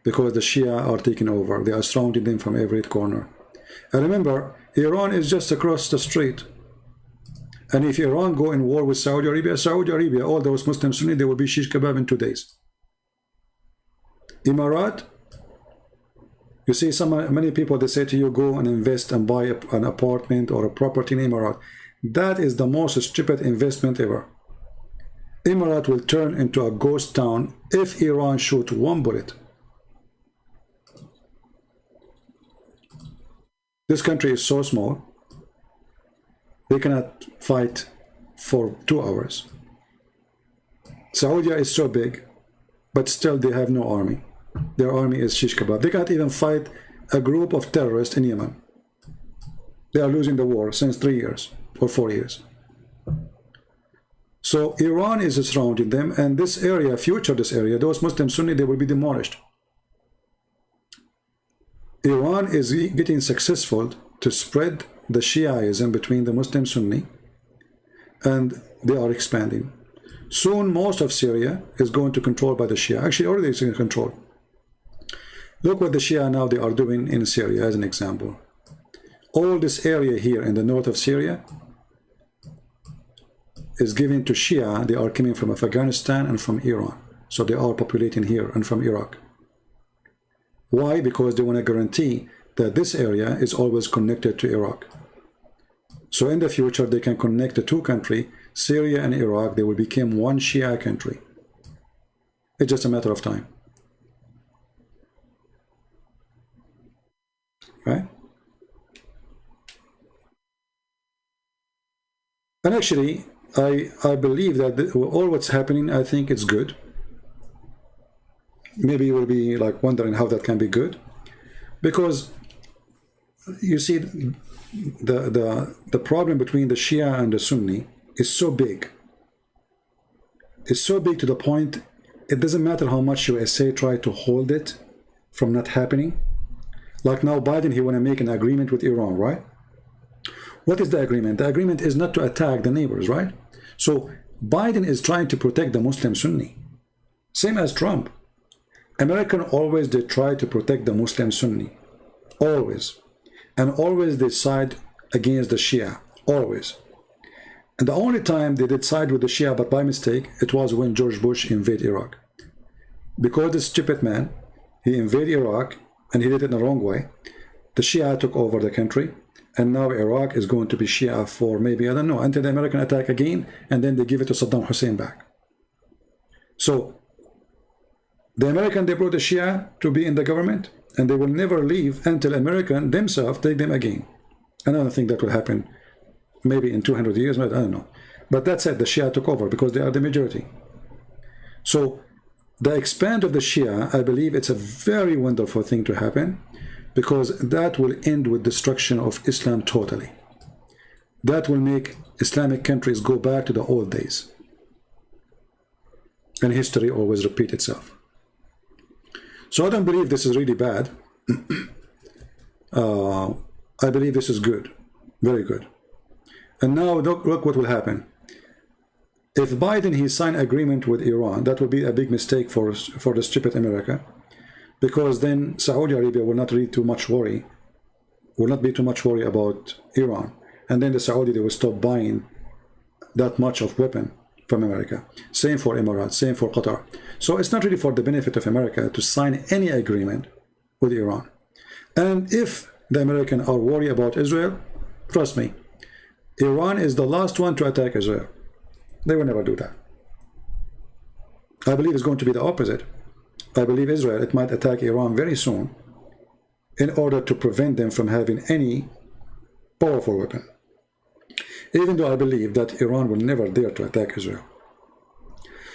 because the Shia are taking over. They are surrounding them from every corner. And remember, Iran is just across the street. And if Iran go in war with Saudi Arabia, all those Muslim Sunni, they will be shish kebab in 2 days. Emirat, you see many people, they say to you, go and invest and buy an apartment or a property in Emirat. That is the most stupid investment ever. Emirat will turn into a ghost town if Iran shoots one bullet. This country is so small, they cannot fight for 2 hours. Saudi is so big, but still they have no army. Their army is shish kebab. They can't even fight a group of terrorists in Yemen. They are losing the war since 3 years or 4 years. So Iran is surrounding them, and this area, this area, those Muslim Sunni, they will be demolished. Iran is getting successful to spread the Shiaism between the Muslim Sunni, and they are expanding. Soon most of Syria is going to control by the Shia. Actually already it's in control. Look what the Shia now they are doing in Syria as an example. All this area here in the north of Syria is given to Shia. They are coming from Afghanistan and from Iran. So they are populating here and from Iraq. Why? Because they want to guarantee that this area is always connected to Iraq. So in the future, they can connect the two countries, Syria and Iraq. They will become one Shia country. It's just a matter of time. Right? And actually, I believe that all what's happening, I think it's good. Maybe you will be like wondering how that can be good, because you see the problem between the Shia and the Sunni is so big. It's so big to the point it doesn't matter how much USA try to hold it from not happening. Like now Biden, he want to make an agreement with Iran, right? What is the agreement? The agreement is not to attack the neighbors, right? So Biden is trying to protect the Muslim Sunni. Same as Trump. American always they try to protect the Muslim Sunni. Always. And always they side against the Shia. Always. And the only time they did side with the Shia, but by mistake, it was when George Bush invaded Iraq. Because this stupid man, he invaded Iraq, and he did it in the wrong way. The Shia took over the country, and now Iraq is going to be Shia for maybe, I don't know, until the American attack again, and then they give it to Saddam Hussein back. So, the American, they brought the Shia to be in the government, and they will never leave until American themselves take them again. And I don't think that will happen maybe in 200 years, I don't know. But that said, the Shia took over because they are the majority. So, the expand of the Shia, I believe it's a very wonderful thing to happen, because that will end with destruction of Islam totally. That will make Islamic countries go back to the old days. And history always repeats itself. So I don't believe this is really bad. I believe this is good. Very good. And now look what will happen. If Biden, he signed agreement with Iran, that would be a big mistake for the stupid America. Because then Saudi Arabia will not really too much worry. Will not be too much worry about Iran. And then the Saudi, they will stop buying that much of weapon from America. Same for Emirates, same for Qatar. So it's not really for the benefit of America to sign any agreement with Iran. And if the Americans are worried about Israel, trust me, Iran is the last one to attack Israel. They will never do that. I believe it's going to be the opposite. I believe Israel, it might attack Iran very soon in order to prevent them from having any powerful weapon. Even though I believe that Iran will never dare to attack Israel.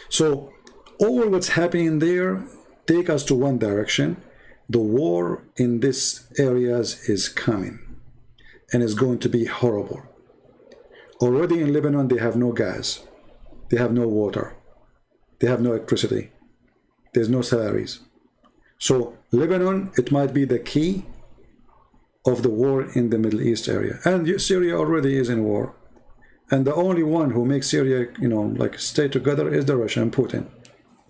So all what's happening there take us to one direction. The war in these areas is coming and it's going to be horrible. Already in Lebanon, they have no gas. They have no water. They have no electricity. There's no salaries. So Lebanon, it might be the key of the war in the Middle East area. And Syria already is in war. And the only one who makes Syria, you know, like stay together is the Russian, Putin.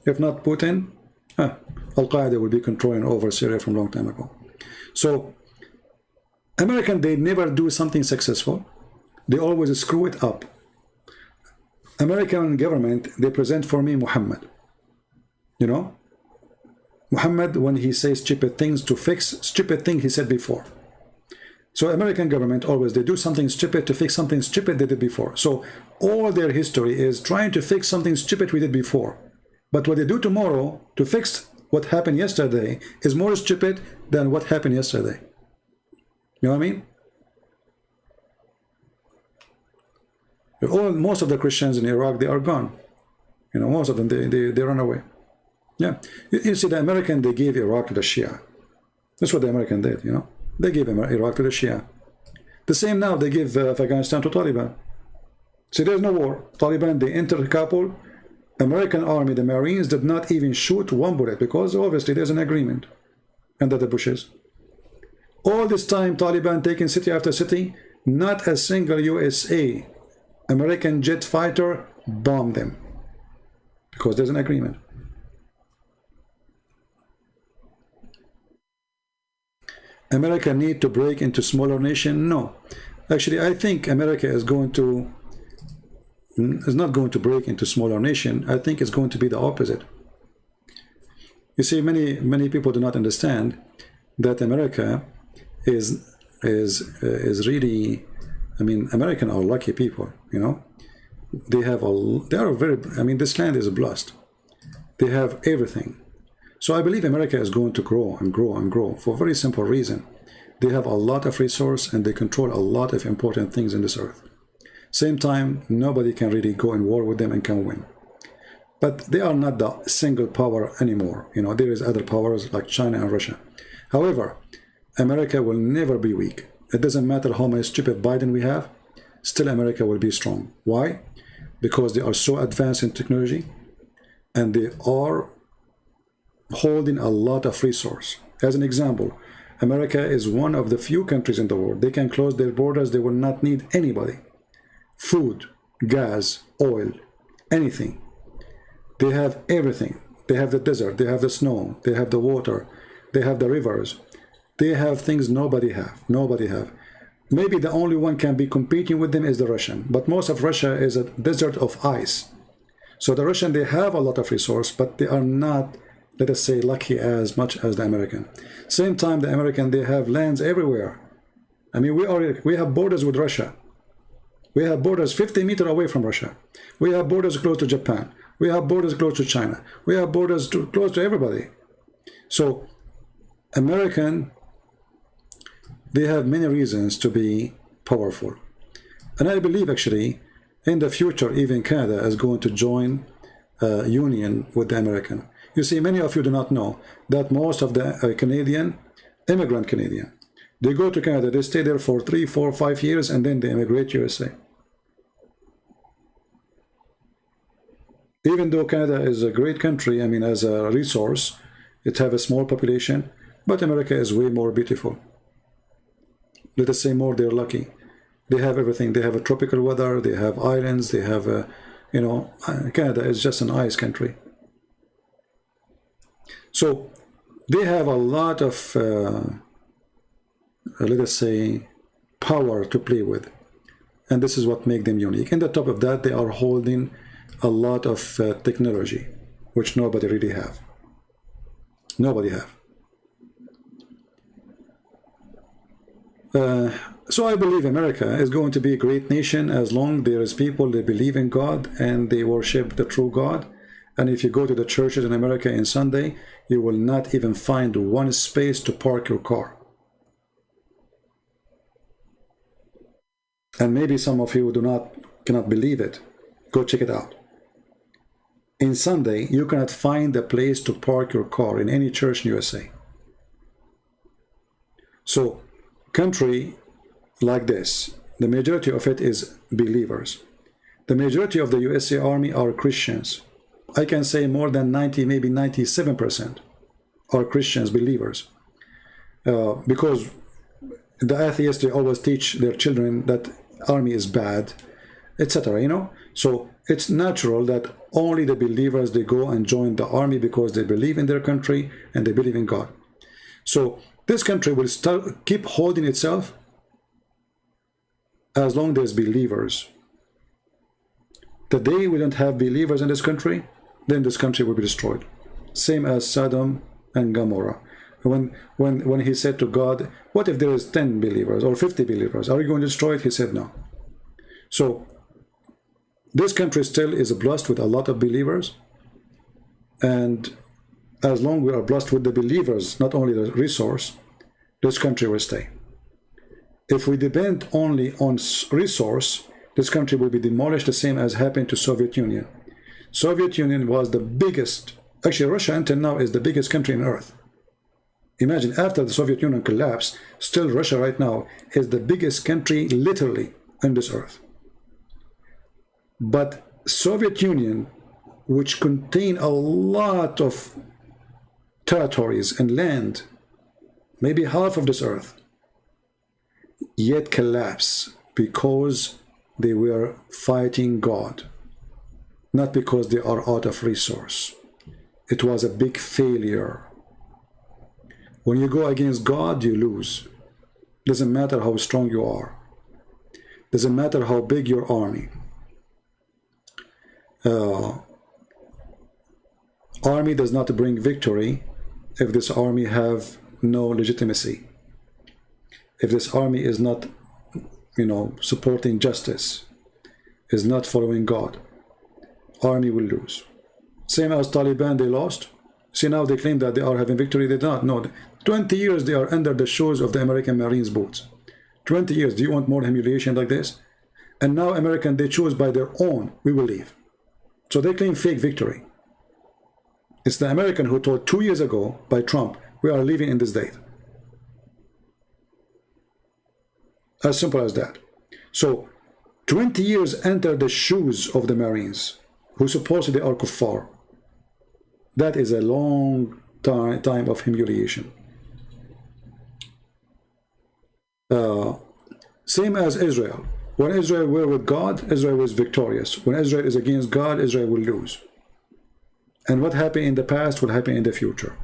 If not Putin, Al-Qaeda will be controlling over Syria from a long time ago. So American, they never do something successful. They always screw it up. American government, they present for me Muhammad. You know? Muhammad, when he says stupid things to fix stupid thing he said before. So American government always, they do something stupid to fix something stupid they did before. So all their history is trying to fix something stupid we did before. But what they do tomorrow to fix what happened yesterday is more stupid than what happened yesterday. You know what I mean? Most of the Christians in Iraq, they are gone. You know, most of them, they run away. Yeah. You see, the American, they gave Iraq to the Shia. That's what the American did, you know. They gave Iraq to the Shia. The same now, they give Afghanistan to Taliban. See, there's no war. Taliban, they entered Kabul. American army, the Marines, did not even shoot one bullet because obviously there's an agreement under the bushes. All this time, Taliban taking city after city, not a single USA American jet fighter bombed them because there's an agreement. America need to break into smaller nation? No. Actually, I think America is not going to break into smaller nation. I think it's going to be the opposite. You see, many people do not understand that America is really I mean, Americans are lucky people, you know. They have they are very, I mean, this land is blessed. They have everything. So I believe America is going to grow and grow and grow for a very simple reason. They have a lot of resource and they control a lot of important things in this earth. Same time, nobody can really go in war with them and can win. But they are not the single power anymore. You know, there is other powers like China and Russia. However, America will never be weak. It doesn't matter how many stupid Biden we have, still America will be strong. Why? Because they are so advanced in technology and they are holding a lot of resource. As an example, America is one of the few countries in the world. They can close their borders. They will not need anybody. Food, gas, oil, anything. They have everything. They have the desert. They have the snow. They have the water. They have the rivers. They have things nobody have. Nobody have. Maybe the only one can be competing with them is the Russian. But most of Russia is a desert of ice. So the Russian, they have a lot of resource, but they are not, let us say, lucky as much as the American. Same time, the American, they have lands everywhere. I mean, we have borders with Russia. We have borders 50 meters away from Russia. We have borders close to Japan. We have borders close to China. We have borders close to everybody. So, American, they have many reasons to be powerful. And I believe, actually, in the future, even Canada is going to join union with the American. You see, many of you do not know that most of the immigrant Canadian, they go to Canada, they stay there for 3, 4, 5 years, and then they immigrate to USA. Even though Canada is a great country, I mean, as a resource, it have a small population, but America is way more beautiful. Let us say more, they're lucky. They have everything. They have a tropical weather, they have islands, they have, you know, Canada is just an ice country. So they have a lot of, let us say, power to play with. And this is what makes them unique. And on top of that, they are holding a lot of technology, which nobody really have. Nobody have. So I believe America is going to be a great nation as long there is people that believe in God and they worship the true God. And if you go to the churches in America on Sunday, you will not even find one space to park your car. And maybe some of you cannot believe it. Go check it out. In Sunday, you cannot find a place to park your car in any church in USA. So, country like this, the majority of it is believers. The majority of the USA Army are Christians. I can say more than 90, maybe 97% are Christians, believers. Because the atheists, they always teach their children that army is bad, etc., you know. So it's natural that only the believers, they go and join the army because they believe in their country and they believe in God. So this country will keep holding itself as long as there's believers. The day we don't have believers in this country, then this country will be destroyed. Same as Sodom and Gomorrah. When he said to God, what if there is 10 believers or 50 believers? Are you going to destroy it? He said no. So this country still is blessed with a lot of believers. And as long as we are blessed with the believers, not only the resource, this country will stay. If we depend only on resource, this country will be demolished, the same as happened to Soviet Union. Soviet Union was the biggest, actually Russia until now is the biggest country on earth. Imagine, after the Soviet Union collapsed, still Russia right now is the biggest country literally on this earth. But Soviet Union, which contained a lot of territories and land, maybe half of this earth, yet collapsed because they were fighting God, not because they are out of resource. It was a big failure. When you go against God, you lose. Doesn't matter how strong you are. Doesn't matter how big your army. Army does not bring victory if this army have no legitimacy. If this army is not you know, supporting justice, is not following God, army will lose. Same as Taliban, they lost. See, now they claim that they are having victory. They don't. No, 20 years they are under the shoes of the American Marines boots. 20 years. Do you want more humiliation like this? And now American, they choose by their own, we will leave. So they claim fake victory. It's the American who told 2 years ago by Trump, we are leaving in this date. As simple as that. So 20 years enter the shoes of the Marines, who supposedly are kuffar. That is a long time of humiliation. Same as Israel. When Israel were with God, Israel was victorious. When Israel is against God, Israel will lose. And what happened in the past will happen in the future.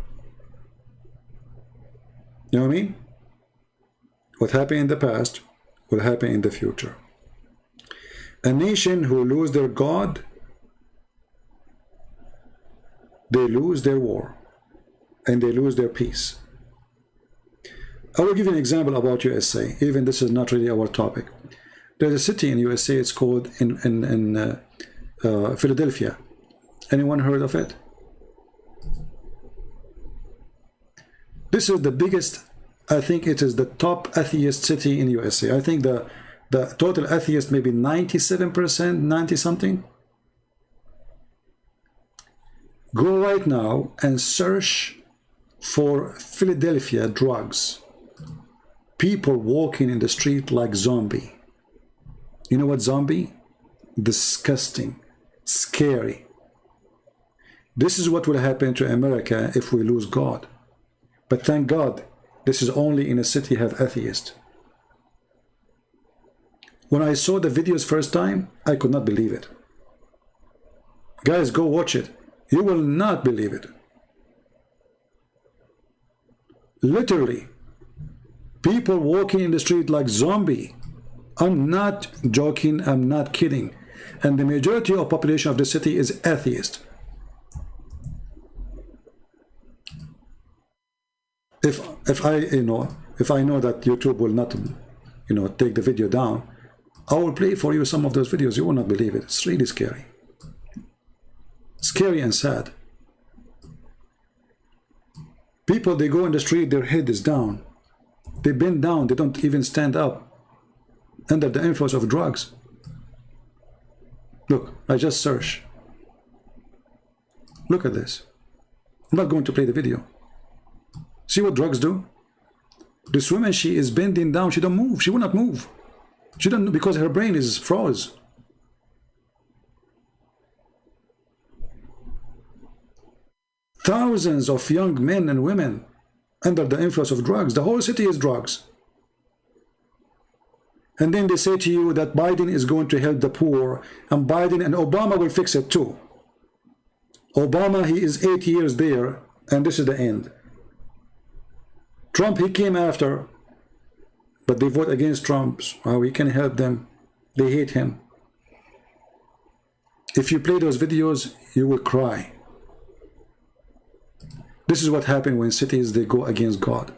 You know what I mean? What happened in the past will happen in the future. A nation who lose their God, they lose their war and they lose their peace. I will give you an example about USA. Even this is not really our topic. There's a city in USA, it's called in Philadelphia. Anyone heard of it? This is the biggest, I think it is the top atheist city in USA. I think the total atheist maybe 97%, 90 something. Go right now and search for Philadelphia drugs. People walking in the street like zombie. You know what zombie? Disgusting, scary. This is what will happen to America if we lose God. But thank God, this is only in a city have atheists. When I saw the videos first time, I could not believe it. Guys, go watch it. You will not believe it. Literally, people walking in the street like zombie. I'm not joking, I'm not kidding. And the majority of population of the city is atheist. If I know that YouTube will not, take the video down, I will play for you some of those videos. You will not believe it. It's really scary. Scary and sad. People, they go in the street, their head is down. They bend down, they don't even stand up under the influence of drugs. Look, I just searched. Look at this. I'm not going to play the video. See what drugs do? This woman, she is bending down, she don't move, she will not move. She don't, because her brain is froze. Thousands of young men and women under the influence of drugs. The whole city is drugs. And then they say to you that Biden is going to help the poor, and Biden and Obama will fix it too. Obama, he is 8 years there, and this is the end. Trump, he came after, but they vote against Trump. How he can help them? They hate him. If you play those videos, you will cry. This is what happened when cities, they go against God.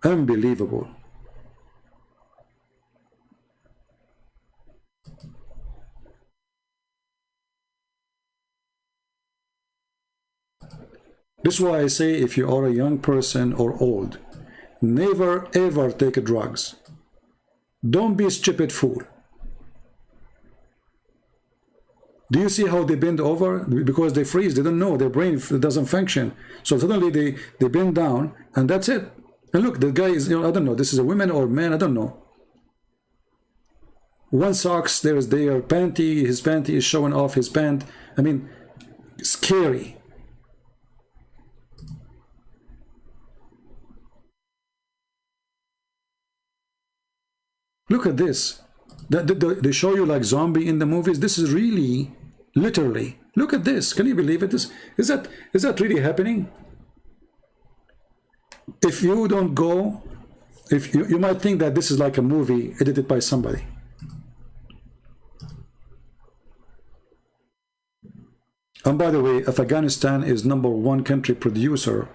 Unbelievable. This is why I say, if you are a young person or old, never ever take drugs. Don't be a stupid fool. Do you see how they bend over? Because they freeze, they don't know, their brain doesn't function. So suddenly they bend down, and that's it. And look, the guy is, I don't know, this is a woman or man, I don't know. One socks, there is their panty, his panty is showing off his pant. I mean, scary. Look at this. They show you like zombie in the movies. This is really, literally. Look at this. Can you believe it? Is that really happening? If you don't go, if you might think that this is like a movie edited by somebody. And by the way, Afghanistan is #1 country producer,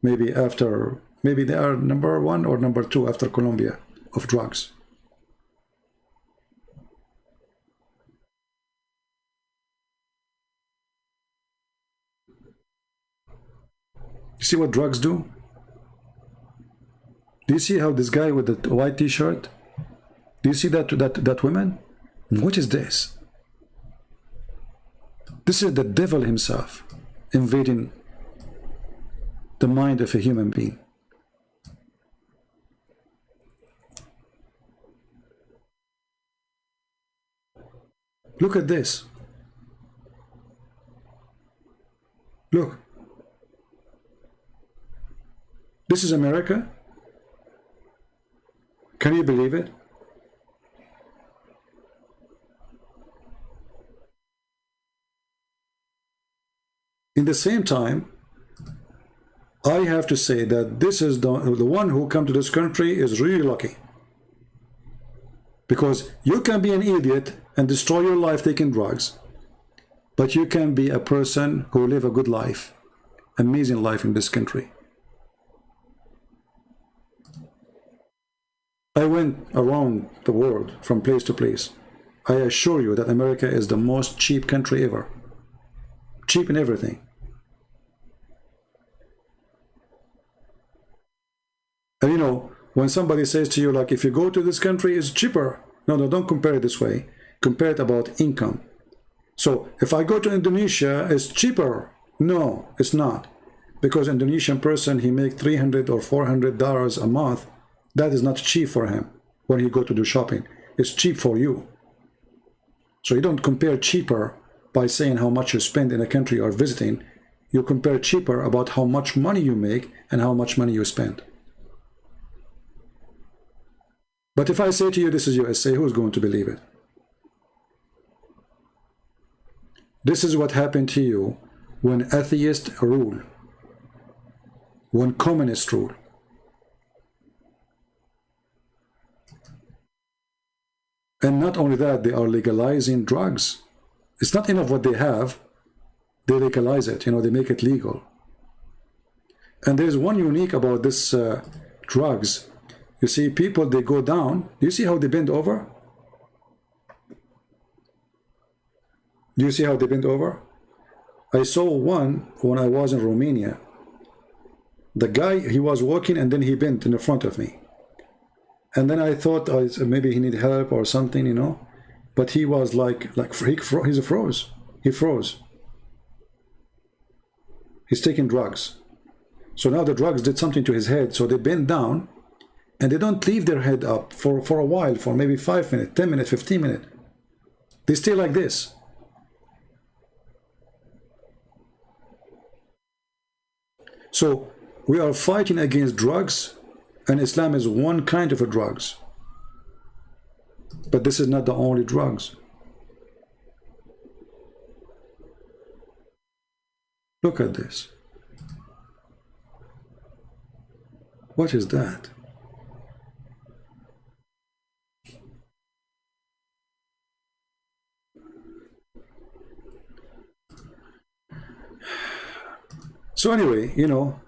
maybe they are #1 or #2 after Colombia of drugs. You see what drugs do? Do you see how this guy with the white t-shirt? Do you see that woman? What is this? This is the devil himself invading the mind of a human being. Look at this. Look. This is America. Can you believe it? In the same time, I have to say that this is the one who come to this country is really lucky. Because you can be an idiot and destroy your life taking drugs, but you can be a person who live a good life, amazing life in this country. I went around the world from place to place. I assure you that America is the most cheap country ever. Cheap in everything. And you know, when somebody says to you, like, if you go to this country, it's cheaper. No, don't compare it this way. Compare it about income. So if I go to Indonesia, it's cheaper. No, it's not. Because Indonesian person, he make $300 or $400 a month. That is not cheap for him when he go to do shopping. It's cheap for you. So you don't compare cheaper by saying how much you spend in a country you're visiting. You compare cheaper about how much money you make and how much money you spend. But if I say to you, this is USA, who's going to believe it? This is what happened to you when atheists rule, when communists rule. And not only that, they are legalizing drugs. It's not enough what they have, they legalize it, you know, they make it legal. And there's one unique about this drugs. You see, people, they go down. Do you see how they bend over? Do you see how they bend over? I saw one when I was in Romania. The guy, he was walking and then he bent in the front of me. And then I thought maybe he need help or something, you know. But he was like he froze. He froze. He's taking drugs. So now the drugs did something to his head. So they bend down and they don't leave their head up for a while, for maybe 5 minutes, 10 minutes, 15 minutes. They stay like this. So we are fighting against drugs, and Islam is one kind of a drugs. But this is not the only drugs. Look at this. What is that? So anyway, you know,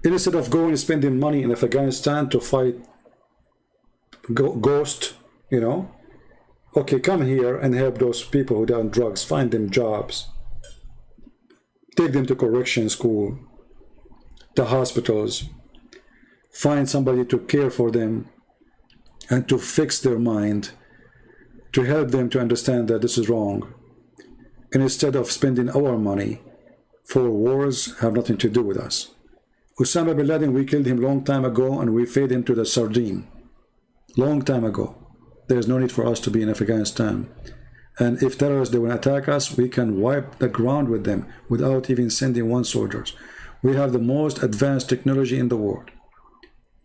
instead of going and spending money in Afghanistan to fight ghost, you know, okay, come here and help those people who are on drugs, find them jobs, take them to correction school, the hospitals, find somebody to care for them and to fix their mind, to help them to understand that this is wrong. And instead of spending our money for wars have nothing to do with us. Osama bin Laden, we killed him long time ago and we fed him to the sardine. Long time ago. There's no need for us to be in Afghanistan. And if terrorists, they will attack us, we can wipe the ground with them without even sending one soldier. We have the most advanced technology in the world.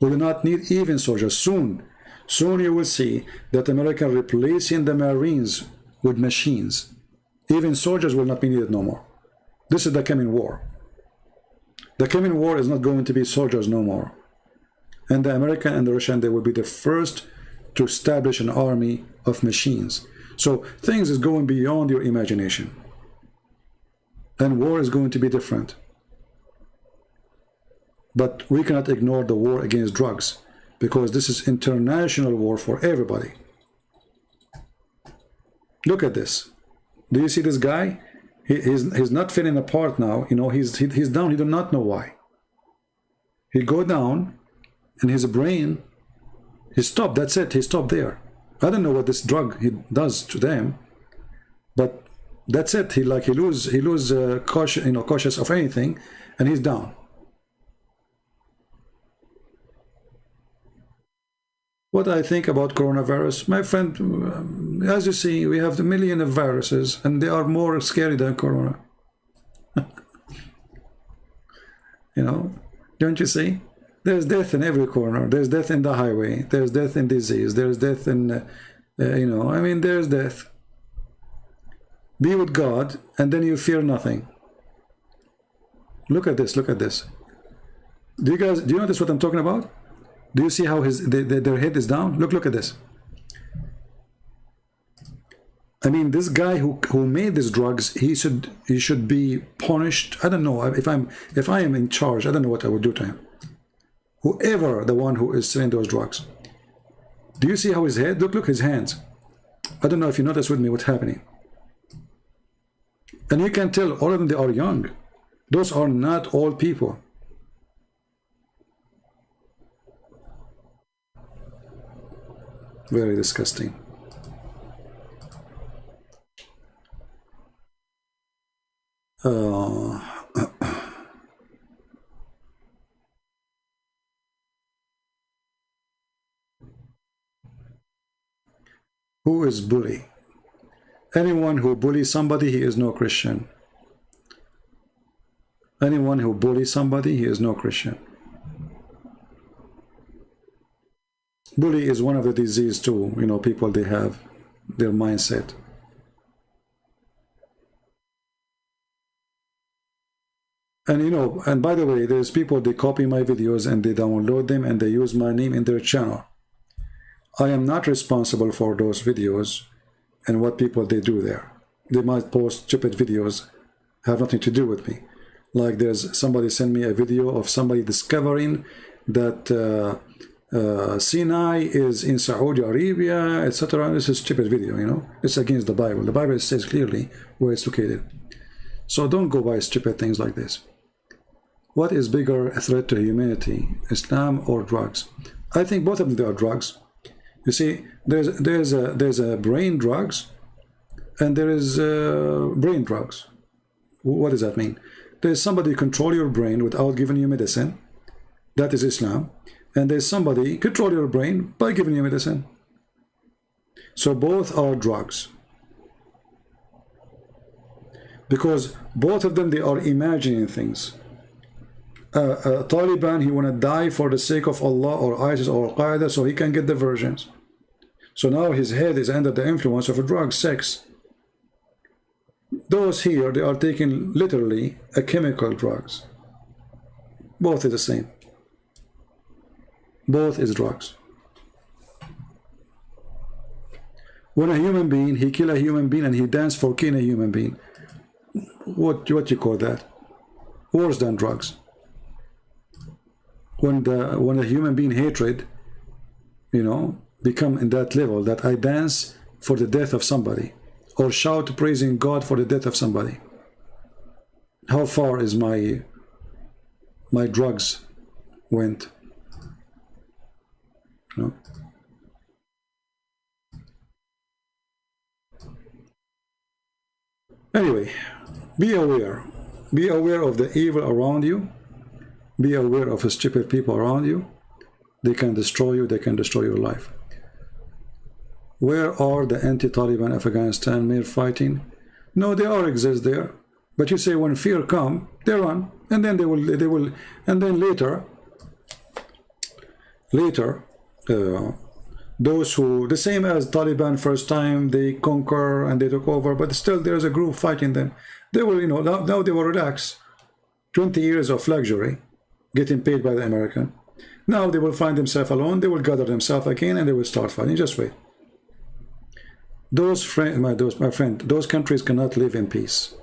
We do not need even soldiers. Soon you will see that America replacing the Marines with machines. Even soldiers will not be needed no more. This is the coming war. The coming war is not going to be soldiers no more. And the American and the Russian, they will be the first to establish an army of machines. So things is going beyond your imagination. And war is going to be different. But we cannot ignore the war against drugs, because this is international war for everybody. Look at this. Do you see this guy? He's not falling apart now. You know, he's down. He do not know why. He go down, and his brain, he stopped. That's it. He stopped there. I don't know what this drug he does to them, but that's it. He lose cautious, you know, cautious of anything, and he's down. What I think about coronavirus, my friend, as you see, we have a million of viruses, and they are more scary than corona. You know, don't you see? There's death in every corner. There's death in the highway. There's death in disease. There's death in, you know, I mean, there's death. Be with God, and then you fear nothing. Look at this. Look at this. Do you notice what I'm talking about? Do you see how their head is down? Look at this. I mean, this guy who made these drugs, he should be punished. I don't know if I am in charge. I don't know what I would do to him. Whoever the one who is selling those drugs. Do you see how his head? Look his hands. I don't know if you notice with me what's happening. And you can tell all of them, they are young. Those are not old people. Very disgusting. Who is bully? Anyone who bullies somebody, he is no Christian. Anyone who bullies somebody, he is no Christian. Bully is one of the diseases too, you know, people, they have their mindset. And you know, and by the way, there's people, they copy my videos and they download them and they use my name in their channel. I am not responsible for those videos and what people they do there. They might post stupid videos, have nothing to do with me. Like there's somebody sent me a video of somebody discovering that Sinai is in Saudi Arabia, etc. This is a stupid video, you know. It's against the Bible. The Bible says clearly where it's located. So don't go by stupid things like this. What is bigger a threat to humanity, Islam or drugs? I think both of them, they are drugs. You see, there's a brain drugs, and there is brain drugs. What does that mean? There's somebody control your brain without giving you medicine. That is Islam. And there's somebody control your brain by giving you medicine. So both are drugs. Because both of them, they are imagining things. Taliban, he want to die for the sake of Allah or ISIS or Al-Qaeda so he can get the versions. So now his head is under the influence of a drug, sex. Those here, they are taking literally a chemical drugs. Both is the same. Both is drugs. When a human being, he kill a human being and he dance for killing a human being. What you call that? Worse than drugs. When a human being hatred, you know, become in that level that I dance for the death of somebody or shout praising God for the death of somebody. How far is my drugs went? No. Anyway, be aware. Be aware of the evil around you. Be aware of the stupid people around you. They can destroy you. They can destroy your life. Where are the anti-Taliban Afghanistan mere fighting? No, they all exist there. But you say when fear come, they run, and then they will, and then later, those who, the same as Taliban first time, they conquer and they took over, but still there's a group fighting them. They will, you know, now they will relax. 20 years of luxury, getting paid by the American. Now they will find themselves alone, they will gather themselves again, and they will start fighting. Just wait. my friend, those countries cannot live in peace.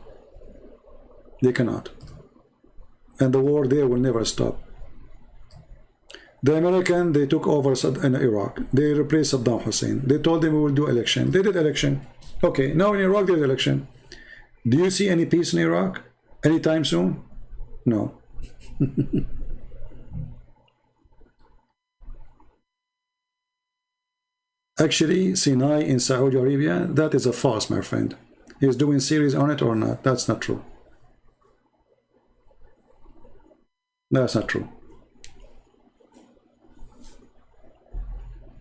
They cannot. And the war there will never stop. The American, they took over in Iraq. They replaced Saddam Hussein. They told them we will do election. They did election. Okay, now in Iraq there's election. Do you see any peace in Iraq anytime soon? No. Actually, Sinai in Saudi Arabia, that is a farce, my friend. He's doing series on it or not? That's not true. That's not true.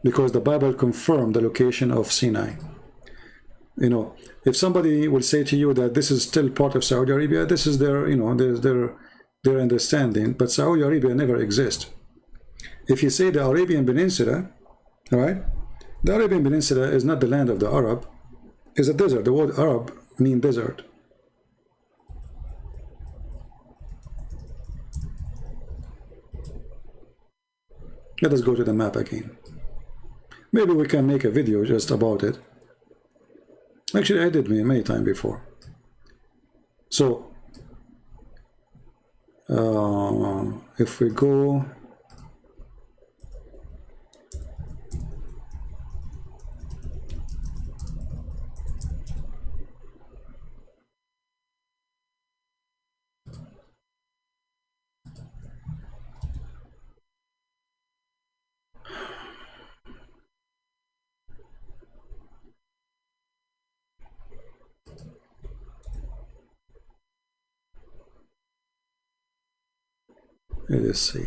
Because the Bible confirmed the location of Sinai. You know, if somebody will say to you that this is still part of Saudi Arabia, this is their, you know, their understanding, but Saudi Arabia never exists. If you say the Arabian Peninsula, all right, the Arabian Peninsula is not the land of the Arab, it's a desert. The word Arab means desert. Let us go to the map again. Maybe we can make a video just about it. Actually, I did many times before. So, if we go... Let's see.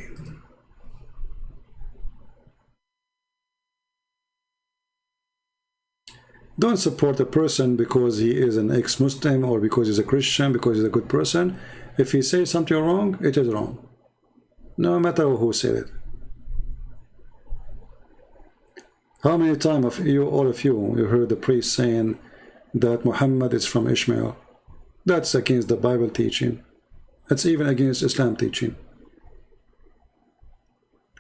Don't support a person because he is an ex-Muslim or because he's a Christian, because he's a good person. If he says something wrong, it is wrong. No matter who said it. How many times of you, all of you, you heard the priest saying that Muhammad is from Ishmael? That's against the Bible teaching. That's even against Islam teaching.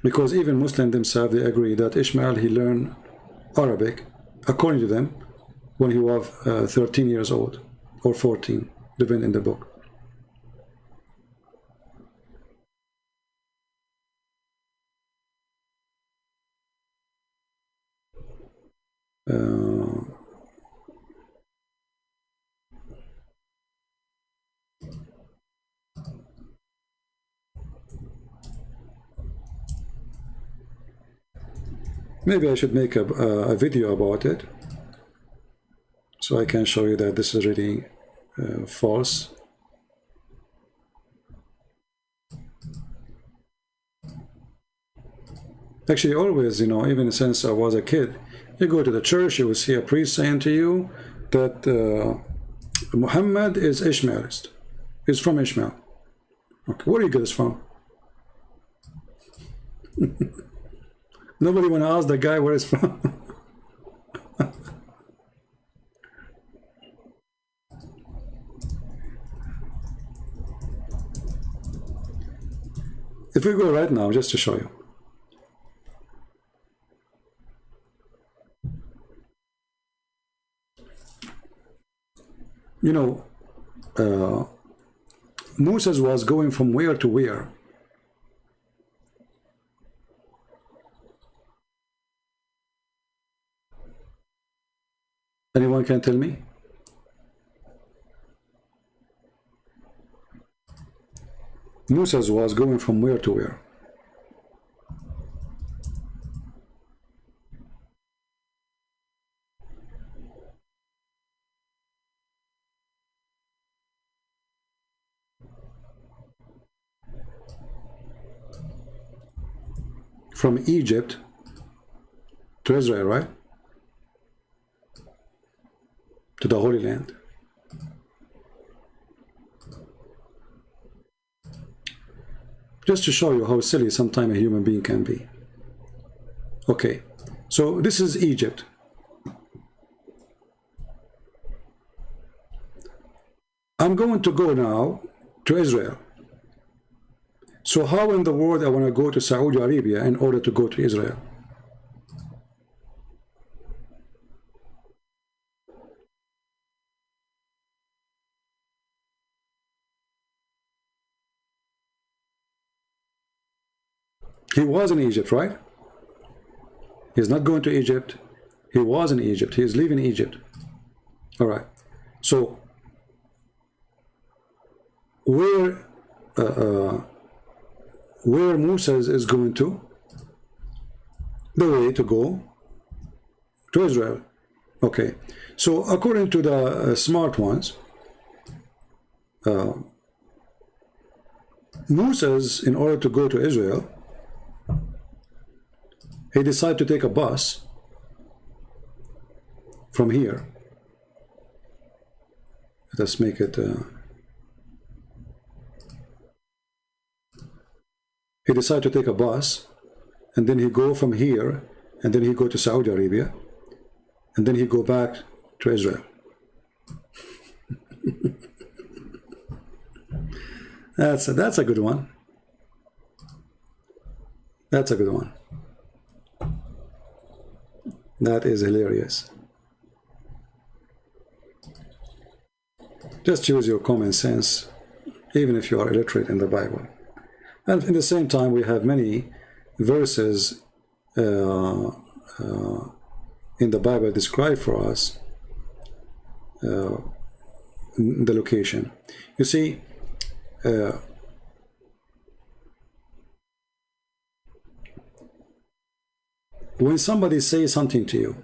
Because even Muslims themselves, they agree that Ishmael, he learned Arabic, according to them, when he was 13 years old, or 14, depending in the book. Maybe I should make a video about it, so I can show you that this is really false. Actually, always, you know, even since I was a kid, you go to the church, you will see a priest saying to you that Muhammad is Ishmaelist. He's from Ishmael. Okay, where do you get this from? Nobody want to ask the guy where he's from. If we go right now, just to show you. You know, Moses was going from where to where? Anyone can tell me? Moses was going from where to where? From Egypt to Israel, right? To the Holy Land. Just to show you how silly sometimes a human being can be. Okay, so this is Egypt. I'm going to go now to Israel. So how in the world I want to go to Saudi Arabia in order to go to Israel? He was in Egypt, right? He's not going to Egypt. He was in Egypt. He is leaving Egypt. All right. So where Musa is going to? The way to go to Israel. Okay. So according to the smart ones, Moses, in order to go to Israel, he decided to take a bus from here. Let's make it. He decided to take a bus, and then he go from here, and then he go to Saudi Arabia, and then he go back to Israel. That's a good one. That's a good one. That is hilarious. Just use your common sense, even if you are illiterate in the Bible. And at the same time, we have many verses in the Bible describe for us the location. You see, when somebody says something to you,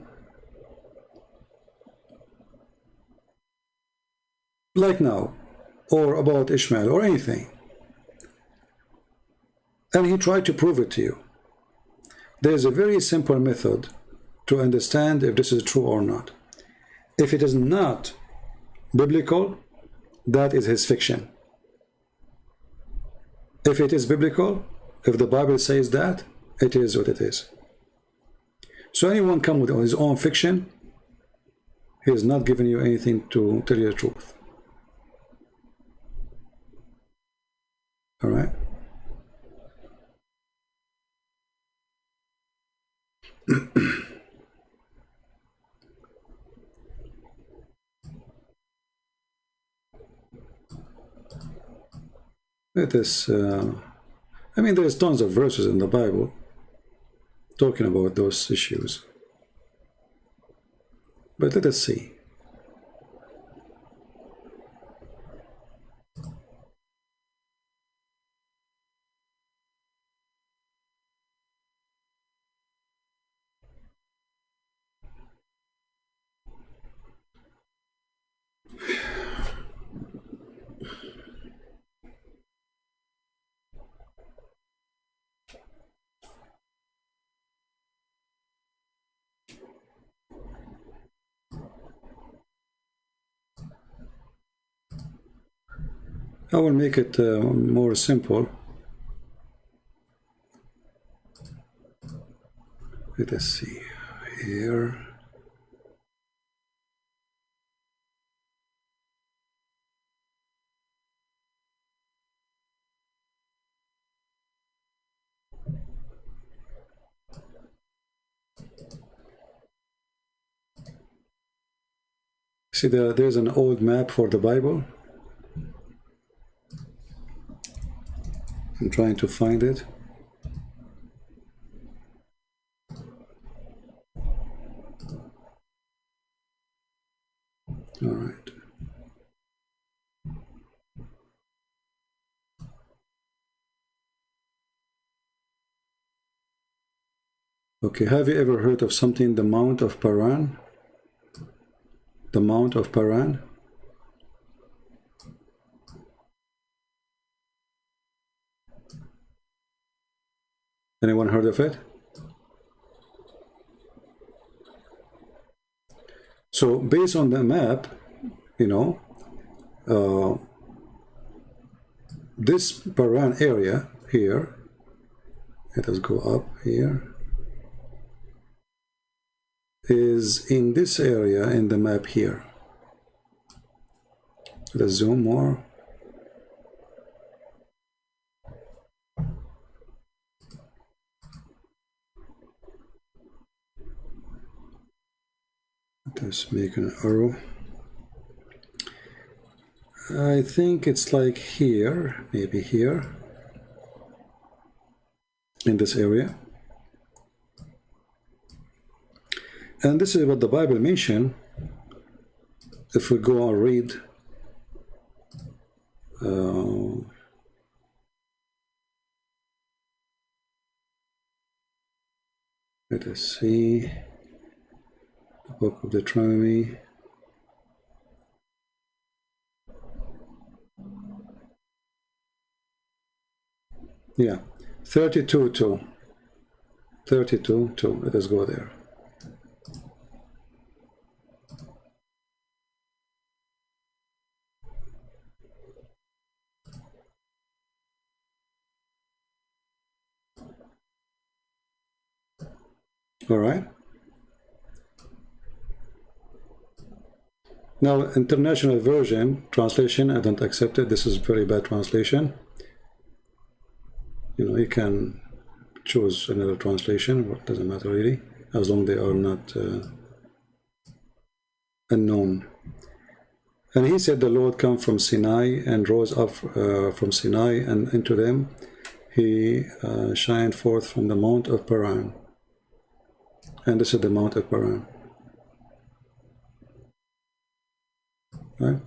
like now, or about Ishmael, or anything, and he tried to prove it to you, there's a very simple method to understand if this is true or not. If it is not biblical, that is his fiction. If it is biblical, if the Bible says that, it is what it is. So anyone come with his own fiction, he is not giving you anything to tell you the truth. All right? It is, I mean, there's tons of verses in the Bible talking about those issues. But let us see. I will make it more simple. Let us see here. See, there's an old map for the Bible. I'm trying to find it. All right. Okay, have you ever heard of something, the Mount of Paran? The Mount of Paran? Anyone heard of it? So based on the map, you know, this Paran area here, let us go up here, is in this area in the map here. Let us zoom more. Let's make an arrow. I think it's like here, maybe here. in this area. And this is what the Bible mentioned. If we go and read let us see the book of Deuteronomy. Yeah, 32:2. 32:2. Let us go there. All right. Now, International Version translation, I don't accept it. This is very bad translation. You know, you can choose another translation. What doesn't matter really, as long as they are not unknown. And he said, the Lord come from Sinai and rose up from Sinai, and into them he shined forth from the Mount of Paran. And this is the Mount of Paran. Right?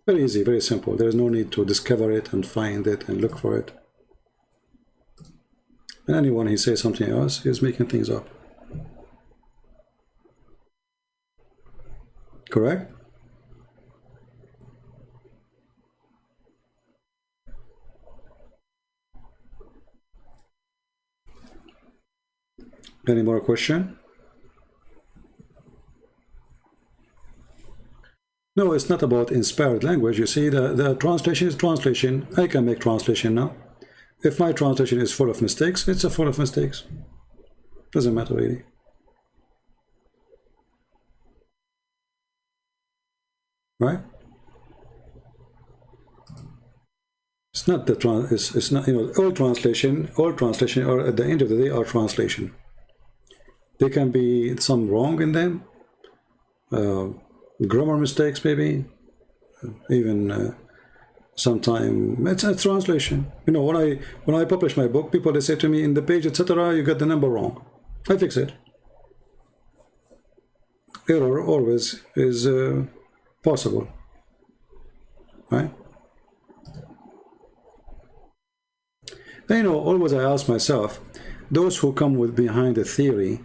Very easy, very simple. There is no need to discover it and find it and look for it. And anyone he says something else, he's making things up. Correct? Any more question? No, it's not about inspired language. You see, the translation is translation. I can make translation now. If my translation is full of mistakes, it's a full of mistakes. Doesn't matter really. Right? It's not the it's not, you know, all translation are at the end of the day are translation. There can be some wrong in them, grammar mistakes maybe, even sometime it's a translation. You know, when I publish my book, people they say to me in the page etc. you got the number wrong. I fix it. Error always is possible, right? And, you know, always I ask myself, those who come with behind the theory.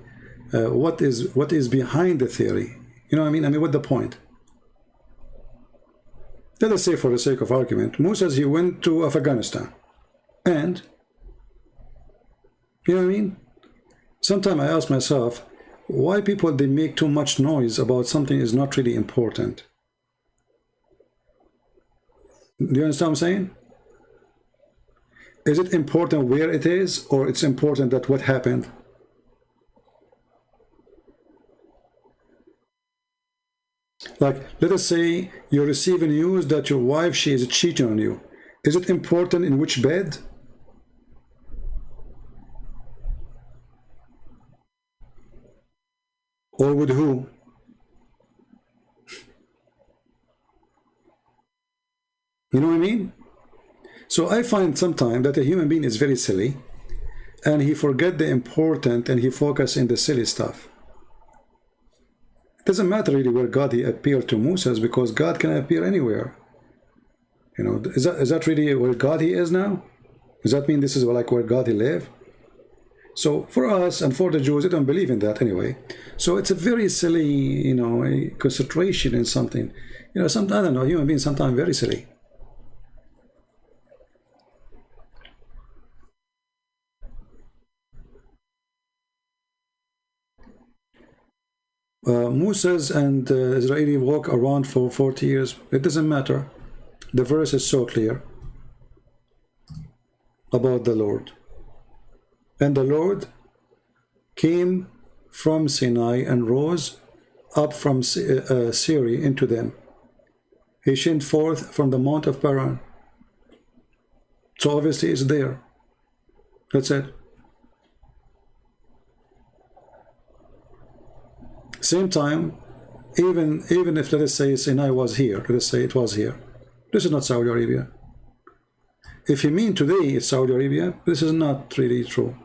What is behind the theory? You know what I mean? I mean, what's the point? Let us say, for the sake of argument, Moses, he went to Afghanistan. And, you know what I mean? Sometimes I ask myself, why people, they make too much noise about something is not really important? Do you understand what I'm saying? Is it important where it is, or it's important that what happened? Like, let us say you receive news that your wife, she is cheating on you. Is it important in which bed? Or with who? You know what I mean? So I find sometimes that a human being is very silly, and he forget the important and he focus in the silly stuff. It doesn't matter really where God he appeared to Moses, because God can appear anywhere. You know, is that really where God he is now? Does that mean this is like where God he live? So for us and for the Jews, they don't believe in that anyway. So it's a very silly, you know, a concentration in something. You know, sometimes, I don't know, human beings sometimes very silly. Moses and Israeli walk around for 40 years. It doesn't matter. The verse is so clear about the Lord. And the Lord came from Sinai and rose up from Seir into them. He shined forth from the Mount of Paran. So obviously it's there. That's it. Same time, even if, let us say, Sinai was here, let us say it was here. This is not Saudi Arabia. if you mean today it's Saudi Arabia, this is not really true.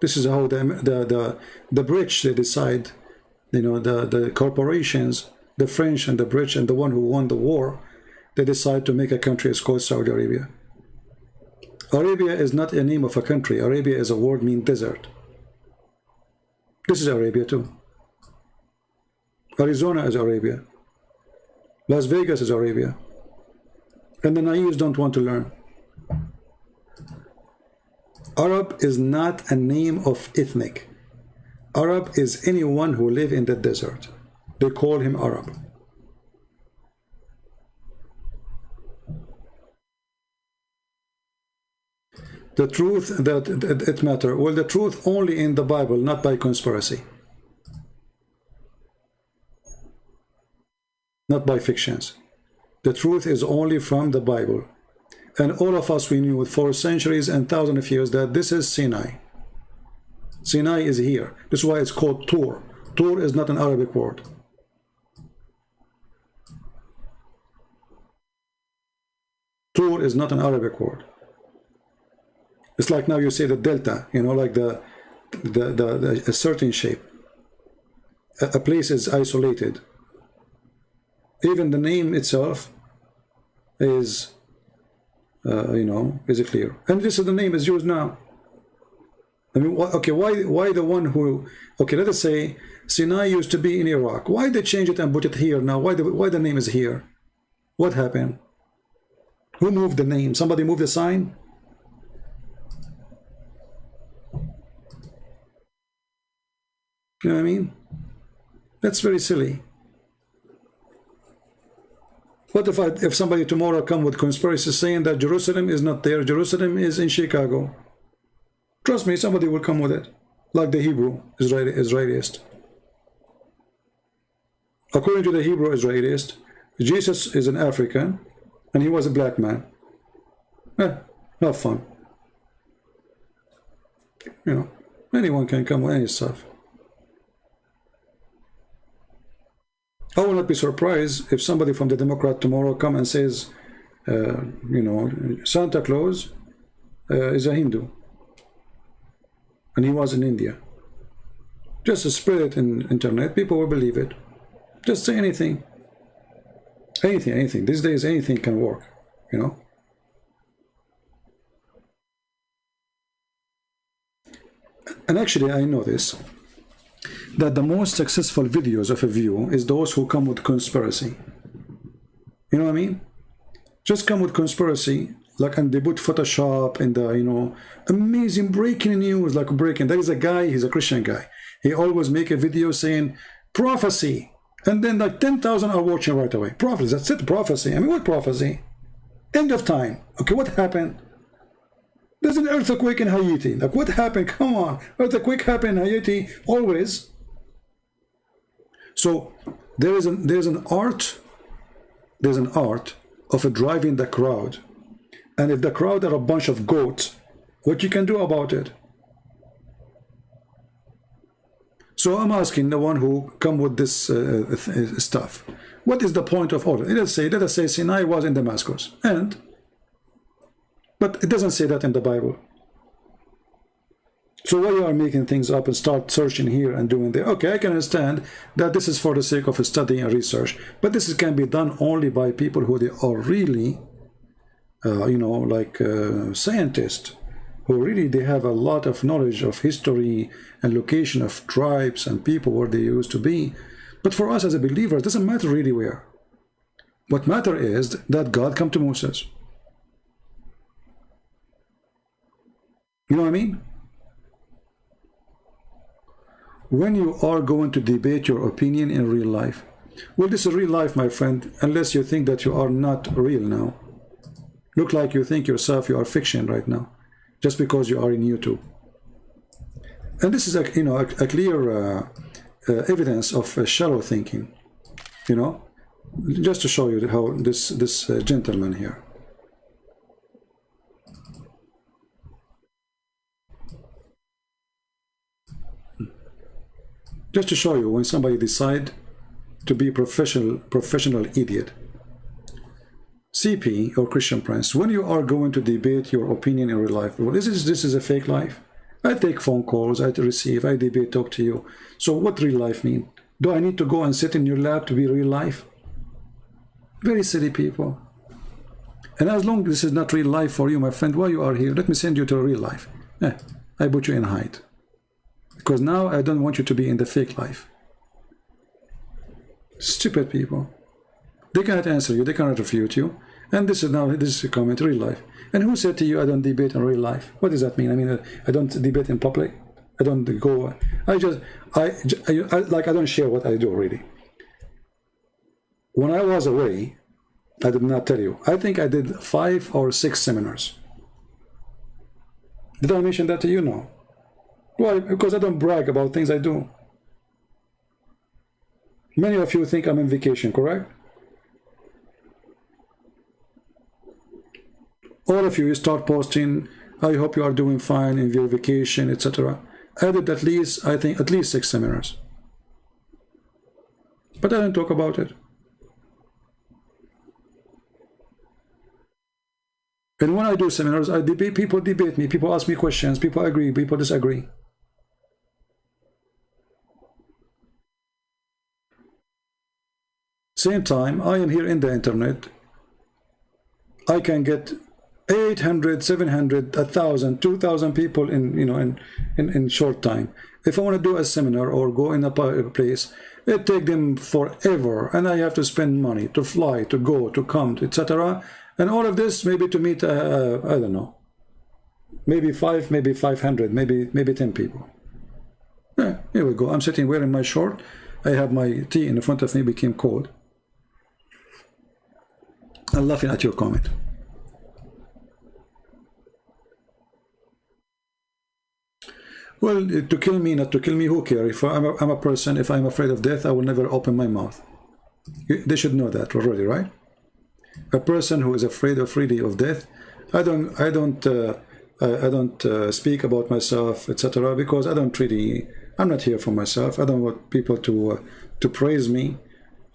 This is how the British, they decide, you know, the corporations, the French and the British and the one who won the war, they decide to make a country. It's called Saudi Arabia. Arabia is not a name of a country. Arabia is a word meaning desert. This is Arabia too. Arizona is Arabia. Las Vegas is Arabia. And the naives don't want to learn. Arab is not a name of ethnic. Arab is anyone who live in the desert. They call him Arab. The truth that it matter. Well, the truth only in the Bible, not by conspiracy. Not by fictions. The truth is only from the Bible. And all of us, we knew for centuries and thousands of years that this is Sinai. Sinai is here. This is why it's called Tur. Tur is not an Arabic word. Tur is not an Arabic word. It's like now you say the delta, you know, like a certain shape. A place is isolated. Even the name itself is, you know, is clear. And this is the name is used now. I mean, okay, why the one who, okay, let us say Sinai used to be in Iraq. Why they change it and put it here now? Why the name is here? What happened? Who moved the name? Somebody moved the sign? You know what I mean? That's very silly. What if somebody tomorrow come with conspiracy saying that Jerusalem is not there, Jerusalem is in Chicago? Trust me, somebody will come with it, like the Hebrew Israelist. According to the Hebrew Israelist, Jesus is an African, and he was a black man. Have fun. You know, anyone can come with any stuff. I will not be surprised if somebody from the Democrat tomorrow come and says, you know, Santa Claus is a Hindu. And he was in India. Just spread it in internet, people will believe it. Just say anything. Anything. These days anything can work, you know. And actually I know this, that the most successful videos of a view is those who come with conspiracy. You know what I mean? Just come with conspiracy, like, and they put Photoshop and the, you know, amazing breaking news, like breaking. There is a guy, he's a Christian guy. He always make a video saying prophecy, and then like 10,000 are watching right away. Prophecy, that's it, prophecy. I mean, what prophecy? End of time. Okay, what happened? There's an earthquake in Haiti. Like, what happened? Come on, earthquake happened in Haiti always. So there's an art of driving the crowd, and if the crowd are a bunch of goats, what you can do about it? So I'm asking the one who come with this stuff, what is the point of all? Let us say Sinai was in Damascus, but it doesn't say that in the Bible. So why you are making things up and start searching here and doing there? Okay, I can understand that this is for the sake of study and research, but this can be done only by people who they are really, you know, like scientists, who really they have a lot of knowledge of history and location of tribes and people where they used to be. But for us as a believer, it doesn't matter really where. What matter is that God come to Moses. You know what I mean? When you are going to debate your opinion in real life, well, this is real life, my friend, unless you think that you are not real now. Look like you think yourself you are fiction right now, just because you are in YouTube. And this is a, you know, a clear evidence of shallow thinking, you know, just to show you how this gentleman here. Just to show you when somebody decide to be professional idiot. CP or Christian Prince, when you are going to debate your opinion in real life, well, this is a fake life. I take phone calls, I receive, I debate, talk to you. So what real life mean? Do I need to go and sit in your lab to be real life? Very silly people. And as long as this is not real life for you, my friend, while you are here, let me send you to real life. I put you in hide. Because now I don't want you to be in the fake life. Stupid people. They cannot answer you, they cannot refute you. And this is a comment, real life. And who said to you, I don't debate in real life? What does that mean? I mean, I don't debate in public. I don't go, I don't share what I do really. When I was away, I did not tell you. I think I did 5 or 6 seminars. Did I mention that to you? No. Why? Because I don't brag about things I do. Many of you think I'm on vacation, correct? All of you start posting, I hope you are doing fine in your vacation, etc. I did at least 6 seminars. But I don't talk about it. And when I do seminars, I debate, people debate me, people ask me questions, people agree, people disagree. Same time, I am here in the internet. I can get 800, 700, 1,000, 2,000 people in short time. If I want to do a seminar or go in a place, it takes them forever, and I have to spend money to fly, to go, to come, etc. And all of this maybe to meet, I don't know, maybe 5, maybe 500, maybe 10 people. Yeah, here we go. I'm sitting wearing my short. I have my tea in front of me, became cold. I'm laughing at your comment. Well, to kill me, not to kill me, who cares? If I'm a person, if I'm afraid of death, I will never open my mouth. They should know that already, right? A person who is afraid of really of death, I don't speak about myself, etc. Because I'm not here for myself. I don't want people to praise me.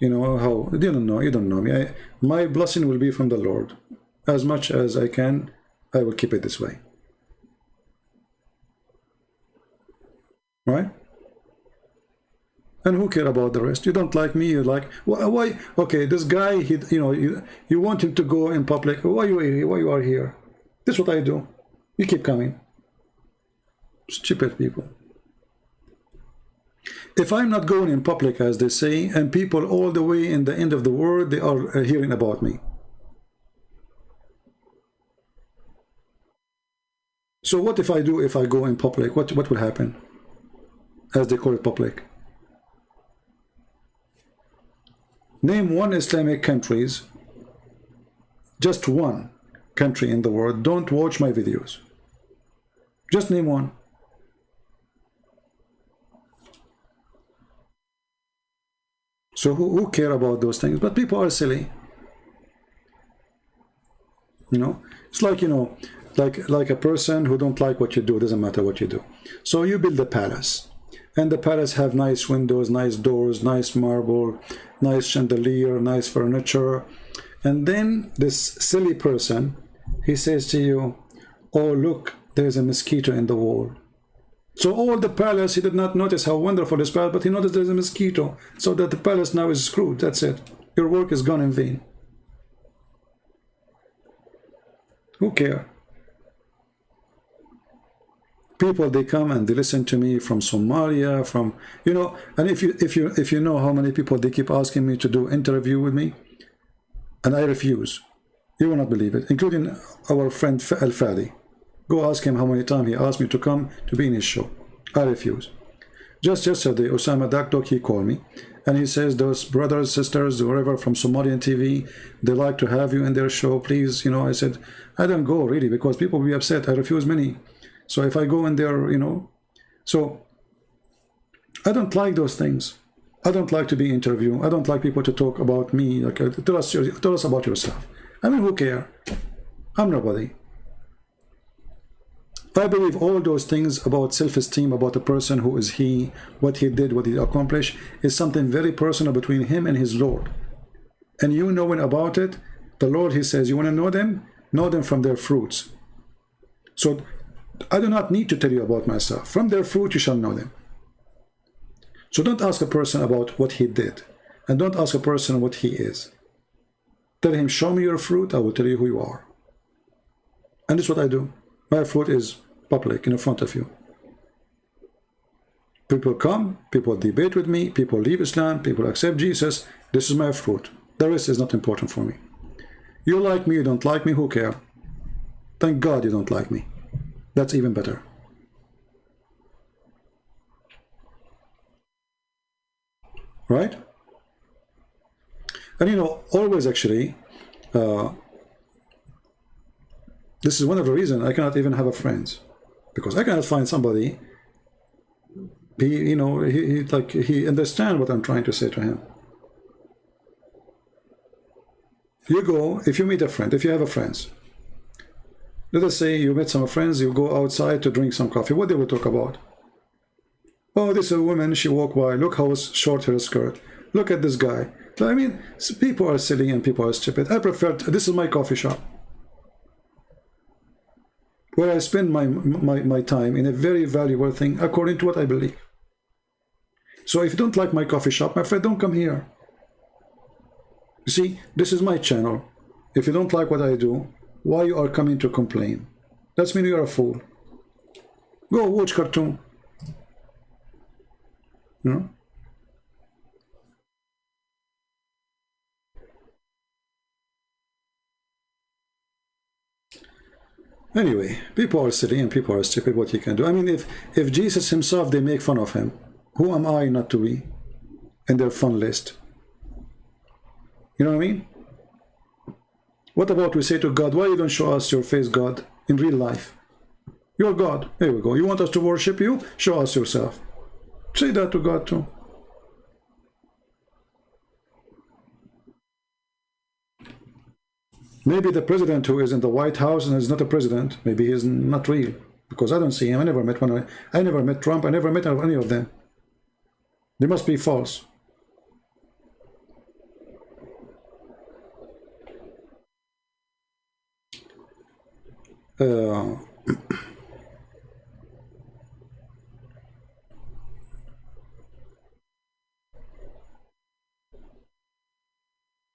You know how you don't know me. My blessing will be from the Lord. As much as I can, I will keep it this way. Right? And who care about the rest? You don't like me, you like why? Okay, this guy, you want him to go in public. Why you are here? This is what I do. You keep coming. Stupid people. If I'm not going in public, as they say, and people all the way in the end of the world, they are hearing about me. So what if I go in public? What will happen? As they call it public. Name one Islamic countries, just one country in the world, don't watch my videos. Just name one. So who care about those things? But people are silly. It's like, like a person who don't like what you do, doesn't matter what you do. So you build a palace. And the palace have nice windows, nice doors, nice marble, nice chandelier, nice furniture. And then this silly person, he says to you, oh, look, there's a mosquito in the wall. So all the palace, he did not notice how wonderful this palace, but he noticed there's a mosquito. So that the palace now is screwed. That's it. Your work is gone in vain. Who cares? People, they come and they listen to me from Somalia, from and if you know how many people they keep asking me to do interview with me, and I refuse. You will not believe it, including our friend Al-Fadi. Go ask him how many times he asked me to come to be in his show. I refuse. Just yesterday, Osama Dakdok, he called me and he says, those brothers, sisters, whoever from Somalian TV, they like to have you in their show, please. I said, I don't go really because people will be upset. I refuse many. So if I go in there, so I don't like those things. I don't like to be interviewed. I don't like people to talk about me. Like, tell us about yourself. I mean, who cares? I'm nobody. I believe all those things about self-esteem, about a person who is he, what he did, what he accomplished, is something very personal between him and his Lord. And you knowing about it The Lord, he says, you want to know them? Know them from their fruits. So I do not need to tell you about myself. From their fruit you shall know them. So don't ask a person about what he did. And don't ask a person what he is. Tell him, show me your fruit, I will tell you who you are. And this is what I do. My fruit is public, in front of you. People come, people debate with me, people leave Islam, people accept Jesus. This is my fruit. The rest is not important for me. You like me, you don't like me, who cares? Thank God you don't like me. That's even better. Right? And you know, always actually, this is one of the reasons I cannot even have a friends, because I cannot find somebody. He understand what I'm trying to say to him. You go, if you meet a friend, if you have a friends, let us say you met some friends, you go outside to drink some coffee. What they will talk about? Oh, this is a woman, she walked by, look how short her skirt. Look at this guy. So, I mean, people are silly and people are stupid. I prefer, this is my coffee shop, where I spend my time in a very valuable thing according to what I believe. So if you don't like my coffee shop, my friend, don't come here. You see, this is my channel. If you don't like what I do, why you are coming to complain? That's mean you are a fool. Go watch cartoon. You know? Anyway, people are silly and people are stupid. What you can do? I mean, if Jesus himself, they make fun of him, who am I not to be in their fun list? You know what I mean? What about we say to God, why you don't show us your face, God, in real life? You're God. There we go. You want us to worship you? Show us yourself. Say that to God too. Maybe the president who is in the White House and is not a president, maybe he is not real, because I don't see him. I never met one. I never met Trump. I never met any of them. They must be false.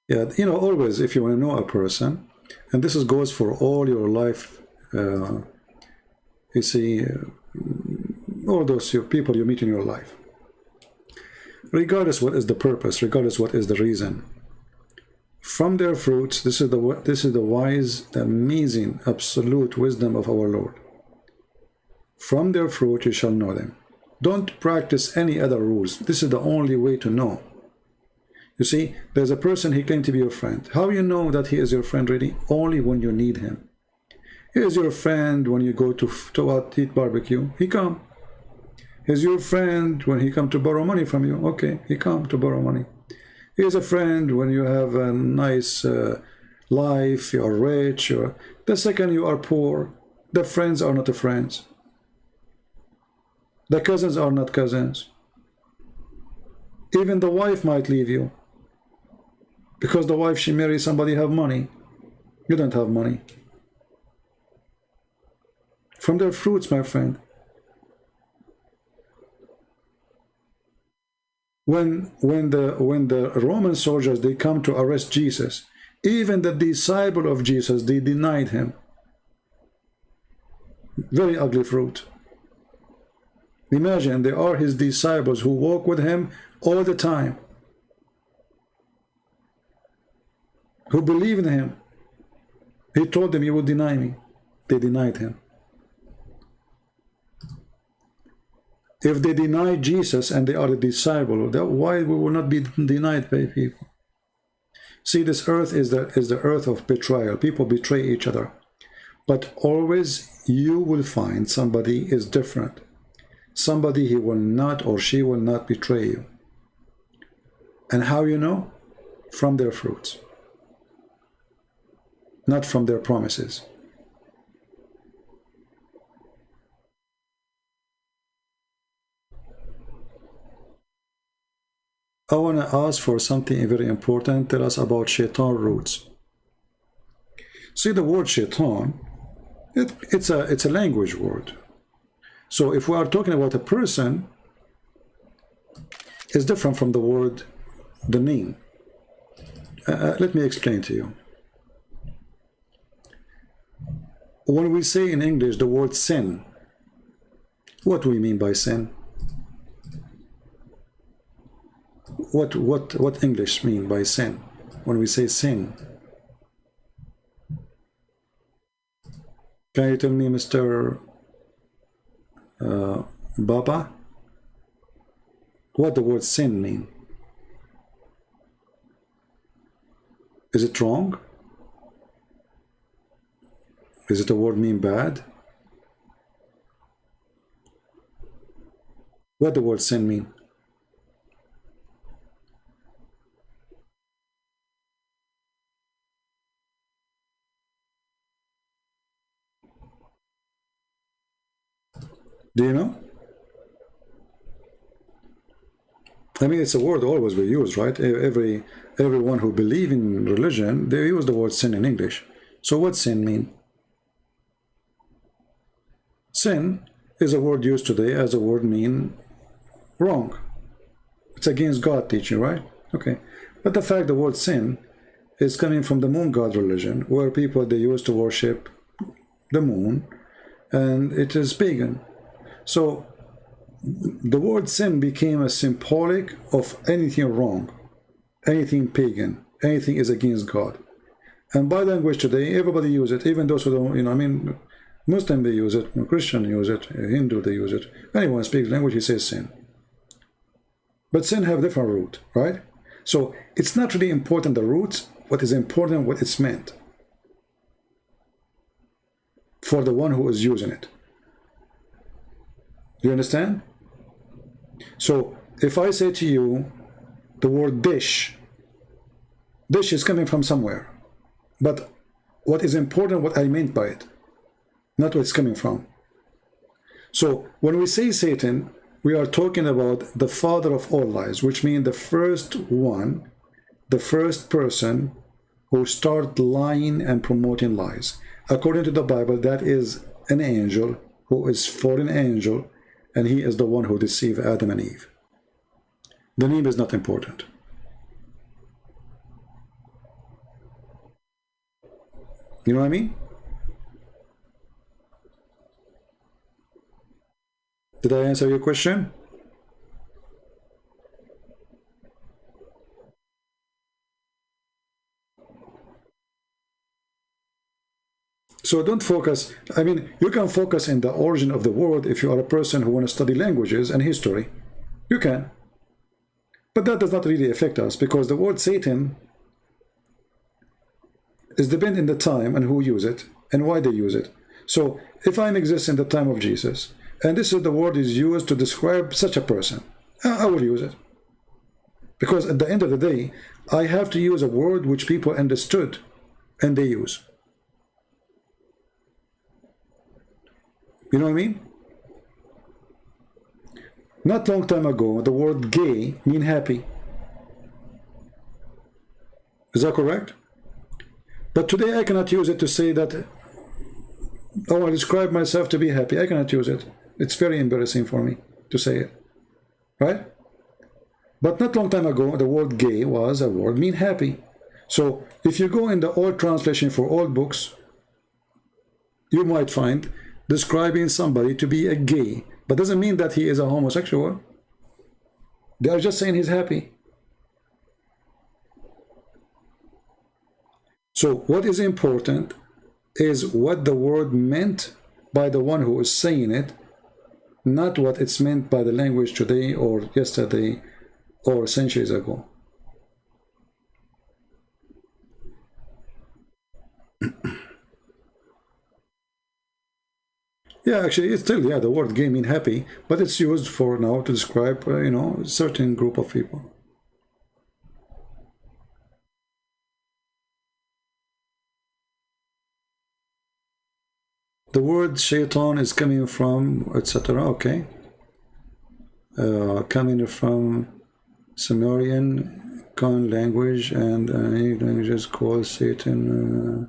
Yeah, you know, always if you want to know a person, and this goes for all your life, you see, all those people you meet in your life, regardless what is the purpose, regardless what is the reason, from their fruits, this is the wise, the amazing, absolute wisdom of our Lord. From their fruit you shall know them. Don't practice any other rules. This is the only way to know. You see, there's a person, he claimed to be your friend. How you know that he is your friend really? Only when you need him. He is your friend when you go to eat barbecue. He come. He is your friend when he come to borrow money from you. Okay, he come to borrow money. He is a friend when you have a nice life, you are rich. The second you are poor, the friends are not the friends. The cousins are not cousins. Even the wife might leave you, because the wife, she marries somebody have money. You don't have money. From their fruits, my friend. When the Roman soldiers, they come to arrest Jesus, even the disciple of Jesus, they denied him. Very ugly fruit. Imagine, they are his disciples who walk with him all the time, who believe in him. He told them, you will deny me. They denied him. If they deny Jesus and they are a disciple, why we will not be denied by people? See, this earth is the earth of betrayal. People betray each other. But always you will find somebody is different. Somebody, he will not or she will not betray you. And how you know? From their fruits. Not from their promises. I want to ask for something very important. Tell us about shaitan roots. See, the word shaitan, it's a language word. So if we are talking about a person, it's different from the word, the name. Let me explain to you. When we say in English the word sin, what do we mean by sin? What English mean by sin? When we say sin, can you tell me, Mr. Baba, what the word sin mean? Is it wrong? Is it a word mean bad? What the word sin mean? Do you know? I mean, it's a word always we use, right? Everyone who believe in religion, they use the word sin in English. So what sin mean? Sin is a word used today as a word mean wrong. It's against God teaching, right? Okay. But the fact the word sin is coming from the moon god religion, where people, they used to worship the moon, and it is pagan. So the word sin became a symbolic of anything wrong, anything pagan, anything is against God. And by language today, everybody use it, even those who don't, you know, I mean, Muslim they use it, Christian use it, Hindu they use it. Anyone speaks language, he says sin. But sin have different root, right? So it's not really important the roots, what is important what it's meant for the one who is using it. Do you understand? So if I say to you the word dish, dish is coming from somewhere, but what is important what I meant by it, not what it's coming from. So when we say Satan, we are talking about the father of all lies, which means the first one, the first person who started lying and promoting lies. According to the Bible, that is an angel who is fallen angel, and he is the one who deceived Adam and Eve. The name is not important. You know what I mean? Did I answer your question? So don't focus, I mean, you can focus in the origin of the word if you are a person who want to study languages and history. You can. But that does not really affect us, because the word Satan is dependent on the time and who use it and why they use it. So if I exist in the time of Jesus, and this is the word is used to describe such a person, I will use it. Because at the end of the day, I have to use a word which people understood and they use. You know what I mean? Not long time ago, the word gay mean happy. Is that correct? But today I cannot use it to say that I want to describe myself to be happy. I cannot use it. It's very embarrassing for me to say it. Right? But not long time ago, the word gay was a word mean happy. So if you go in the old translation for old books, you might find describing somebody to be a gay, but doesn't mean that he is a homosexual. They are just saying he's happy. So what is important is what the word meant by the one who is saying it, not what it's meant by the language today or yesterday or centuries ago. Yeah, actually, it's still, yeah, the word gay mean happy, but it's used for now to describe, you know, a certain group of people. The word shaitan is coming from, etc. Okay. Coming from Sumerian Khan language, and any languages called Satan.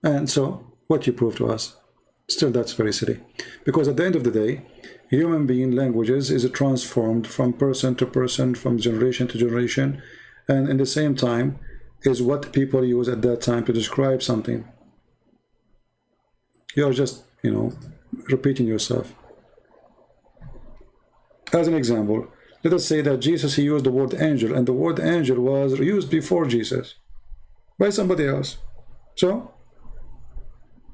And so, what you prove to us? Still, that's very silly. Because at the end of the day, human being languages is transformed from person to person, from generation to generation, and in the same time is what people use at that time to describe something. You're just, you know, repeating yourself. As an example, let us say that Jesus, he used the word angel, and the word angel was used before Jesus by somebody else. So,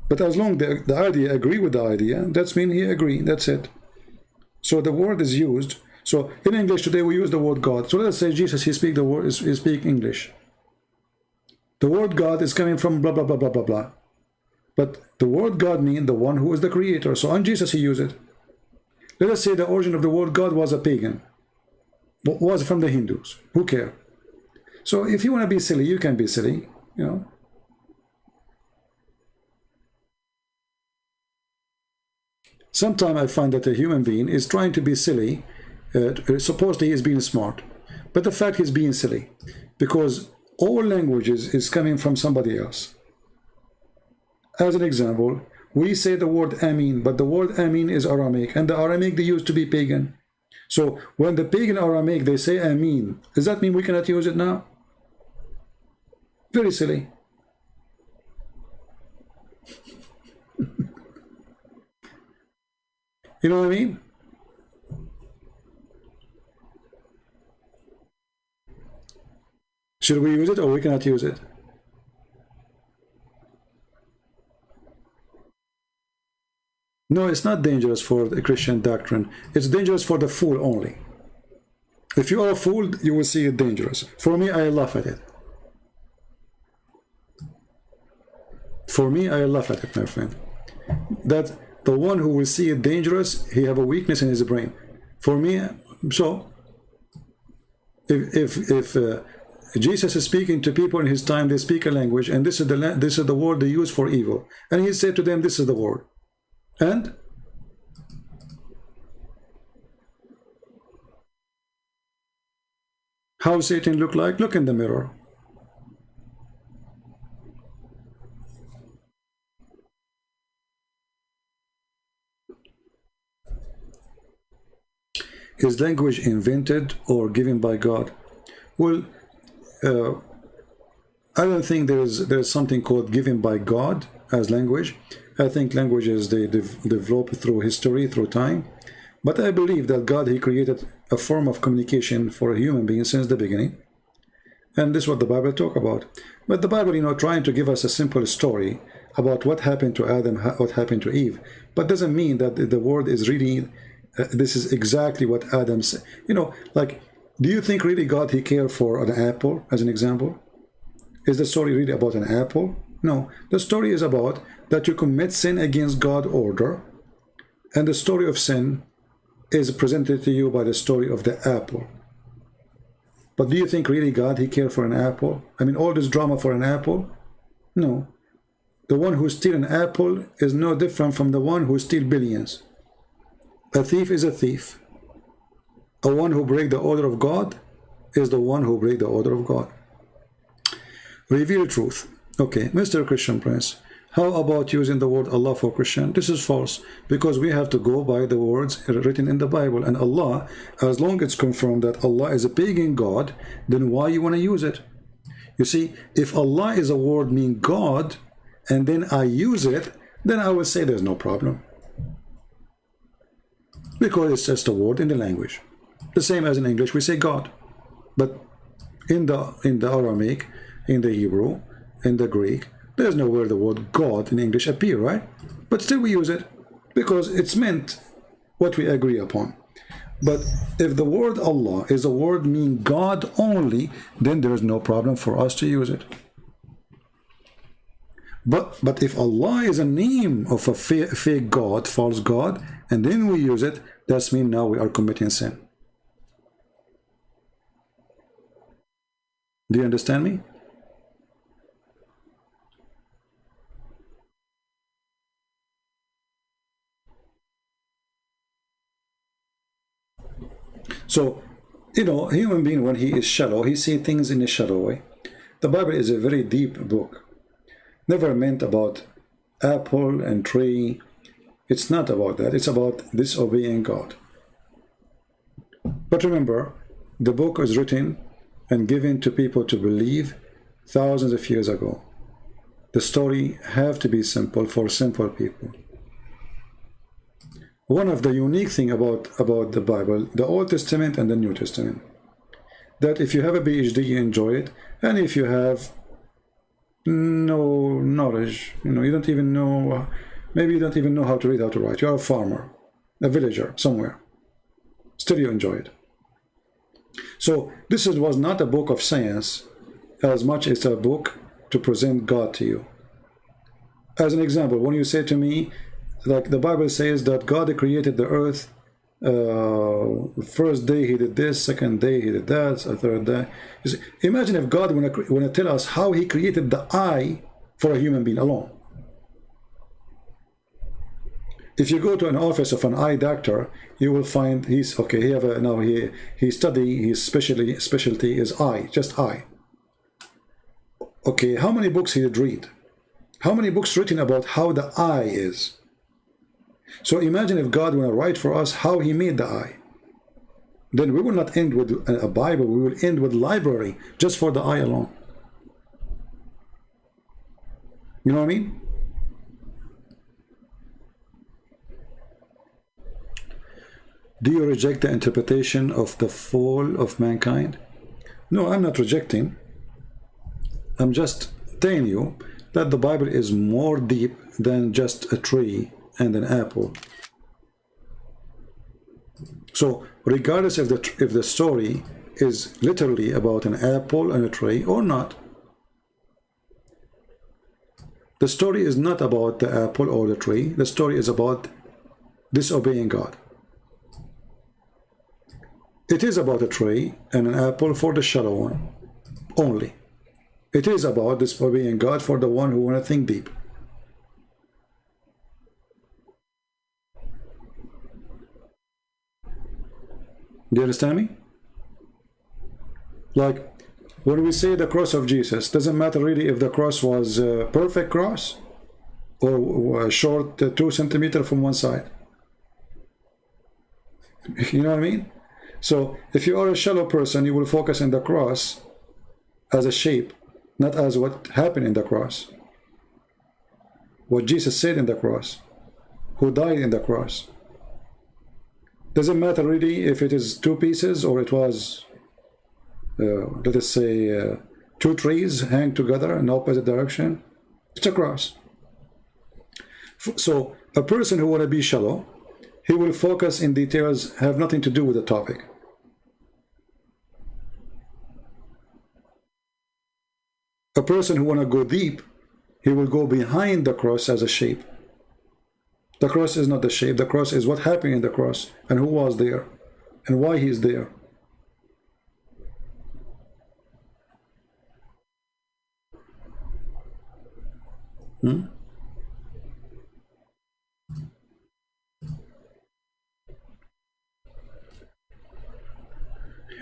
but as long as the idea agree with the idea, that's mean he agree, that's it. So the word is used. So in English today we use the word God. So let us say Jesus, he speak the word, he speak English. The word God is coming from blah, blah, blah, blah, blah, blah. But the word God means the one who is the creator. So on Jesus he used it. Let us say the origin of the word God was a pagan. Was from the Hindus. Who care? So if you want to be silly, you can be silly, you know. Sometimes I find that a human being is trying to be silly. Supposedly he is being smart. But the fact he's being silly. Because all languages is coming from somebody else. As an example, we say the word Amin, but the word Amin is Aramaic. And the Aramaic they used to be pagan. So when the pagan Aramaic, they say Amin, does that mean we cannot use it now? Very silly. You know what I mean? Should we use it or we cannot use it? No, it's not dangerous for the Christian doctrine. It's dangerous for the fool only. If you are a fool, you will see it dangerous. For me, I laugh at it. For me, I laugh at it, my friend. That the one who will see it dangerous, he have a weakness in his brain. For me, so if Jesus is speaking to people in his time, they speak a language, and this is the word they use for evil, and he said to them, this is the word, and how Satan look like? Look in the mirror. Is language invented or given by God? Well, I don't think there's something called given by God as language. I think languages, they develop through history, through time. But I believe that God, he created a form of communication for a human being since the beginning. And this is what the Bible talk about. But the Bible, you know, trying to give us a simple story about what happened to Adam, what happened to Eve. But doesn't mean that the word is really, this is exactly what Adam said. You know, like, do you think really God, he cared for an apple, as an example? Is the story really about an apple? No. The story is about that you commit sin against God's order, and the story of sin is presented to you by the story of the apple. But do you think really God, he cared for an apple? I mean, all this drama for an apple? No. The one who steals an apple is no different from the one who steals billions. A thief is a thief. The one who breaks the order of God is the one who breaks the order of God. Reveal truth. Okay, Mr. Christian Prince, how about using the word Allah for Christian? This is false, because we have to go by the words written in the Bible. And Allah, as long as it's confirmed that Allah is a pagan God, then why you want to use it? You see, if Allah is a word mean God, and then I use it, then I will say there's no problem. Because it's just a word in the language. The same as in English, we say God. But in the Aramaic, in the Hebrew, in the Greek, there's nowhere the word God in English appear, right? But still we use it because it's meant what we agree upon. But if the word Allah is a word mean God only, then there's no problem for us to use it. But if Allah is a name of a fake God, false God, and then we use it, that's mean now we are committing sin. Do you understand me? So, you know, a human being, when he is shallow, he sees things in a shallow way. The Bible is a very deep book. never meant about apple and tree. It's not about that. It's about disobeying God. But remember, the book was written and given to people to believe thousands of years ago. The story have to be simple for simple people. One of the unique thing about the Bible, the Old Testament and the New Testament, that if you have a PhD, you enjoy it, and if you have no knowledge, you don't even know, maybe you don't even know how to read, how to write, you're a farmer, a villager somewhere, still you enjoy it. So this was not a book of science as much as a book to present God to you. As an example, when you say to me, like the Bible says that God created the earth, first day he did this, second day he did that, a third day. Imagine if God want to tell us how he created the eye for a human being alone. If you go to an office of an eye doctor, you will find he's okay. He study, his specialty is eye, just eye. Okay, how many books he did read? How many books written about how the eye is? So imagine if God will write for us how he made the eye. Then we will not end with a Bible, we will end with library just for the eye alone. You know what I mean? Do you reject the interpretation of the fall of mankind? No, I'm not rejecting. I'm just telling you that the Bible is more deep than just a tree and an apple. So regardless if the story is literally about an apple and a tree or not, the story is not about the apple or the tree. The story is about disobeying God. It is about a tree and an apple for the shallow one only. It is about disobeying God for the one who want to think deep. Do you understand me? Like when we say the cross of Jesus, doesn't matter really if the cross was a perfect cross or a short 2 centimeters from one side. You know what I mean? So if you are a shallow person, you will focus on the cross as a shape, not as what happened in the cross. What Jesus said in the cross, who died in the cross. Doesn't matter really if it is 2 pieces or it was, let us say, 2 trees hang together in opposite direction. It's a cross. So a person who want to be shallow, he will focus in details have nothing to do with the topic. A person who want to go deep, he will go behind the cross as a shape. The cross is not the shape. The cross is what happened in the cross and who was there and why he is there.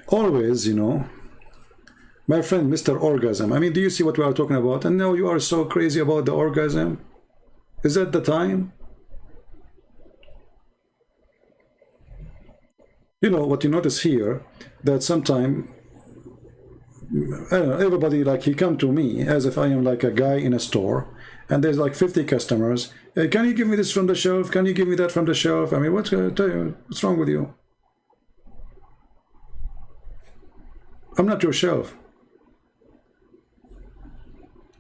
Always, my friend, Mr. Orgasm. I mean, do you see what we are talking about? And now you are so crazy about the orgasm. Is that the time? What you notice here, that sometime, I don't know, everybody, like, he come to me as if I am like a guy in a store, and there's like 50 customers. Hey, can you give me this from the shelf? Can you give me that from the shelf? I mean, what's wrong with you? I'm not your shelf.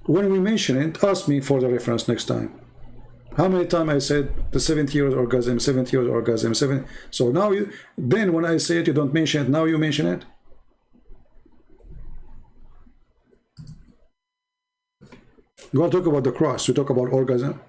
When we mention it, ask me for the reference next time. How many times I said the 70-year orgasm, 70-year orgasm, 7. So now then when I say it, you don't mention it. Now you mention it. You want to talk about the cross? We talk about orgasm.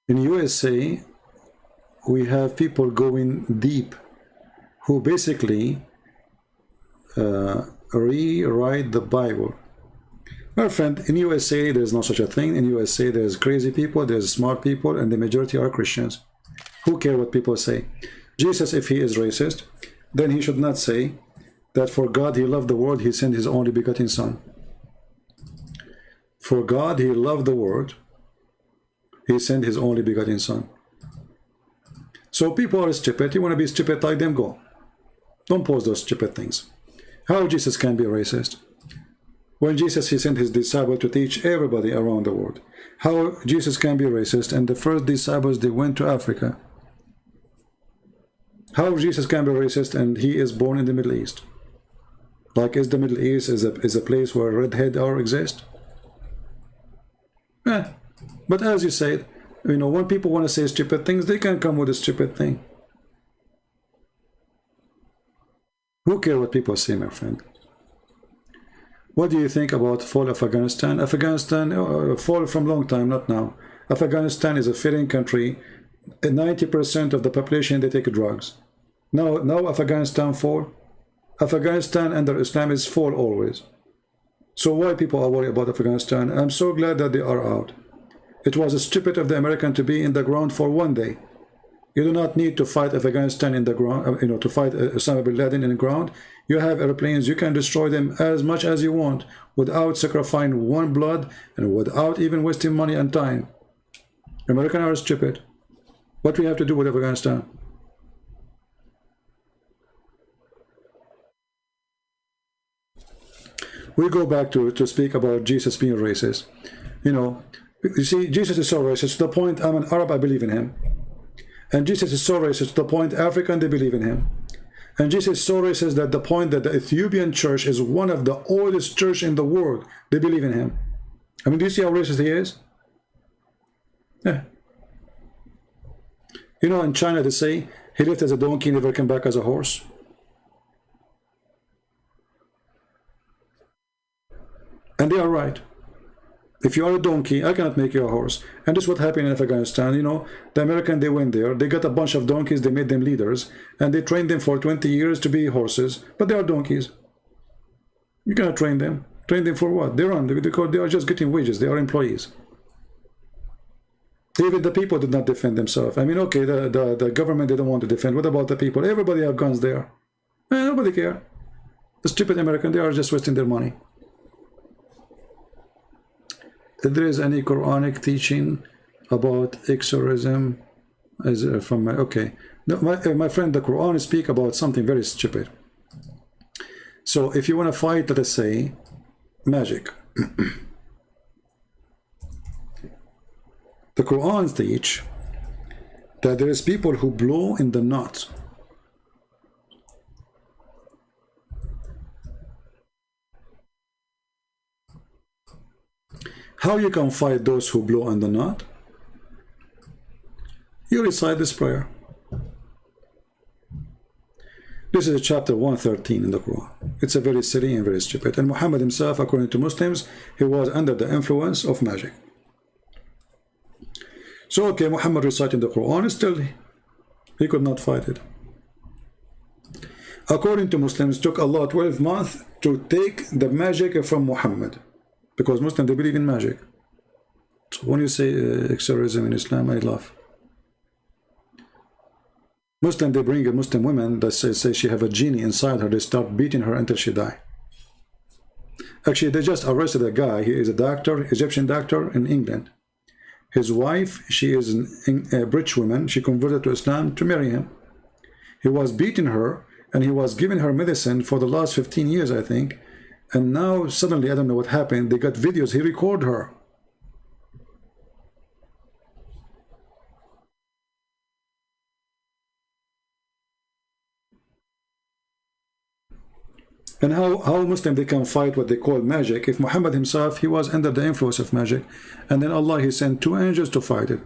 In USA, we have people going deep who basically rewrite the Bible. My friend, in USA, there's no such a thing. In USA, there's crazy people, there's smart people, and the majority are Christians. Who care what people say? Jesus, if he is racist, then he should not say that for God he loved the world, he sent his only begotten son. For God he loved the world, he sent his only begotten son. So people are stupid. You want to be stupid like them, go. Don't post those stupid things. How Jesus can be racist? When Jesus, he sent his disciples to teach everybody around the world. How Jesus can be racist, and the first disciples, they went to Africa. How Jesus can be racist, and he is born in the Middle East? Like, is the Middle East is a place where redhead are exist? Yeah. But as you said, you know, when people want to say stupid things, they can come with a stupid thing. Who cares what people say, my friend? What do you think about fall of Afghanistan? Afghanistan fall from long time, not now. Afghanistan is a failing country. 90% of the population, they take drugs. Now Afghanistan fall. Afghanistan under Islam is fall always. So why people are worried about Afghanistan? I'm so glad that they are out. It was stupid of the American to be in the ground for one day. You do not need to fight Afghanistan in the ground, you know, to fight Osama bin Laden in the ground. You have airplanes, you can destroy them as much as you want without sacrificing one blood and without even wasting money and time. Americans are stupid. What do we have to do with Afghanistan? We go back to speak about Jesus being racist. You know, you see, Jesus is so racist to the point I'm an Arab, I believe in him. And Jesus is so racist to the point African, they believe in him. And Jesus is so racist that the point that the Ethiopian church is one of the oldest church in the world, they believe in him. I mean, do you see how racist he is? Yeah. You know, in China they say he lived as a donkey, never came back as a horse. And they are right. If you are a donkey, I cannot make you a horse. And this is what happened in Afghanistan. You know, the Americans, they went there, they got a bunch of donkeys, they made them leaders, and they trained them for 20 years to be horses, but they are donkeys. You cannot train them. Train them for what? They run, because they are just getting wages, they are employees. Even the people did not defend themselves. I mean, okay, the government, they don't want to defend. What about the people? Everybody have guns there. Nobody care. The stupid Americans, they are just wasting their money. If there is any Quranic teaching about exorcism, as from my, okay, no, my friend, the Quran speak about something very stupid. So if you want to fight, let us say, magic. The Quran teach that there is people who blow in the knot. How you can fight those who blow in the knot? You recite this prayer. This is chapter 113 in the Quran. It's a very silly and very stupid. And Muhammad himself, according to Muslims, he was under the influence of magic. So, okay, Muhammad reciting the Quran, still he could not fight it. According to Muslims, it took Allah 12 months to take the magic from Muhammad. Because Muslims, they believe in magic. So when you say exorcism in Islam, I laugh. Muslims, they bring a Muslim woman that say she have a genie inside her. They start beating her until she die. Actually, they just arrested a guy. He is a doctor, Egyptian doctor in England. His wife, she is a British woman. She converted to Islam to marry him. He was beating her, and he was giving her medicine for the last 15 years, I think. And now suddenly, I don't know what happened, they got videos, he recorded her. And how Muslim they can fight what they call magic if Muhammad himself, he was under the influence of magic, and then Allah, he sent 2 angels to fight it.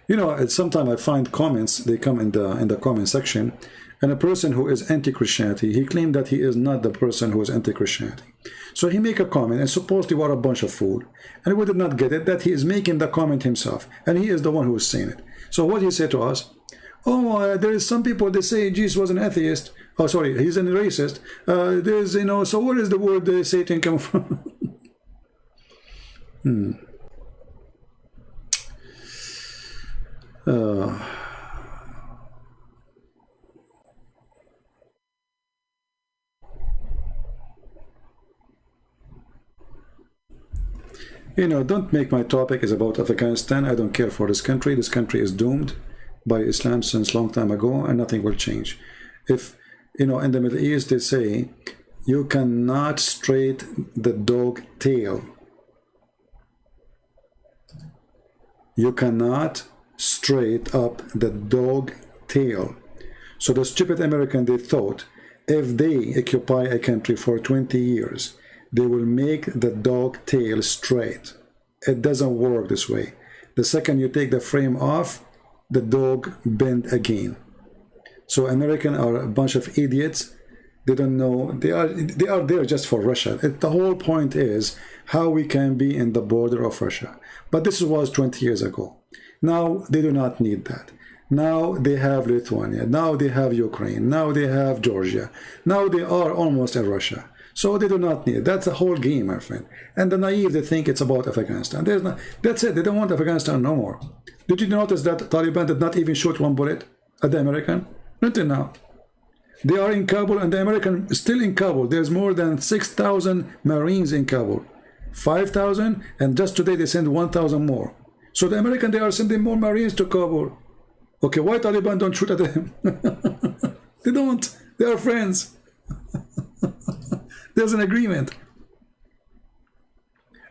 You know, sometimes I find comments, they come in the comment section, and a person who is anti-Christianity, he claimed that he is not the person who is anti-Christianity. So he make a comment, and supposedly we are a bunch of fool. And we did not get it, that he is making the comment himself, and he is the one who is saying it. So what he said to us, Oh, there is some people, they say Jesus was an atheist. Oh, sorry, he's a racist. There's, you know, so where is the word Satan come from? You know, don't make my topic is about Afghanistan. I don't care for this country. This country is doomed by Islam since long time ago, and nothing will change. If, you know, in the Middle East, they say, you cannot straight the dog tail. You cannot straight up the dog tail. So the stupid American, they thought, if they occupy a country for 20 years, they will make the dog tail straight. It doesn't work this way. The second you take the frame off, the dog bend again. So Americans are a bunch of idiots. They don't know. They are there just for Russia. The whole point is how we can be in the border of Russia. But this was 20 years ago. Now they do not need that. Now they have Lithuania. Now they have Ukraine. Now they have Georgia. Now they are almost in Russia. So they do not need it. That's the whole game, my friend. And the naive, they think it's about Afghanistan. There's not, that's it. They don't want Afghanistan no more. Did you notice that Taliban did not even shoot one bullet at the American? Until now. They are in Kabul, and the American is still in Kabul. There's more than 6,000 Marines in Kabul. 5,000, and just today they sent 1,000 more. So the American, they are sending more Marines to Kabul. Okay, why Taliban don't shoot at them? They don't. They are friends. There's an agreement.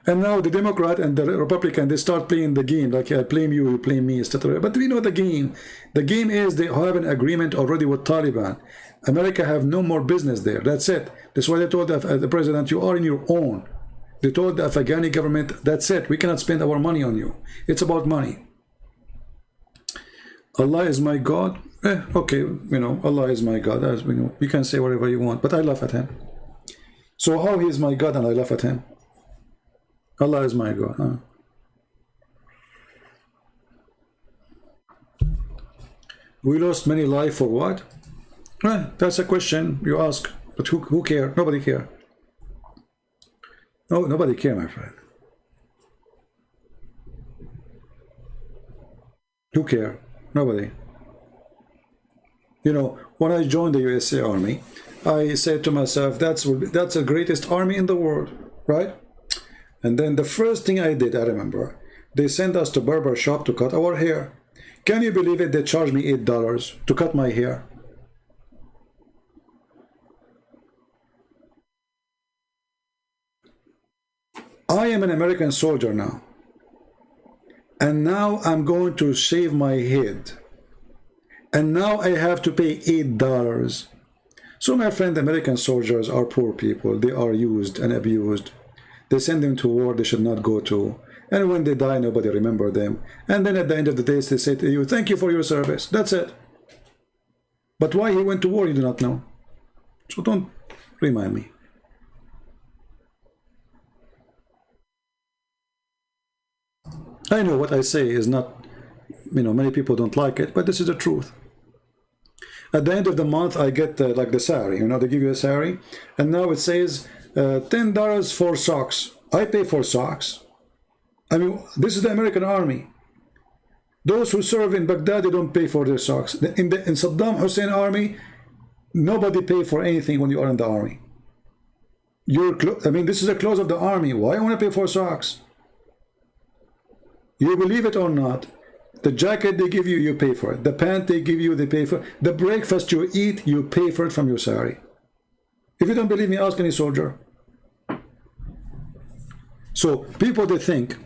And now the Democrat and the Republican, they start playing the game, like I blame you, you blame me, etc. But we know the game. The game is they have an agreement already with Taliban. America have no more business there. That's it. That's why they told the president, you are in your own. They told the Afghani government, that's it. We cannot spend our money on you. It's about money. Allah is my God. Okay, you know, Allah is my God. As we know, you can say whatever you want, but I laugh at him. So how he is my God and I laugh at him? Allah is my God, huh? We lost many lives for what? That's a question you ask, but who care? Nobody care. No, nobody care, my friend. Who care? Nobody. You know, when I joined the USA Army, I said to myself, that's the greatest army in the world, right? And then the first thing I did, I remember, they sent us to barber shop to cut our hair. Can you believe it? They charged me $8 to cut my hair. I am an American soldier now. And now I'm going to shave my head. And now I have to pay $8. So my friend, American soldiers are poor people. They are used and abused. They send them to war they should not go to. And when they die, nobody remember them. And then at the end of the day, they say to you, thank you for your service. That's it. But why he went to war, you do not know. So don't remind me. I know what I say is not, you know, many people don't like it, but this is the truth. At the end of the month, I get like the salary, you know, they give you a salary, and now it says $10 for socks. I pay for socks. I mean, this is the American army. Those who serve in Baghdad, they don't pay for their socks. In Saddam Hussein army, nobody pay for anything when you are in the army. I mean, this is the clothes of the army. Why I want to pay for socks? You believe it or not, the jacket they give you, you pay for it. The pant they give you, they pay for it. The breakfast you eat, you pay for it from your salary. If you don't believe me, ask any soldier. So people, they think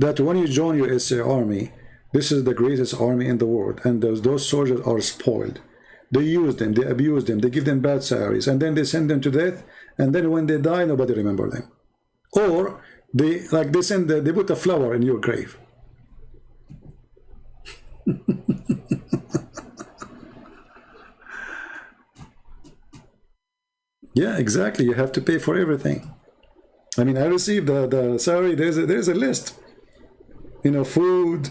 that when you join your USA Army, this is the greatest army in the world, and those soldiers are spoiled. They use them, they abuse them, they give them bad salaries, and then they send them to death, and then when they die, nobody remember them. Or they put a flower in your grave. Yeah, exactly. You have to pay for everything. I mean, I received the salary. There's a list. You know, food,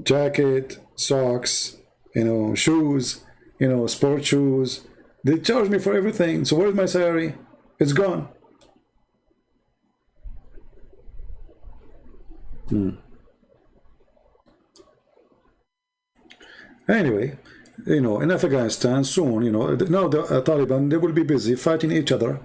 jacket, socks, you know, shoes, you know, sport shoes. They charge me for everything. So where's my salary? It's gone. Anyway, you know, in Afghanistan soon, you know, now the Taliban, they will be busy fighting each other,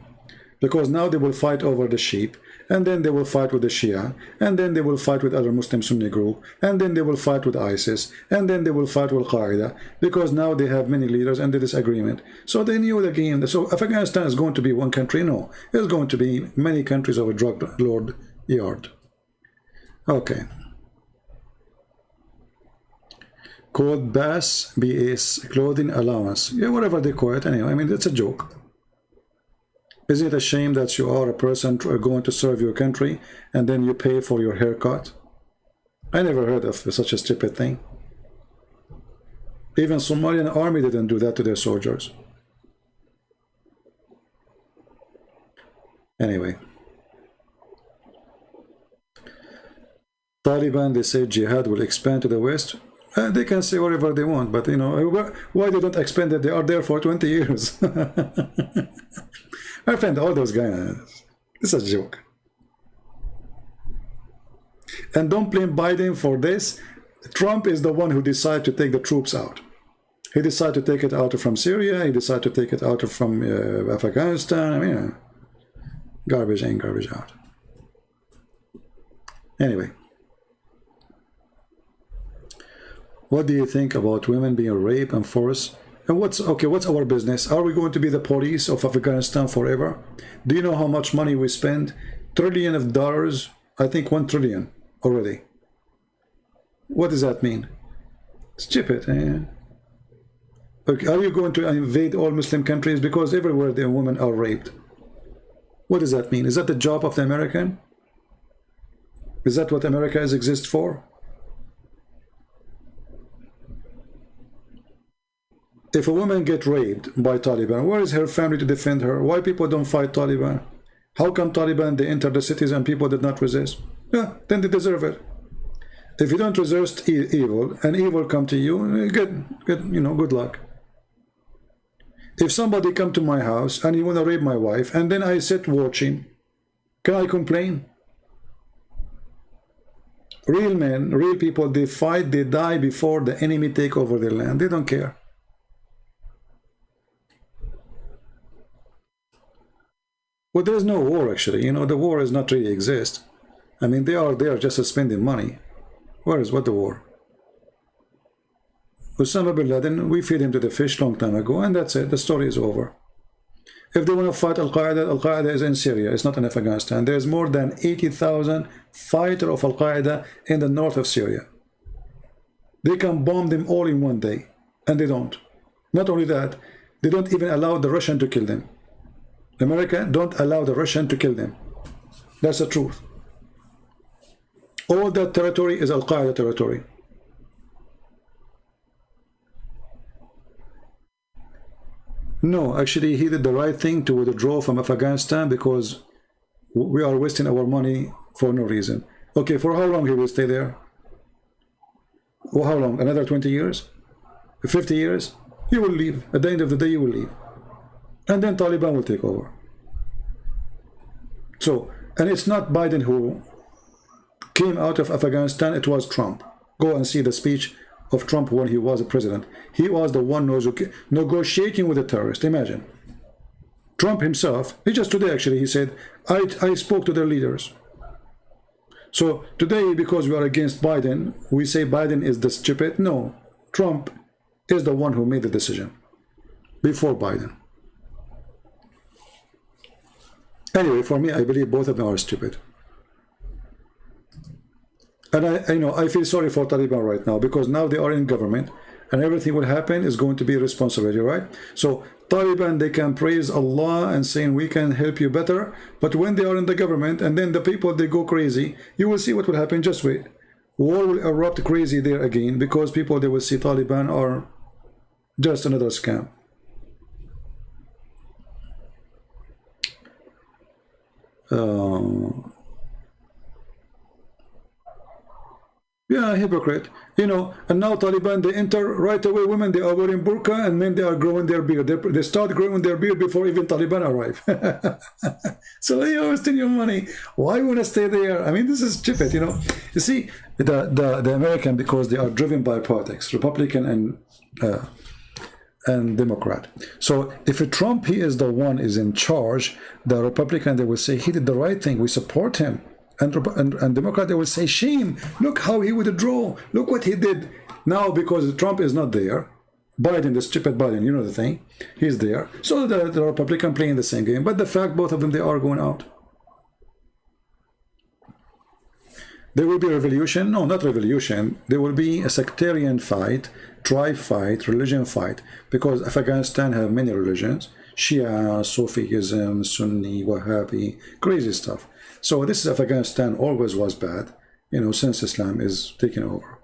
because now they will fight over the sheep, and then they will fight with the Shia, and then they will fight with other Muslim Sunni group, and then they will fight with ISIS, and then they will fight with Al-Qaeda, because now they have many leaders and the disagreement. So they knew the game. So Afghanistan is going to be one country? No, it's going to be many countries of a drug lord yard. Okay. Called BAS, clothing allowance. Yeah, whatever they call it. Anyway, I mean, it's a joke. Isn't it a shame that you are a person going to serve your country and then you pay for your haircut? I never heard of such a stupid thing. Even Somalian army didn't do that to their soldiers. Anyway. Taliban, they say jihad will expand to the west. They can say whatever they want, but you know, why they don't expand it? They are there for 20 years. I find all those guys, it's a joke. And don't blame Biden for this. Trump is the one who decided to take the troops out. He decided to take it out from Syria. He decided to take it out from Afghanistan. I mean, garbage in, garbage out. Anyway. What do you think about women being raped and forced? And what's our business? Are we going to be the police of Afghanistan forever? Do you know how much money we spend? $trillions of dollars, I think 1 trillion already. What does that mean? Stupid. Okay, are you going to invade all Muslim countries? Because everywhere the women are raped. What does that mean? Is that the job of the American? Is that what America exists for? If a woman gets raped by Taliban, where is her family to defend her? Why people don't fight Taliban? How come Taliban, they enter the cities and people did not resist? Yeah, then they deserve it. If you don't resist evil, and evil come to you, good luck. If somebody come to my house and he want to rape my wife, and then I sit watching, can I complain? Real men, real people, they fight, they die before the enemy take over their land. They don't care. Well, there's no war, actually. You know, the war does not really exist. I mean, they are there just spending money. What the war? Osama bin Laden, we feed him to the fish long time ago, and that's it. The story is over. If they want to fight Al-Qaeda, Al-Qaeda is in Syria. It's not in Afghanistan. There's more than 80,000 fighters of Al-Qaeda in the north of Syria. They can bomb them all in one day, and they don't. Not only that, they don't even allow the Russian to kill them. America don't allow the Russian to kill them. That's the truth. All that territory is Al-Qaeda territory. No, actually he did the right thing to withdraw from Afghanistan, because we are wasting our money for no reason. Okay, for how long he will stay there? Well, how long? Another 20 years? 50 years? He will leave. At the end of the day, he will leave. And then Taliban will take over. So, and it's not Biden who came out of Afghanistan, it was Trump. Go and see the speech of Trump when he was a president. He was the one negotiating with the terrorists. Imagine. Trump himself, just today actually, he said, I spoke to their leaders. So today, because we are against Biden, we say Biden is the stupid. No, Trump is the one who made the decision before Biden. Anyway, for me, I believe both of them are stupid. And I feel sorry for Taliban right now, because now they are in government and everything will happen is going to be responsibility, right? So Taliban, they can praise Allah and saying we can help you better, but when they are in the government and then the people, they go crazy, you will see what will happen. Just wait. War will erupt crazy there again, because people, they will see Taliban are just another scam. Yeah, hypocrite. You know, and now Taliban, they enter right away. Women, they are wearing burqa, and men, they are growing their beard. They start growing their beard before even Taliban arrive. So you're wasting your money. Why want to stay there? I mean, this is stupid, you know. You see, the American, because they are driven by politics, Republican and Democrat. So if a Trump, he is the one is in charge, the Republican, they will say he did the right thing. We support him. And Democrat, they will say, shame, look how he withdrew, look what he did. Now, because Trump is not there, Biden, the stupid Biden, you know the thing, he's there. So the Republican playing the same game. But the fact, both of them, they are going out. There will be a revolution. No, not revolution. There will be a sectarian fight, tribe fight, religion fight. Because Afghanistan have many religions. Shia, Sufism, Sunni, Wahhabi, crazy stuff. So this is Afghanistan, always was bad, you know, since Islam is taking over.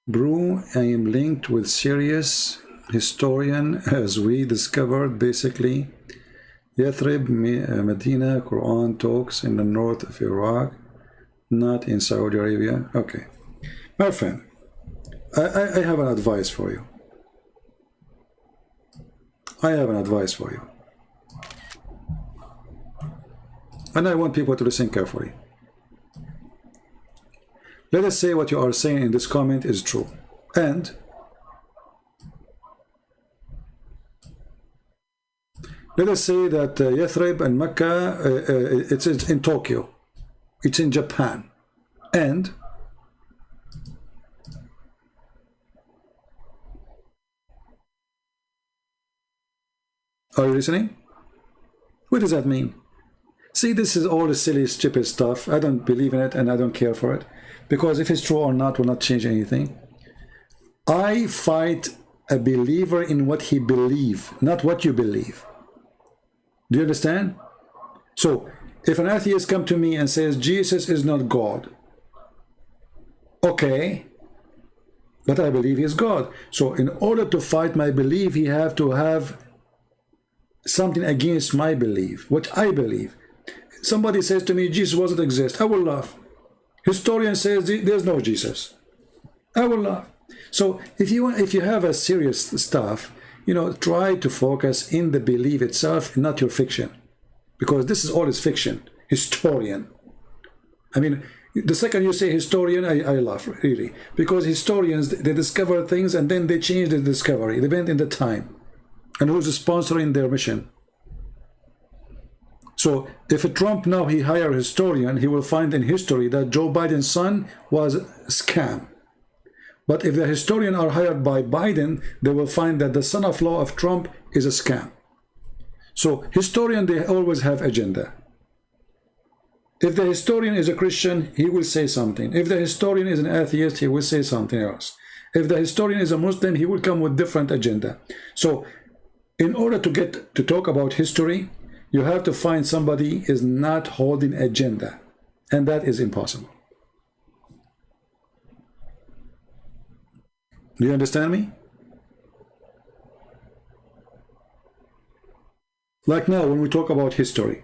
Bro, I am linked with serious historian, as we discovered basically Yathrib, Medina, Quran talks in the north of Iraq, not in Saudi Arabia. Okay. My friend, I have an advice for you. I have an advice for you. And I want people to listen carefully. Let us say what you are saying in this comment is true. And let us say that Yathrib and Mecca, it's in Tokyo. It's in Japan. And are you listening? What does that mean? See, this is all the silly, stupid stuff. I don't believe in it and I don't care for it. Because if it's true or not will not change anything. I fight a believer in what he believes, not what you believe. Do you understand? So, if an atheist comes to me and says, Jesus is not God. Okay. But I believe he is God. So, in order to fight my belief, he have to have something against my belief, what I believe. Somebody says to me, Jesus doesn't exist. I will laugh. Historian says there's no Jesus. I will laugh. So, if you have a serious stuff, you know, try to focus in the belief itself, not your fiction. Because this is all is fiction. Historian. I mean, the second you say historian, I laugh, really. Because historians, they discover things and then they change the discovery. They went in the time. And who's sponsoring their mission? So, if a Trump now, he hire a historian, he will find in history that Joe Biden's son was a scam. But if the historians are hired by Biden, they will find that the son-in-law of Trump is a scam. So historians, they always have agenda. If the historian is a Christian, he will say something. If the historian is an atheist, he will say something else. If the historian is a Muslim, he will come with different agenda. So in order to get to talk about history, you have to find somebody is not holding agenda. And that is impossible. Do you understand me? Like now, when we talk about history,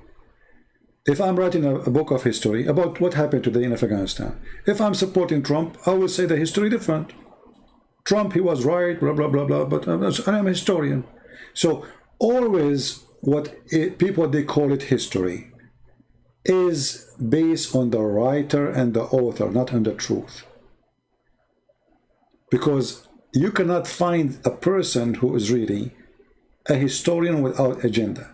if I'm writing a book of history about what happened today in Afghanistan, if I'm supporting Trump, I will say the history different. Trump, he was right, blah, blah, blah, blah, but I'm a historian. So always people, they call it history, is based on the writer and the author, not on the truth. Because you cannot find a person who is really a historian without agenda.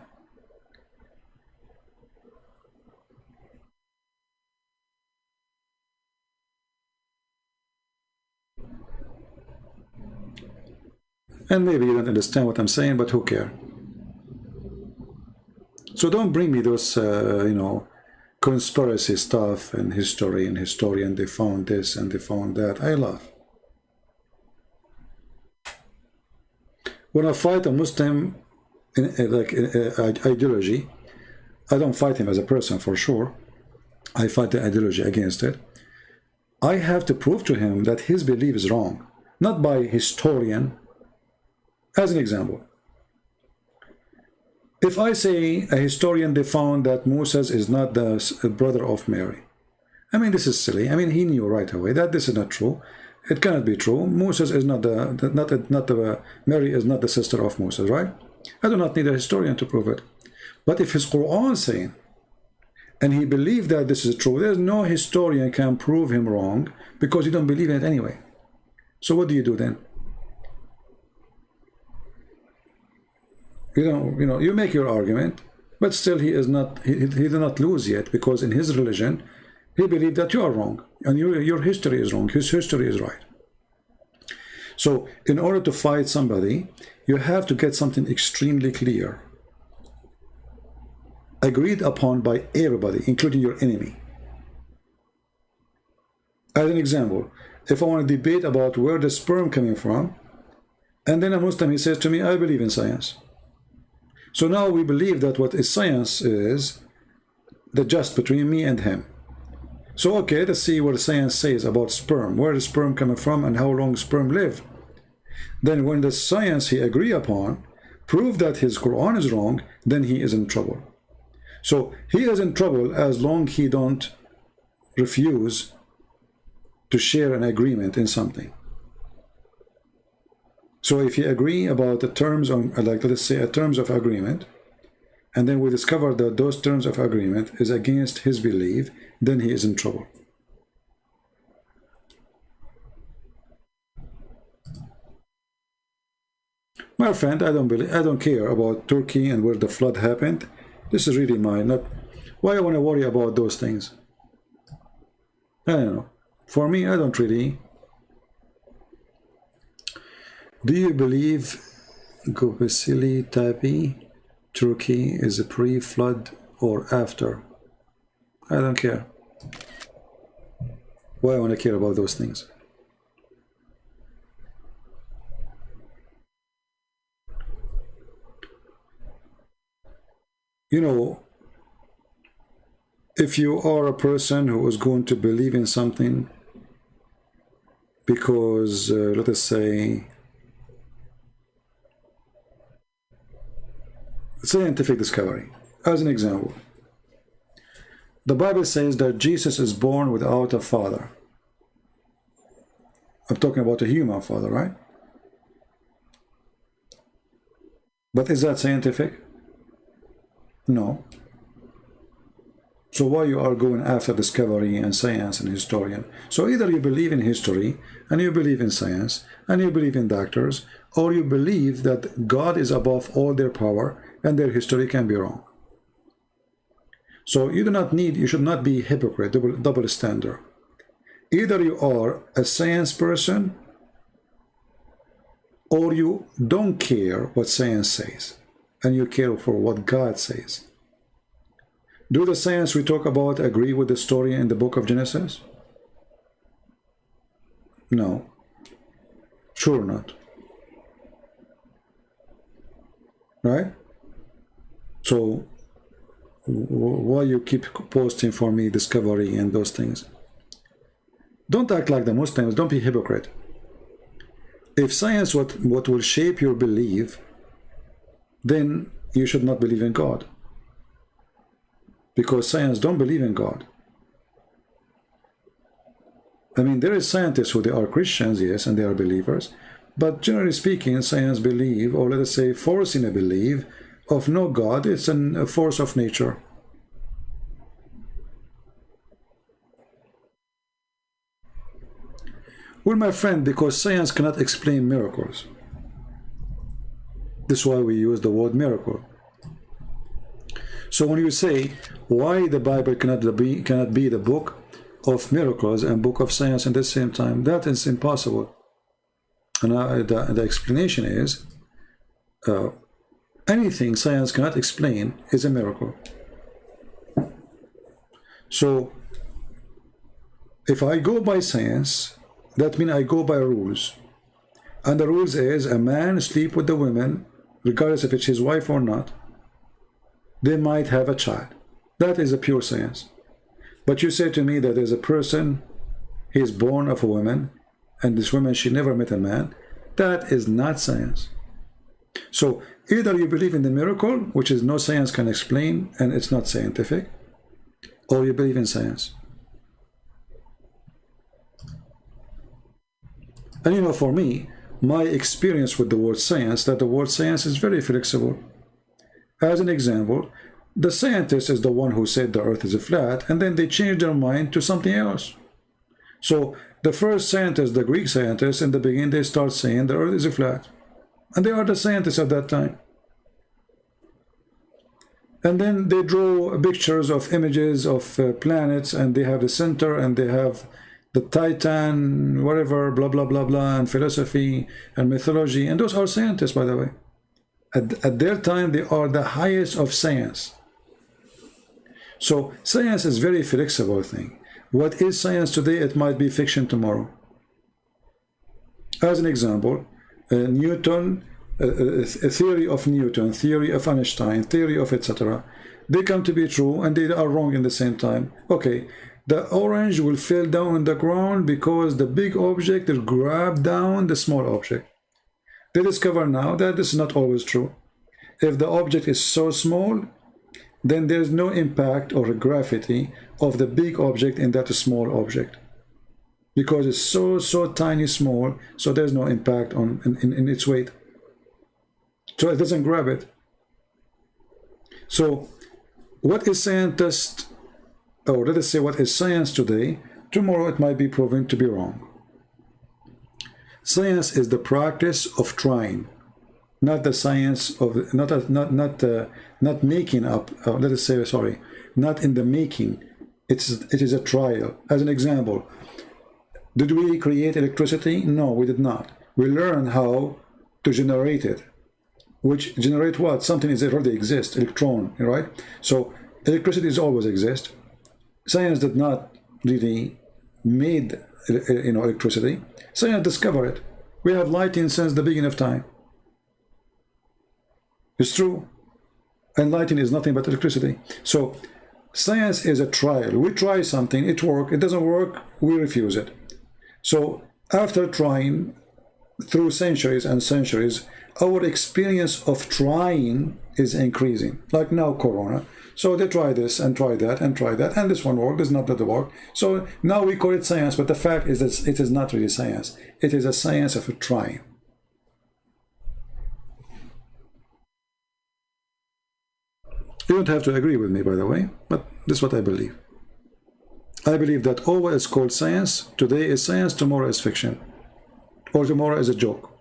And maybe you don't understand what I'm saying, but who cares? So don't bring me those, you know, conspiracy stuff and history and historian, they found this and they found that. I laugh. When I fight a Muslim ideology, I don't fight him as a person for sure. I fight the ideology against it. I have to prove to him that his belief is wrong, not by historian. As an example, if I say a historian, they found that Moses is not the brother of Mary. I mean, this is silly. I mean, he knew right away that this is not true. It cannot be true. Moses is not Mary is not the sister of Moses, right? I do not need a historian to prove it. But if his Quran is saying, and he believed that this is true, there's no historian can prove him wrong because you don't believe in it anyway. So what do you do then? You make your argument, but still he did not lose yet, because in his religion, he believed that you are wrong, and your history is wrong, his history is right. So in order to fight somebody, you have to get something extremely clear, agreed upon by everybody, including your enemy. As an example, if I want to debate about where the sperm coming from, and then a Muslim, he says to me, I believe in science. So now we believe that what is science is the just between me and him. So okay, let's see what science says about sperm, where is sperm coming from and how long sperm live. Then when the science he agree upon prove that his Quran is wrong, then he is in trouble. So he is in trouble as long he don't refuse to share an agreement in something. So if you agree about the terms on, like let's say, terms of agreement, and then we discover that those terms of agreement is against his belief, then he is in trouble. My friend, I don't care about Turkey and where the flood happened. This is really not why I want to worry about those things. I don't know. For me, I don't really. Do you believe Göbekli Tepe, Turkey, is a pre-flood or after? I don't care. Why I want to care about those things? You know, if you are a person who is going to believe in something because, let us say, scientific discovery, as an example, the Bible says that Jesus is born without a father. I'm talking about a human father, right? But is that scientific? No. So why you are going after discovery and science and historian? So either you believe in history and you believe in science and you believe in doctors, or you believe that God is above all their power and their history can be wrong. So you should not be hypocrite, double standard. Either you are a science person or you don't care what science says and you care for what God says. Do the science we talk about agree with the story in the book of Genesis? No. Sure not. Right? So why you keep posting for me discovery and those things? Don't act like the Muslims. Don't be hypocrite. If science what will shape your belief, then you should not believe in God, because science don't believe in God. I mean, there is scientists who they are Christians, yes, and they are believers, but generally speaking, science believe, or let us say forcing a belief of no God. It's a force of nature. Well, my friend, because science cannot explain miracles. This is why we use the word miracle. So when you say why the Bible cannot be the book of miracles and book of science at the same time, that is impossible. And the explanation is anything science cannot explain is a miracle. So if I go by science, that means I go by rules. And the rules is a man sleep with the women, regardless if it's his wife or not. They might have a child. That is a pure science. But you say to me that there's a person he is born of a woman, and this woman, she never met a man. That is not science. So either you believe in the miracle, which is no science can explain, and it's not scientific, or you believe in science. And you know, for me, my experience with the word science, that the word science is very flexible. As an example, the scientist is the one who said the earth is flat, and then they changed their mind to something else. So the first scientists, the Greek scientists, in the beginning, they start saying the earth is flat. And they are the scientists at that time. And then they draw pictures of images of planets, and they have the center, and they have the Titan, whatever, blah, blah, blah, blah, and philosophy and mythology. And those are scientists, by the way. At their time, they are the highest of science. So science is very flexible thing. What is science today, it might be fiction tomorrow. As an example, Newton, a theory of Newton, theory of Einstein, theory of etc. They come to be true and they are wrong in the same time. Okay, the orange will fall down on the ground because the big object will grab down the small object. They discover now that this is not always true. If the object is so small, then there's no impact or gravity of the big object in that small object, because it's so tiny small, so there's no impact on in its weight, so it doesn't grab it. So what is scientist, or let us say what is science today, tomorrow it might be proven to be wrong. Science is the practice of trying, not the science of not making up, let us say, sorry, not in the making. It is a trial. As an example, did we create electricity? No, we did not. We learned how to generate it. Which generate what? Something is already exists, electron, right? So electricity is always exist. Science did not really made electricity. Science discovered it. We have lighting since the beginning of time. It's true. And lighting is nothing but electricity. So science is a trial. We try something, it works, it doesn't work, we refuse it. So after trying through centuries and centuries, our experience of trying is increasing. Like now, Corona. So they try this and try that and try that, and this one worked, this not that work. So now we call it science, but the fact is that it is not really science. It is a science of trying. You don't have to agree with me, by the way, but this is what I believe. I believe that all what is called science today is science, tomorrow is fiction, or tomorrow is a joke.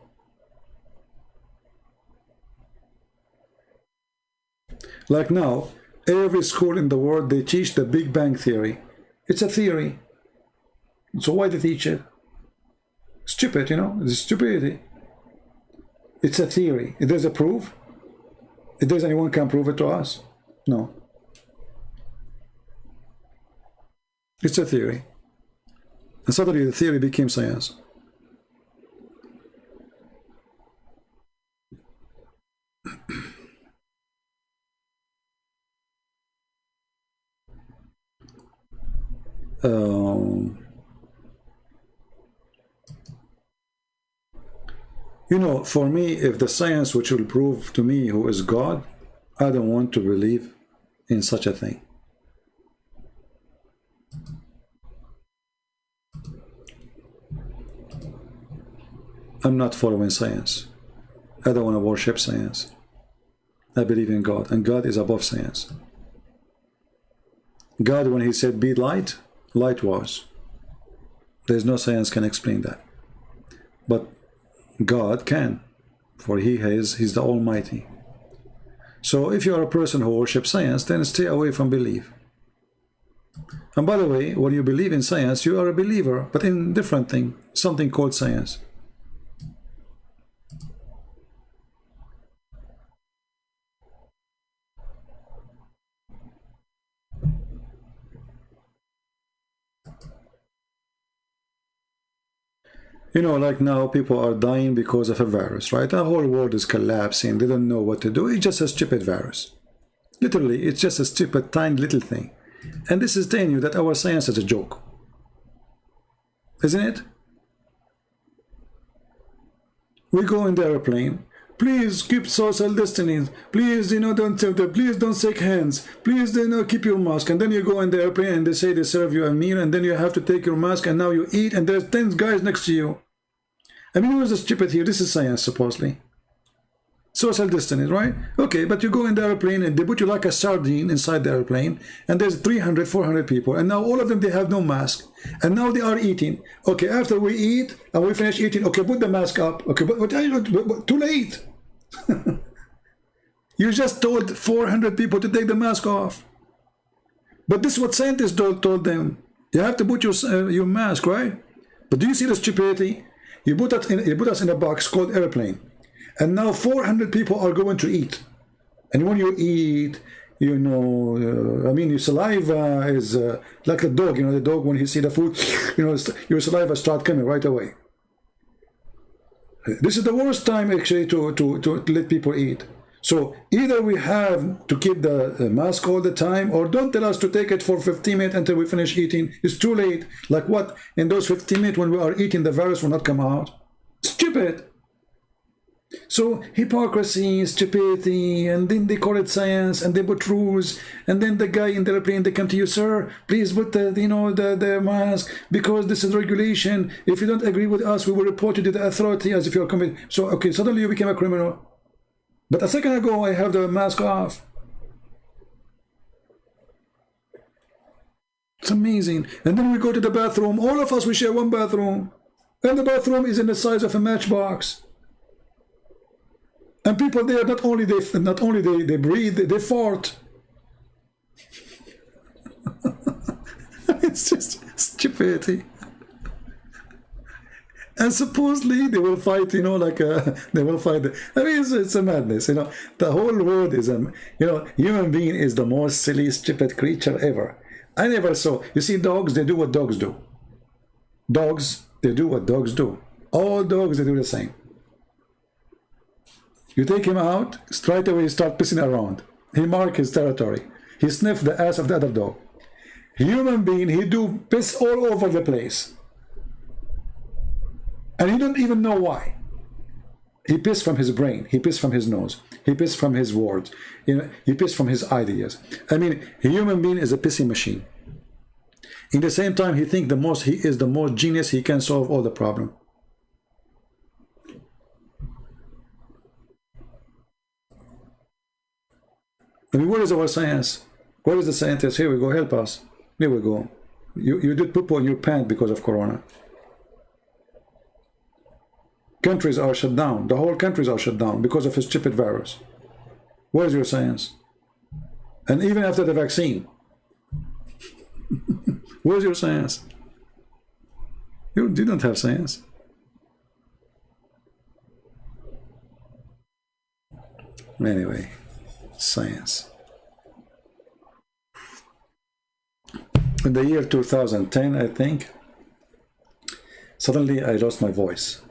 Like now, every school in the world, they teach the Big Bang Theory. It's a theory. So why they teach it? Stupid, it's stupidity. It's a theory. If there's a proof, if there's anyone can prove it to us. No. It's a theory. And suddenly the theory became science. For me, if the science which will prove to me who is God, I don't want to believe in such a thing. I'm not following science. I don't want to worship science. I believe in God, and God is above science. God, when he said be light, light was. There's no science can explain that. But God can, for he's the Almighty. So if you are a person who worships science, then stay away from belief. And by the way, when you believe in science, you are a believer, but in different thing, something called science. Like now, people are dying because of a virus, right? The whole world is collapsing. They don't know what to do. It's just a stupid virus. Literally, it's just a stupid, tiny little thing. And this is telling you that our science is a joke. isn't it? We go in the airplane. Please keep social distance. Please, please don't shake hands. Please, keep your mask. And then you go in the airplane and they say they serve you a meal, and then you have to take your mask, and now you eat, and there's 10 guys next to you. I mean, what's the stupid here? This is science, supposedly. Social distance, right? Okay, but you go in the airplane and they put you like a sardine inside the airplane, and there's 300, 400 people, and now all of them, they have no mask, and now they are eating. Okay, after we eat and we finish eating, okay, put the mask up. Okay, but too late. You just told 400 people to take the mask off. But this is what scientists told them. You have to put your mask, right? But do you see the stupidity? You put us in a box called airplane. And now 400 people are going to eat. And when you eat, I mean, your saliva is like a dog. The dog, when he see the food, your saliva start coming right away. This is the worst time, actually, to let people eat. So either we have to keep the mask all the time, or don't tell us to take it for 15 minutes until we finish eating. It's too late. Like what? In those 15 minutes when we are eating, the virus will not come out. Stupid. So hypocrisy, stupidity, and then they call it science, and they put rules, and then the guy in the airplane, they come to you, sir, please put the mask, because this is regulation. If you don't agree with us, we will report you to the authority as if you're committed. So okay, suddenly you became a criminal. But a second ago I have the mask off. It's amazing. And then we go to the bathroom. All of us, we share one bathroom, and the bathroom is in the size of a matchbox. And people there, not only they breathe, they fart. It's just stupidity. And supposedly they will fight, they will fight. I mean, it's a madness, The whole world is human being is the most silly, stupid creature ever. I never saw. You see, dogs, they do what dogs do. Dogs, they do what dogs do. All dogs, they do the same. You take him out, straight away he start pissing around. He mark his territory. He sniff the ass of the other dog. Human being, he do piss all over the place. And he don't even know why. He piss from his brain. He piss from his nose. He piss from his words. He piss from his ideas. I mean, a human being is a pissing machine. In the same time, he is the most genius. He can solve all the problem. I mean, where is our science? Where is the scientist? Here we go, help us. Here we go. You did poop on your pants because of Corona. Countries are shut down. The whole countries are shut down because of a stupid virus. Where is your science? And even after the vaccine, where's your science? You didn't have science. Anyway. Science. In the year 2010, I think, suddenly I lost my voice.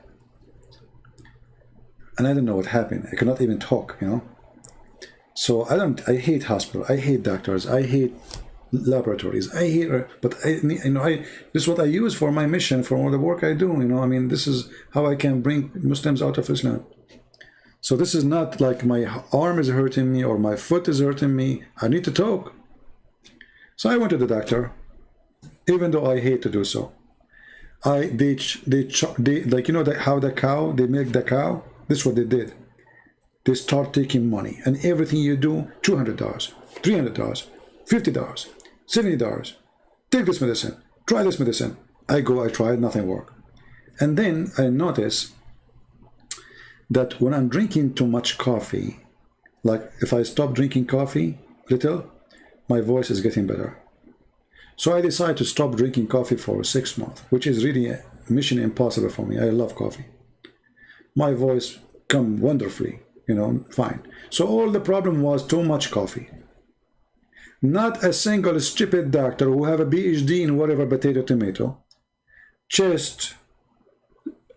And I don't know what happened. I could not even talk, So I hate hospital. I hate doctors. I hate laboratories. I hate, but this is what I use for my mission, for all the work I do, I mean, this is how I can bring Muslims out of Islam. So this is not like my arm is hurting me or my foot is hurting me. I need to talk. So I went to the doctor, even though I hate to do so. How the cow, they milk the cow. This is what they did. They start taking money, and everything you do, $200, $300, $50, $70. Take this medicine. Try this medicine. I tried, nothing worked. And then I noticed that when I'm drinking too much coffee, like if I stop drinking coffee little, my voice is getting better. So I decided to stop drinking coffee for 6 months, which is really a mission impossible for me. I love coffee. My voice come wonderfully, fine. So all the problem was too much coffee. Not a single stupid doctor who have a PhD in whatever, potato, tomato, chest,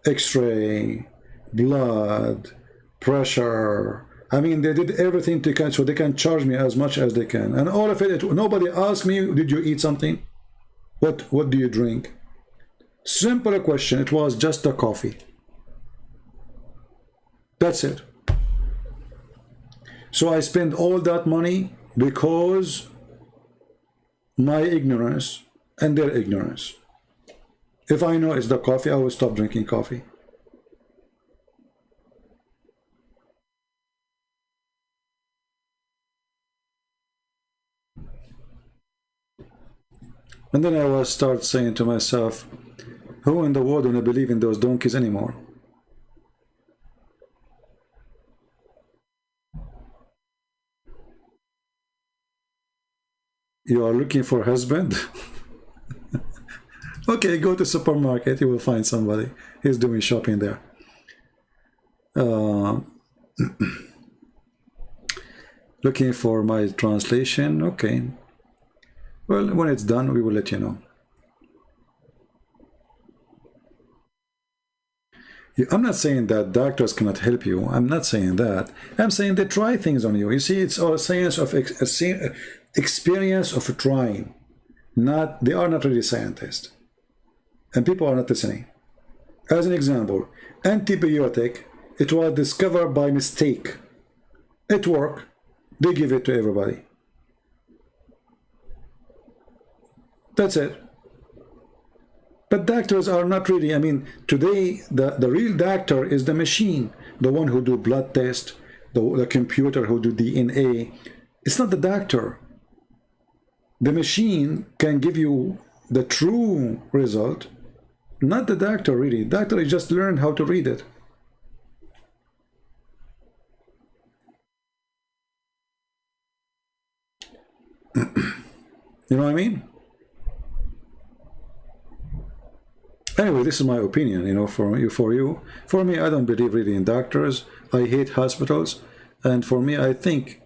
x-ray, blood, pressure. I mean, they did everything so they can charge me as much as they can. And all of it, nobody asked me, did you eat something? What do you drink? Simple question. It was just a coffee. That's it. So I spent all that money because my ignorance and their ignorance. If I know it's the coffee, I will stop drinking coffee. And then I will start saying to myself, who in the world don't believe in those donkeys anymore? You are looking for a husband? Okay, go to supermarket, you will find somebody. He's doing shopping there. Looking for my translation. Okay. Well, when it's done, we will let you know. I'm not saying that doctors cannot help you. I'm not saying that. I'm saying they try things on you. You see, it's all science of experience of trying. Not, they are not really scientists. And people are not listening. As an example, antibiotic, it was discovered by mistake. It worked. They give it to everybody. That's it. But doctors are not really, I mean, today the real doctor is the machine, the one who do blood test, the computer who do DNA. It's not the doctor. The machine can give you the true result, not the doctor really. Doctor is just learn how to read it. You know what I mean? Anyway, this is my opinion, you know, for you. For me, I don't believe really in doctors. I hate hospitals. And for me, I think,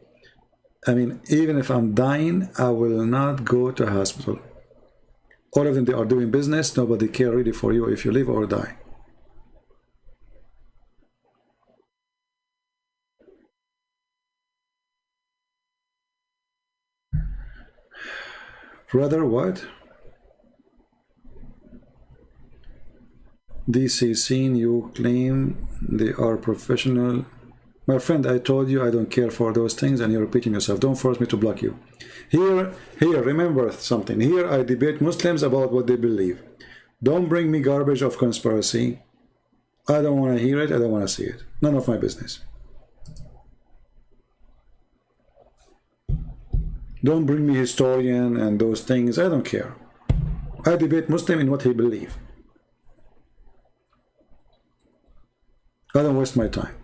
I mean, even if I'm dying, I will not go to a hospital. All of them, they are doing business. Nobody care really for you if you live or die. Brother, what? DC scene, you claim they are professional. My friend, I told you I don't care for those things, and you're repeating yourself. Don't force me to block you. Here, remember something. Here I debate Muslims about what they believe. Don't bring me garbage of conspiracy. I don't want to hear it. I don't want to see it. None of my business. Don't bring me historian and those things. I don't care. I debate Muslim in what he believes. I don't waste my time.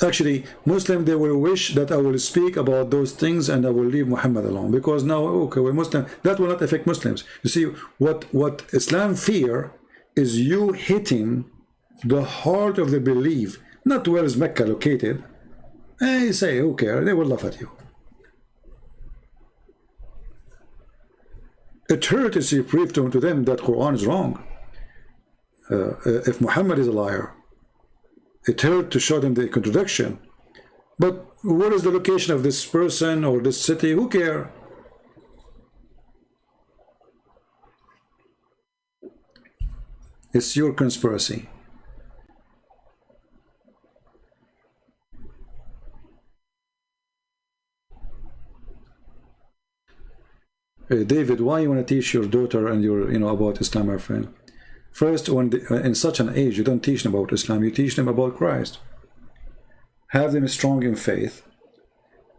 Actually, Muslim, they will wish that I will speak about those things and I will leave Muhammad alone, because now, okay, we're Muslim, that will not affect Muslims. You see, what Islam fear is you hitting the heart of the belief, not where is Mecca located. And you say, who cares? They will laugh at you. It hurts if you prove to them that Quran is wrong. If Muhammad is a liar, it hurt to show them the contradiction. But what is the location of this person or this city? Who cares? It's your conspiracy. David, why you want to teach your daughter and your, about Islam, my friend? First, when in such an age, you don't teach them about Islam, you teach them about Christ. Have them strong in faith,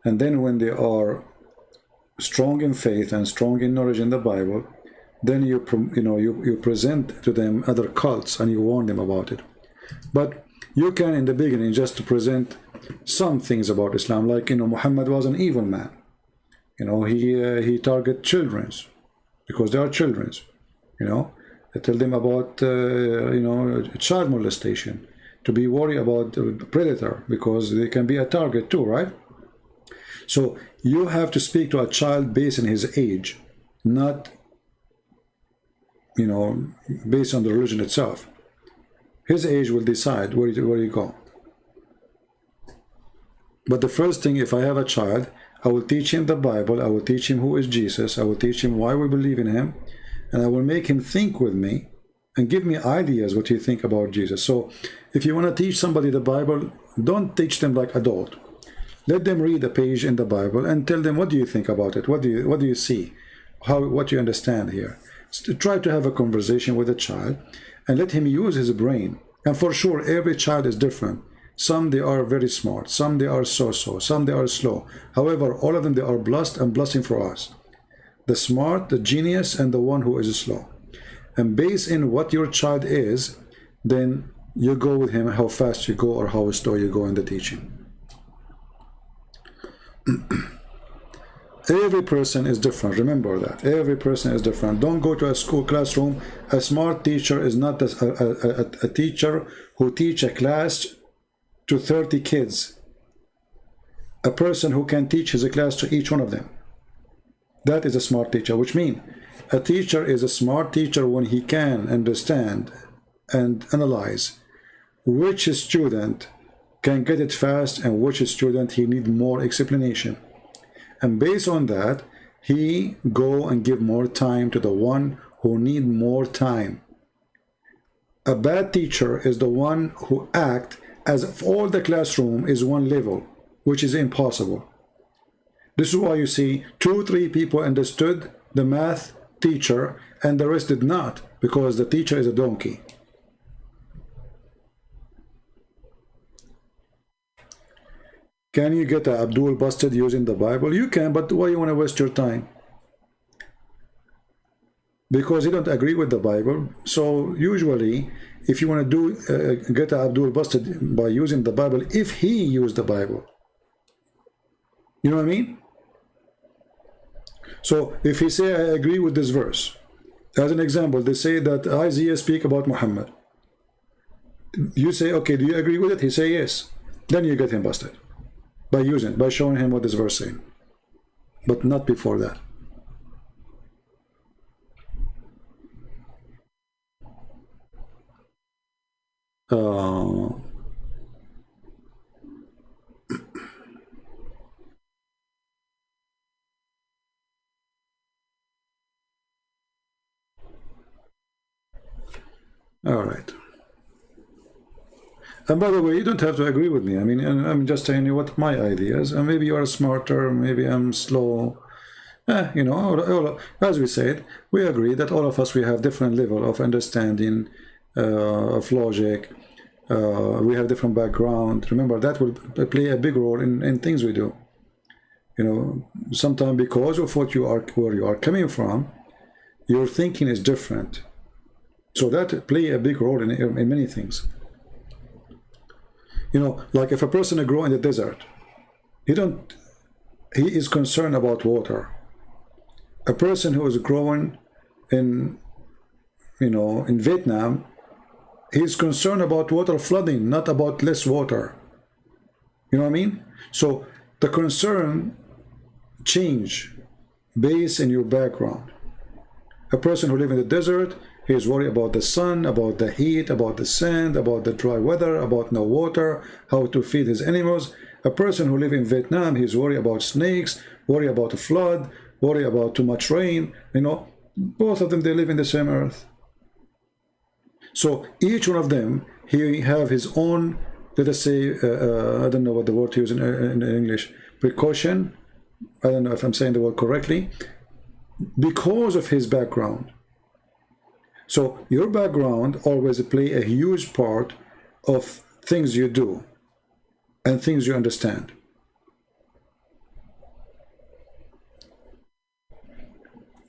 and then when they are strong in faith and strong in knowledge in the Bible, then you present to them other cults and you warn them about it. But you can, in the beginning, just present some things about Islam, like Muhammad was an evil man. He target children because they are children. I tell them about child molestation, to be worried about the predator because they can be a target too, right? So you have to speak to a child based on his age, not based on the religion itself. His age will decide where you go. But the first thing, if I have a child, I will teach him the Bible. I will teach him who is Jesus. I will teach him why we believe in him. And I will make him think with me and give me ideas what you think about Jesus. So if you want to teach somebody the Bible, don't teach them like adult. Let them read a page in the Bible and tell them, what do you think about it? What do you see? What do you understand here? So try to have a conversation with a child and let him use his brain. And for sure, every child is different. Some they are very smart, some they are so-so, some they are slow. However, all of them, they are blessed and blessing for us. The smart, the genius, and the one who is slow. And based in what your child is, then you go with him, how fast you go or how slow you go in the teaching. Every person is different. Remember that. Every person is different. Don't go to a school classroom. A smart teacher is not a teacher who teach a class to 30 kids. A person who can teach his class to each one of them. That is a smart teacher, which means a teacher is a smart teacher when he can understand and analyze which student can get it fast and which student he need more explanation. And based on that, he go and give more time to the one who need more time. A bad teacher is the one who act as if all the classroom is one level, which is impossible. This is why you see 2-3 people understood the math teacher and the rest did not, because the teacher is a donkey. Can you get Abdul busted using the Bible? You can, but why you want to waste your time? Because he don't agree with the Bible. So usually, if you want to do get Abdul busted by using the Bible, if he used the Bible, you know what I mean? So if he say, I agree with this verse, as an example, they say that Isaiah speak about Muhammad. You say, okay, do you agree with it? He say yes. Then you get him busted by showing him what this verse saying, but not before that. All right. And by the way, you don't have to agree with me. I mean, I'm just telling you what my ideas. And maybe you are smarter, maybe I'm slow. You know, as we said, we agree that all of us, we have different level of understanding, of logic. We have different background. Remember, that will play a big role in things we do. You know, sometimes because of where you are coming from, your thinking is different. So that play a big role in many things. You know, like if a person grow in the desert, he is concerned about water. A person who is growing in, you know, in Vietnam, he's concerned about water flooding, not about less water. You know what I mean? So the concern change based in your background. A person who lives in the desert, he is worried about the sun, about the heat, about the sand, about the dry weather, about no water, how to feed his animals. A person who lives in Vietnam, he's worried about snakes, worried about a flood, worried about too much rain. You know, both of them, they live in the same earth. So each one of them, he have his own, let us say, I don't know what the word to use in English, precaution. I don't know if I'm saying the word correctly, because of his background. So your background always play a huge part of things you do and things you understand.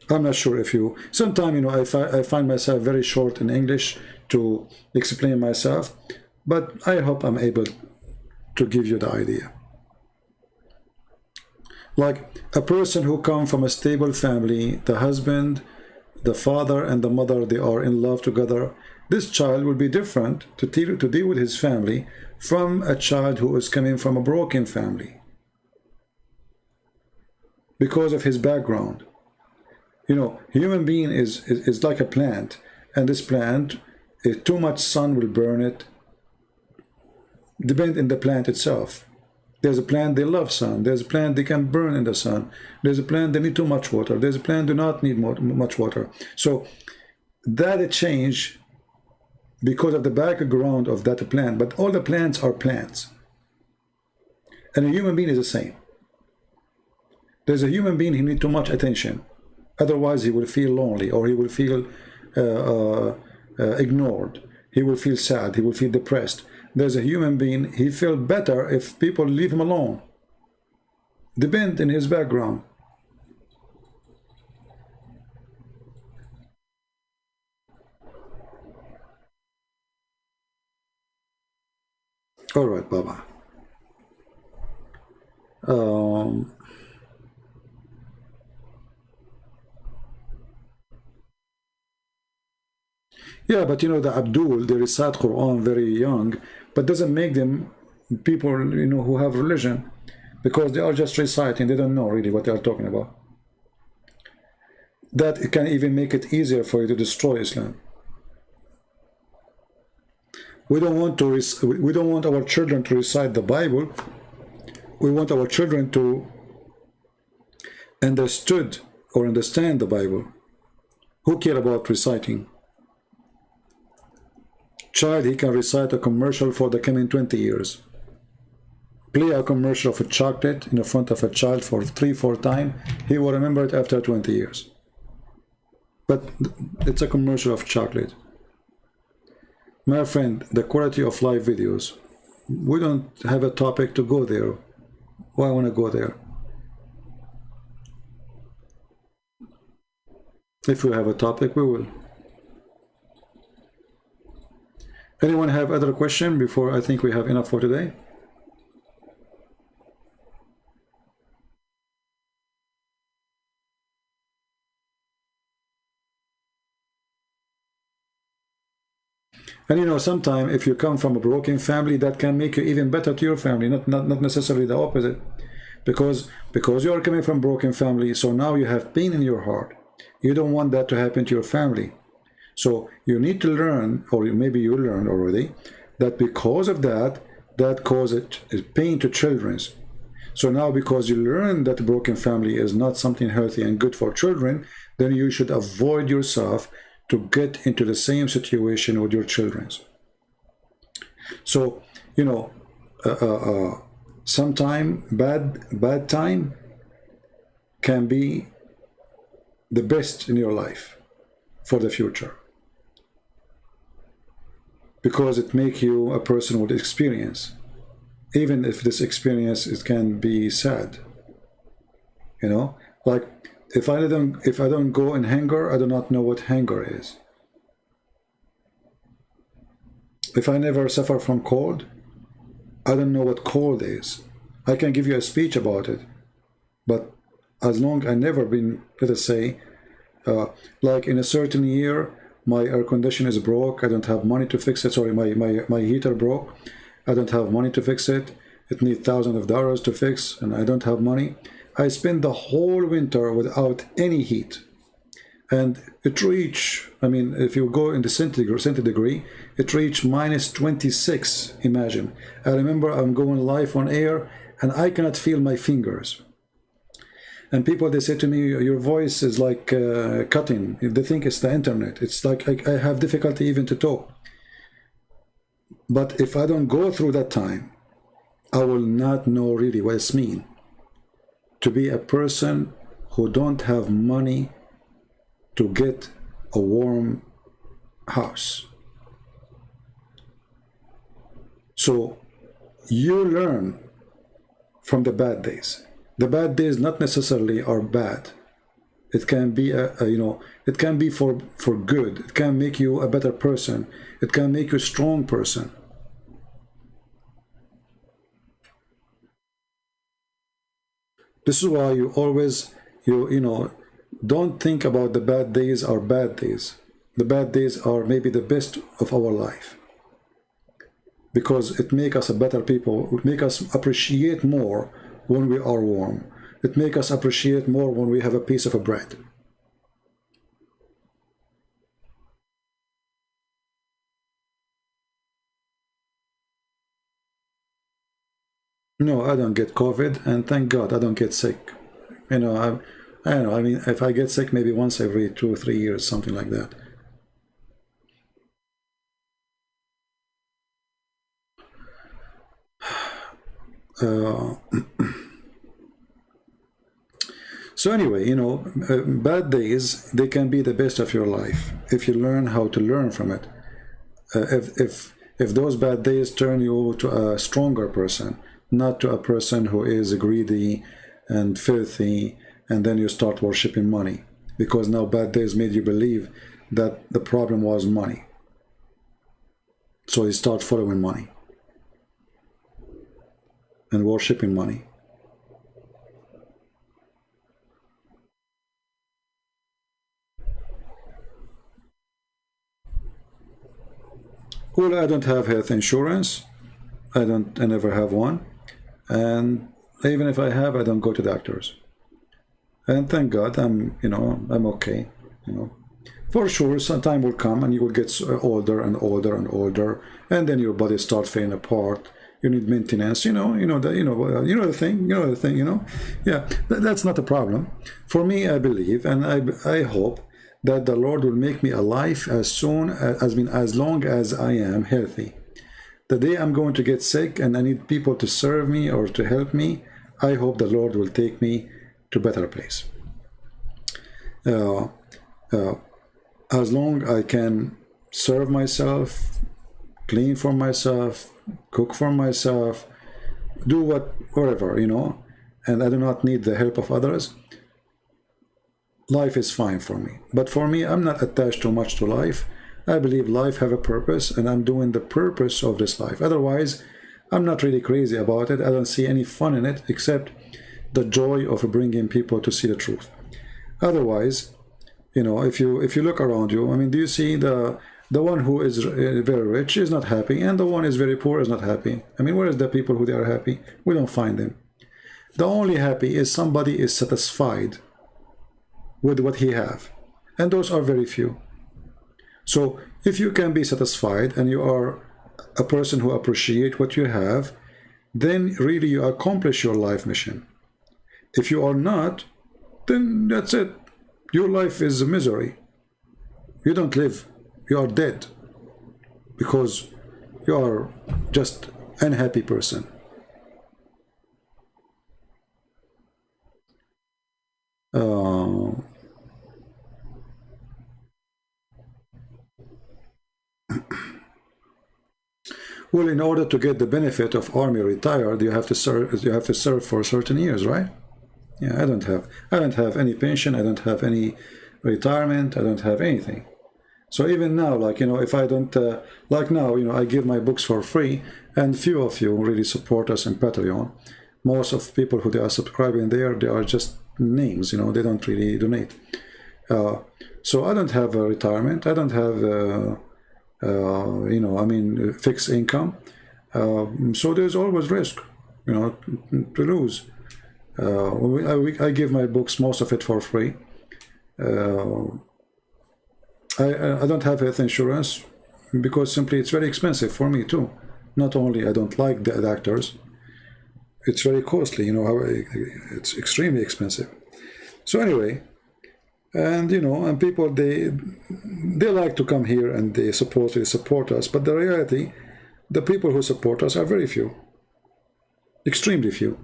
I'm not sure if you, sometimes, you know, I find myself very short in English to explain myself, but I hope I'm able to give you the idea. Like a person who comes from a stable family, the husband, the father and the mother, they are in love together. This child will be different to deal with his family from a child who is coming from a broken family because of his background. You know, human being is like a plant, and this plant, if too much sun will burn it. Depend on the plant itself. There's a plant they love sun. There's a plant they can burn in the sun. There's a plant they need too much water. There's a plant do not need much water. So that change because of the background of that plant. But all the plants are plants. And a human being is the same. There's a human being who needs too much attention. Otherwise, he will feel lonely, or he will feel ignored. He will feel sad. He will feel depressed. There's a human being, he feels better if people leave him alone. Depend on his background. All right, Baba. Yeah, but you know, the Abdul, they recite Quran very young, but doesn't make them people, you know, who have religion, because they are just reciting. They don't know really what they are talking about. That can even make it easier for you to destroy Islam. We don't want our children to recite the Bible. We want our children to understand the Bible. Who care about reciting? Child, he can recite a commercial for the coming 20 years. Play a commercial of a chocolate in the front of a child for 3-4 times. He will remember it after 20 years. But it's a commercial of chocolate. My friend, the quality of live videos. We don't have a topic to go there. Why want to go there? If we have a topic, we will. Anyone have other question before I think we have enough for today? And you know, sometimes if you come from a broken family, that can make you even better to your family, not necessarily the opposite. Because you are coming from a broken family, so now you have pain in your heart. You don't want that to happen to your family. So you need to learn, or maybe you learned already, that because of that causes pain to children. So now because you learn that a broken family is not something healthy and good for children, then you should avoid yourself to get into the same situation with your children. So, you know, sometime bad time can be the best in your life for the future, because it makes you a person with experience, even if this experience it can be sad. You know, like if I don't go in hunger, I do not know what hunger is. If I never suffer from cold, I don't know what cold is. I can give you a speech about it, but as long I never been, let us say, like in a certain year, my air conditioner is broke, I don't have money to fix it. Sorry, my heater broke, I don't have money to fix it. It needs thousands of dollars to fix, and I don't have money. I spent the whole winter without any heat. And it reached, I mean, if you go in the centigrade, it reached -26, imagine. I remember I'm going live on air, and I cannot feel my fingers. And people, they say to me, your voice is like cutting. They think it's the internet. It's like I have difficulty even to talk. But if I don't go through that time, I will not know really what it means to be a person who don't have money to get a warm house. So you learn from the bad days. The bad days not necessarily are bad. It can be you know, it can be for good. It can make you a better person. It can make you a strong person. This is why you always, you know, don't think about the bad days are bad days. The bad days are maybe the best of our life, because it makes us a better people. It makes us appreciate more when we are warm. It makes us appreciate more when we have a piece of a bread. No, I don't get COVID, and thank God I don't get sick. You know, I don't know. I mean, if I get sick, maybe once every 2 or 3 years, something like that. So anyway, you know, bad days, they can be the best of your life if you learn how to learn from it. If those bad days turn you to a stronger person, not to a person who is greedy and filthy, and then you start worshiping money because now bad days made you believe that the problem was money. So you start following money and worshiping money. Well, I don't have health insurance. I never have one. And even if I have, I don't go to doctors. And thank God, I'm okay, you know. For sure, some time will come and you will get older and older and older, and then your body starts falling apart. You need maintenance, you know the thing, Yeah, that's not a problem. For me, I believe and I hope that the Lord will make me alive as long as I am healthy. The day I'm going to get sick and I need people to serve me or to help me, I hope the Lord will take me to a better place. As long I can serve myself, clean for myself, cook for myself, do whatever, you know, and I do not need the help of others, life is fine for me. But for me, I'm not attached too much to life. I believe life have a purpose, and I'm doing the purpose of this life. Otherwise, I'm not really crazy about it. I don't see any fun in it except the joy of bringing people to see the truth. Otherwise, you know, if you look around you, I mean, do you see the one who is very rich is not happy, and the one is very poor is not happy? I mean, where is the people who they are happy? We don't find them. The only happy is somebody is satisfied with what he have, and those are very few. So if you can be satisfied and you are a person who appreciate what you have, then really you accomplish your life mission. If you are not, then that's it. Your life is a misery. You don't live. You are dead because you are just an unhappy person. Well, in order to get the benefit of army retired, you have to serve for certain years, right? Yeah, I don't have any pension, I don't have any retirement, I don't have anything. So even now, like, you know, if I don't, like now, you know, I give my books for free, and few of you really support us in Patreon. Most of people who they are subscribing there, they are just names, you know, they don't really donate. So I don't have a retirement, I don't have, you know, I mean, fixed income. So there's always risk, you know, to lose. I give my books, most of it for free. I don't have health insurance because simply it's very expensive for me too. Not only I don't like the doctors, it's very costly, you know, it's extremely expensive. So anyway, and you know, and people, they like to come here and they supposedly support us, but the reality, the people who support us are very few, extremely few.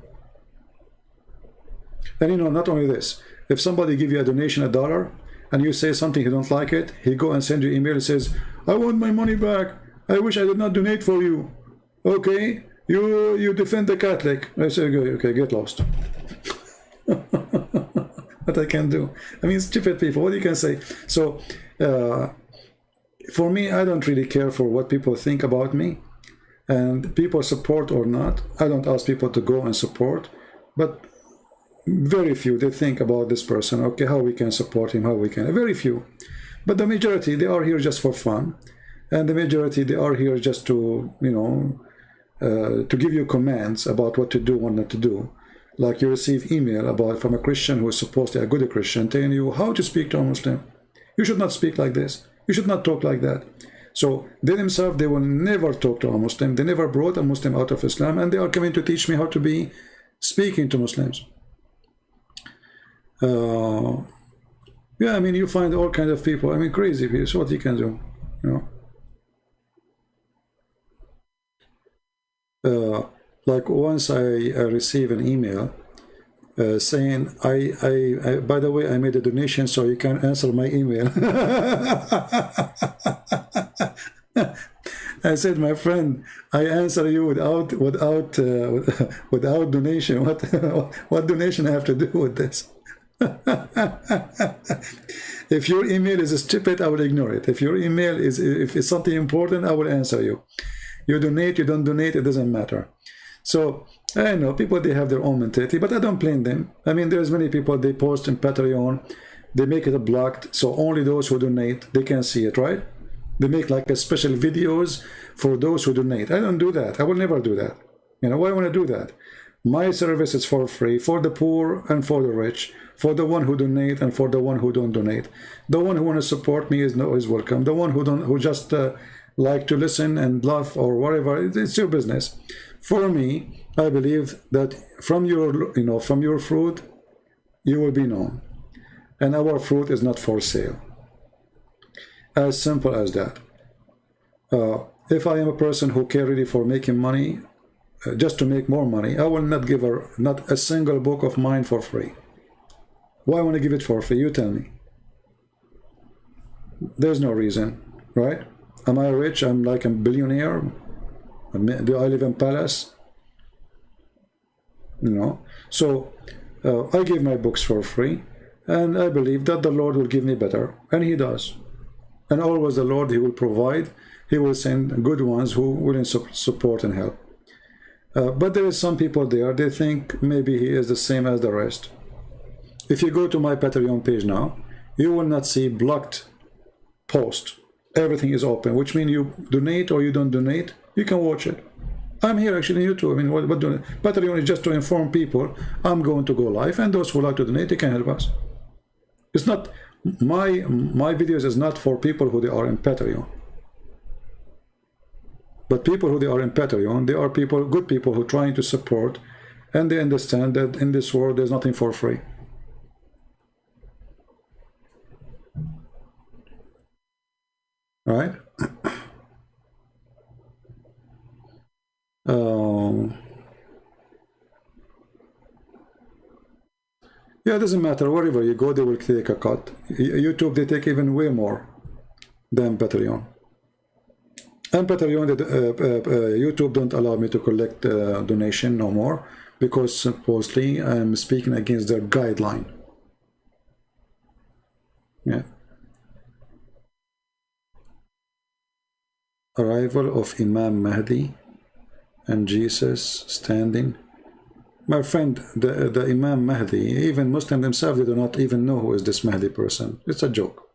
And you know, not only this, if somebody give you a donation $1 and you say something, you don't like it, he go and send you email and says, I want my money back, I wish I did not donate for you. Okay, you defend the Catholic. I say, okay, get lost. What I can do? I mean, stupid people, what you can say? So for me, I don't really care for what people think about me, and people support or not. I don't ask people to go and support, but very few, they think about this person, okay, how we can support him, how we can, very few. But the majority, they are here just for fun, and the majority, they are here just to, you know, to give you commands about what to do, what not to do. Like you receive email from a Christian who is supposed to be a good Christian, telling you how to speak to a Muslim. You should not speak like this. You should not talk like that. So they themselves, they will never talk to a Muslim. They never brought a Muslim out of Islam, and they are coming to teach me how to be speaking to Muslims. Yeah, I mean, you find all kinds of people. I mean, crazy people. So what you can do, you know. Like once I received an email saying, by the way, I made a donation so you can answer my email. I said, my friend, I answer you without donation. What donation I have to do with this? If your email is stupid, I will ignore it. If your email is, if it's something important, I will answer you. You donate, you don't donate, it doesn't matter. So I know people, they have their own mentality, but I don't blame them. I mean, there's many people, they post in Patreon, they make it blocked, so only those who donate, they can see it, right? They make like a special videos for those who donate. I don't do that. I will never do that. You know, why I want to do that? My service is for free, for the poor and for the rich, for the one who donate and for the one who don't donate. The one who want to support me is welcome. The one who just like to listen and laugh or whatever, it's your business. For me, I believe that from your, you know, from your fruit, you will be known. And our fruit is not for sale. As simple as that. If I am a person who care really for making money, just to make more money, I will not give her not a single book of mine for free. Why I want to give it for free? You tell me. There's no reason, right? Am I rich? I'm like a billionaire. Do I live in palace? You know. So I give my books for free, and I believe that the Lord will give me better, and He does. And always the Lord, He will provide. He will send good ones who will support and help. But there is some people there, they think maybe he is the same as the rest. If you go to my Patreon page now, you will not see blocked post. Everything is open, which means you donate or you don't donate, you can watch it. I'm here actually on YouTube. I mean, what doing? Patreon is just to inform people I'm going to go live, and those who like to donate, they can help us. It's not, my videos is not for people who they are in Patreon. But people who they are in Patreon, they are people, good people who are trying to support, and they understand that in this world there's nothing for free. Right? Yeah, it doesn't matter. Wherever you go, they will take a cut. YouTube, they take even way more than Patreon. And Patreon, YouTube don't allow me to collect donation no more, because supposedly I'm speaking against their guideline. Yeah. Arrival of Imam Mahdi and Jesus standing. My friend, the Imam Mahdi, even Muslims themselves, they do not even know who is this Mahdi person. It's a joke.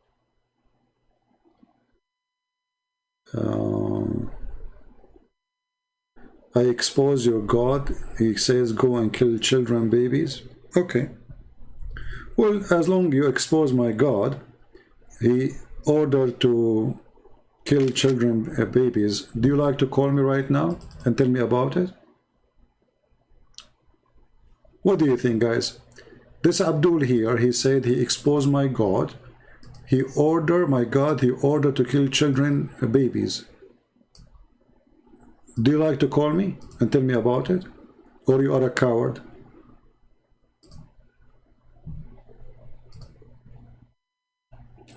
I expose your God. He says go and kill children, babies. Okay. Well, as long as you expose my God, He ordered to kill children, babies. Do you like to call me right now and tell me about it? What do you think, guys? This Abdul here, he said he exposed my God. He ordered, my God, he ordered to kill children, babies. Do you like to call me and tell me about it? Or you are a coward?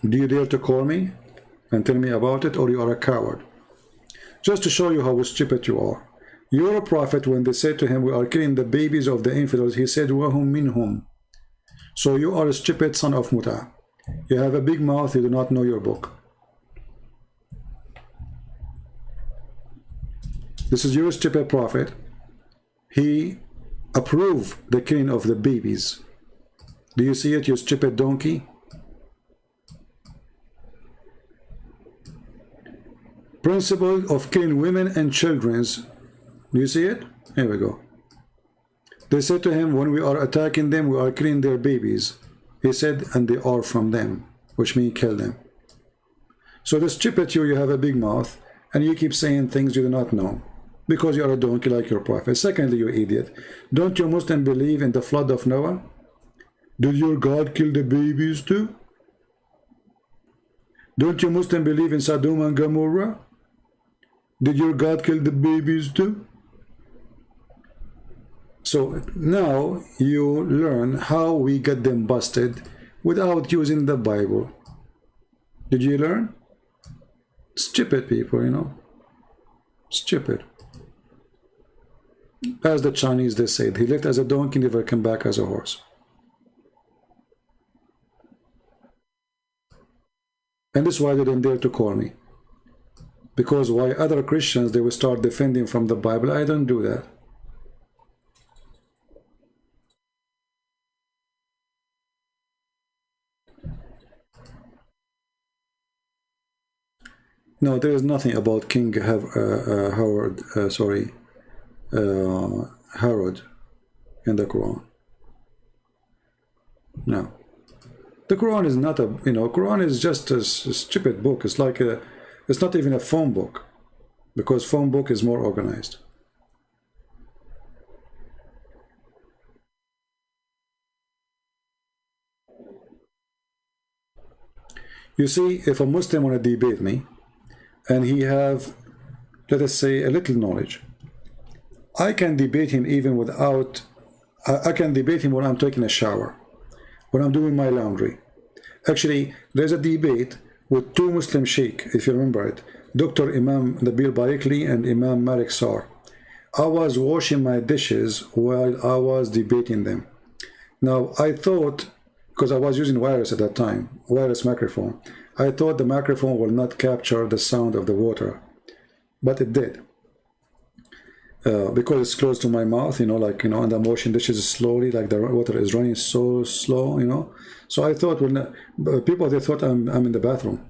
Do you dare to call me and tell me about it, or you are a coward? Just to show you how stupid you are. You're a prophet. When they said to him, we are killing the babies of the infidels, he said, وَهُمْ مِنْهُمْ. So you are a stupid son of Muta. You have a big mouth, you do not know your book. This is your stupid prophet. He approved the killing of the babies. Do you see it, you stupid donkey? Principle of killing women and children. Do you see it? Here we go. They said to him, when we are attacking them, we are killing their babies. He said, and they are from them, which means kill them. So the stupid you have a big mouth and you keep saying things you do not know because you are a donkey like your prophet. Secondly, you idiot, don't you Muslims believe in the flood of Noah? Did your God kill the babies too? Don't you Muslims believe in Sodom and Gomorrah? Did your God kill the babies too? So now you learn how we get them busted without using the Bible. Did you learn? Stupid people, you know. Stupid. As the Chinese, they said, he left as a donkey, never came back as a horse. And this is why they didn't dare to call me. Because why other Christians, they will start defending from the Bible. I don't do that. No, there is nothing about King Herod in the Quran. No. The Quran is not a, Quran is just a stupid book. It's like it's not even a phone book, because phone book is more organized. You see, if a Muslim want to debate me, and he have, let us say, a little knowledge, I can debate him even without, I can debate him when I'm taking a shower, when I'm doing my laundry. Actually, there's a debate with two Muslim sheikh, if you remember it, Dr. Imam Nabil Baikli and Imam Malik Sar. I was washing my dishes while I was debating them. Now, I thought, because I was using wireless at that time, wireless microphone, I thought the microphone will not capture the sound of the water, but it did. Because it's close to my mouth, and I'm washing dishes slowly, like the water is running so slow, So I thought, when people, they thought I'm in the bathroom.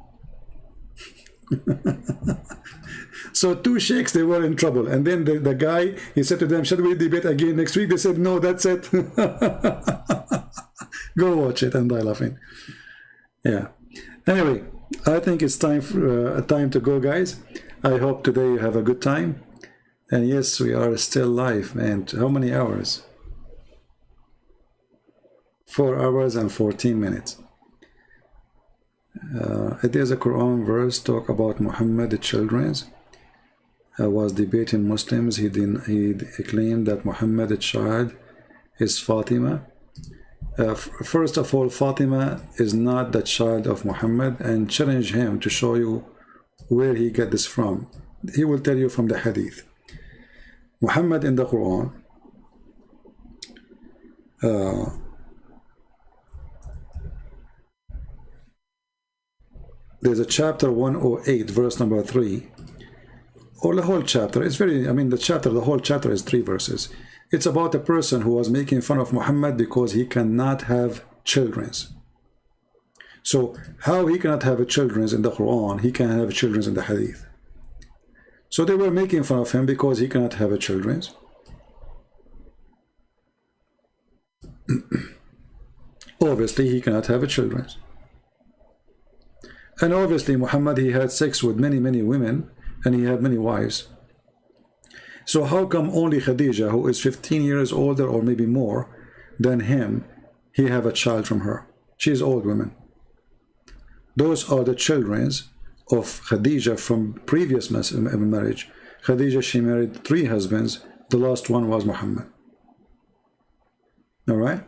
So two sheikhs, they were in trouble. And then the guy, he said to them, shall we debate again next week? They said, no, that's it. Go watch it and die laughing. Yeah. Anyway, I think it's time to go, guys. I hope today you have a good time. And yes, we are still live. And how many hours? 4 hours and 14 minutes. There's a Quran verse talk about Muhammad, the children's. Was debating Muslims. He claimed that Muhammad, the child, is Fatima. First of all, Fatima is not the child of Muhammad, and challenge him to show you where he get this from. He will tell you from the hadith. Muhammad in the Quran, there's a chapter 108, verse number 3, or the whole chapter. It's very, the whole chapter is 3 verses. It's about a person who was making fun of Muhammad because he cannot have children. So how he cannot have a children in the Quran, he can have children in the hadith. So they were making fun of him because he cannot have a children. Obviously, he cannot have a children. And obviously, Muhammad, he had sex with many women, and he had many wives. So how come only Khadija, who is 15 years older or maybe more than him, he have a child from her? She is old woman. Those are the children of Khadija from previous marriage. Khadija, she married 3 husbands. The last one was Muhammad. All right?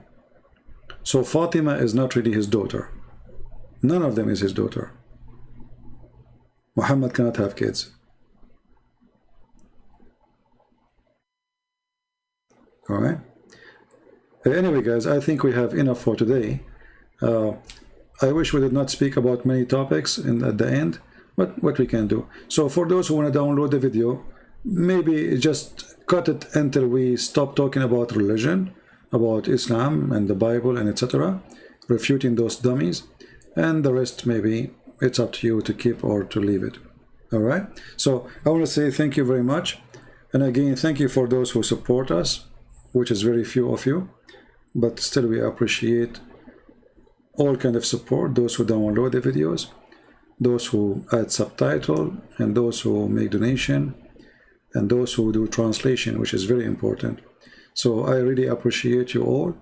So Fatima is not really his daughter. None of them is his daughter. Muhammad cannot have kids. All right. Anyway, guys, I think we have enough for today. I wish we did not speak about many topics at the end, but what we can do. So for those who want to download the video, maybe just cut it until we stop talking about religion, about Islam and the Bible and etc., refuting those dummies, and the rest maybe it's up to you to keep or to leave it. All right. So I want to say thank you very much, and again, thank you for those who support us, which is very few of you, but still we appreciate all kind of support. Those who download the videos, those who add subtitle, and those who make donation, and those who do translation, which is very important. So I really appreciate you all,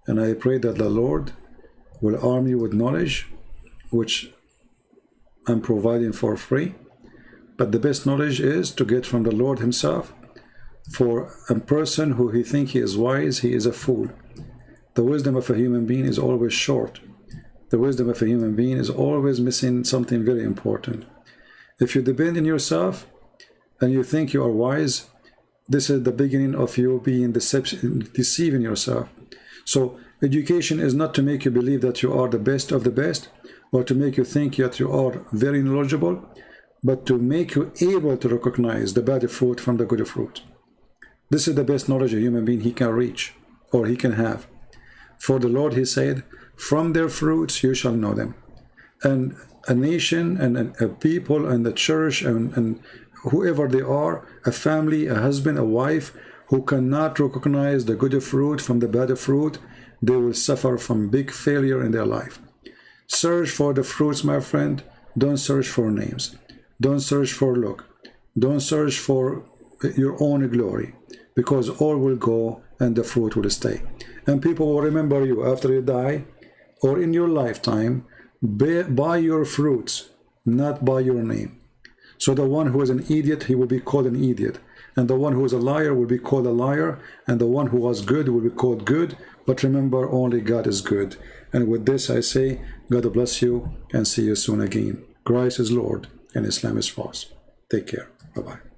and I pray that the Lord will arm you with knowledge, which I'm providing for free. But the best knowledge is to get from the Lord himself. For a person who he thinks he is wise, he is a fool. The wisdom of a human being is always short. The wisdom of a human being is always missing something very important. If you depend on yourself and you think you are wise, this is the beginning of you being deceiving yourself. So education is not to make you believe that you are the best of the best, or to make you think that you are very knowledgeable, but to make you able to recognize the bad fruit from the good fruit. This is the best knowledge a human being he can reach, or he can have. For the Lord, he said, from their fruits you shall know them. And a nation and a people and the church and whoever they are, a family, a husband, a wife, who cannot recognize the good fruit from the bad fruit, they will suffer from big failure in their life. Search for the fruits, my friend. Don't search for names. Don't search for look. Don't search for your own glory, because all will go and the fruit will stay. And people will remember you after you die, or in your lifetime, by your fruits, not by your name. So the one who is an idiot, he will be called an idiot. And the one who is a liar will be called a liar. And the one who was good will be called good. But remember, only God is good. And with this I say, God bless you, and see you soon again. Christ is Lord, and Islam is false. Take care. Bye-bye.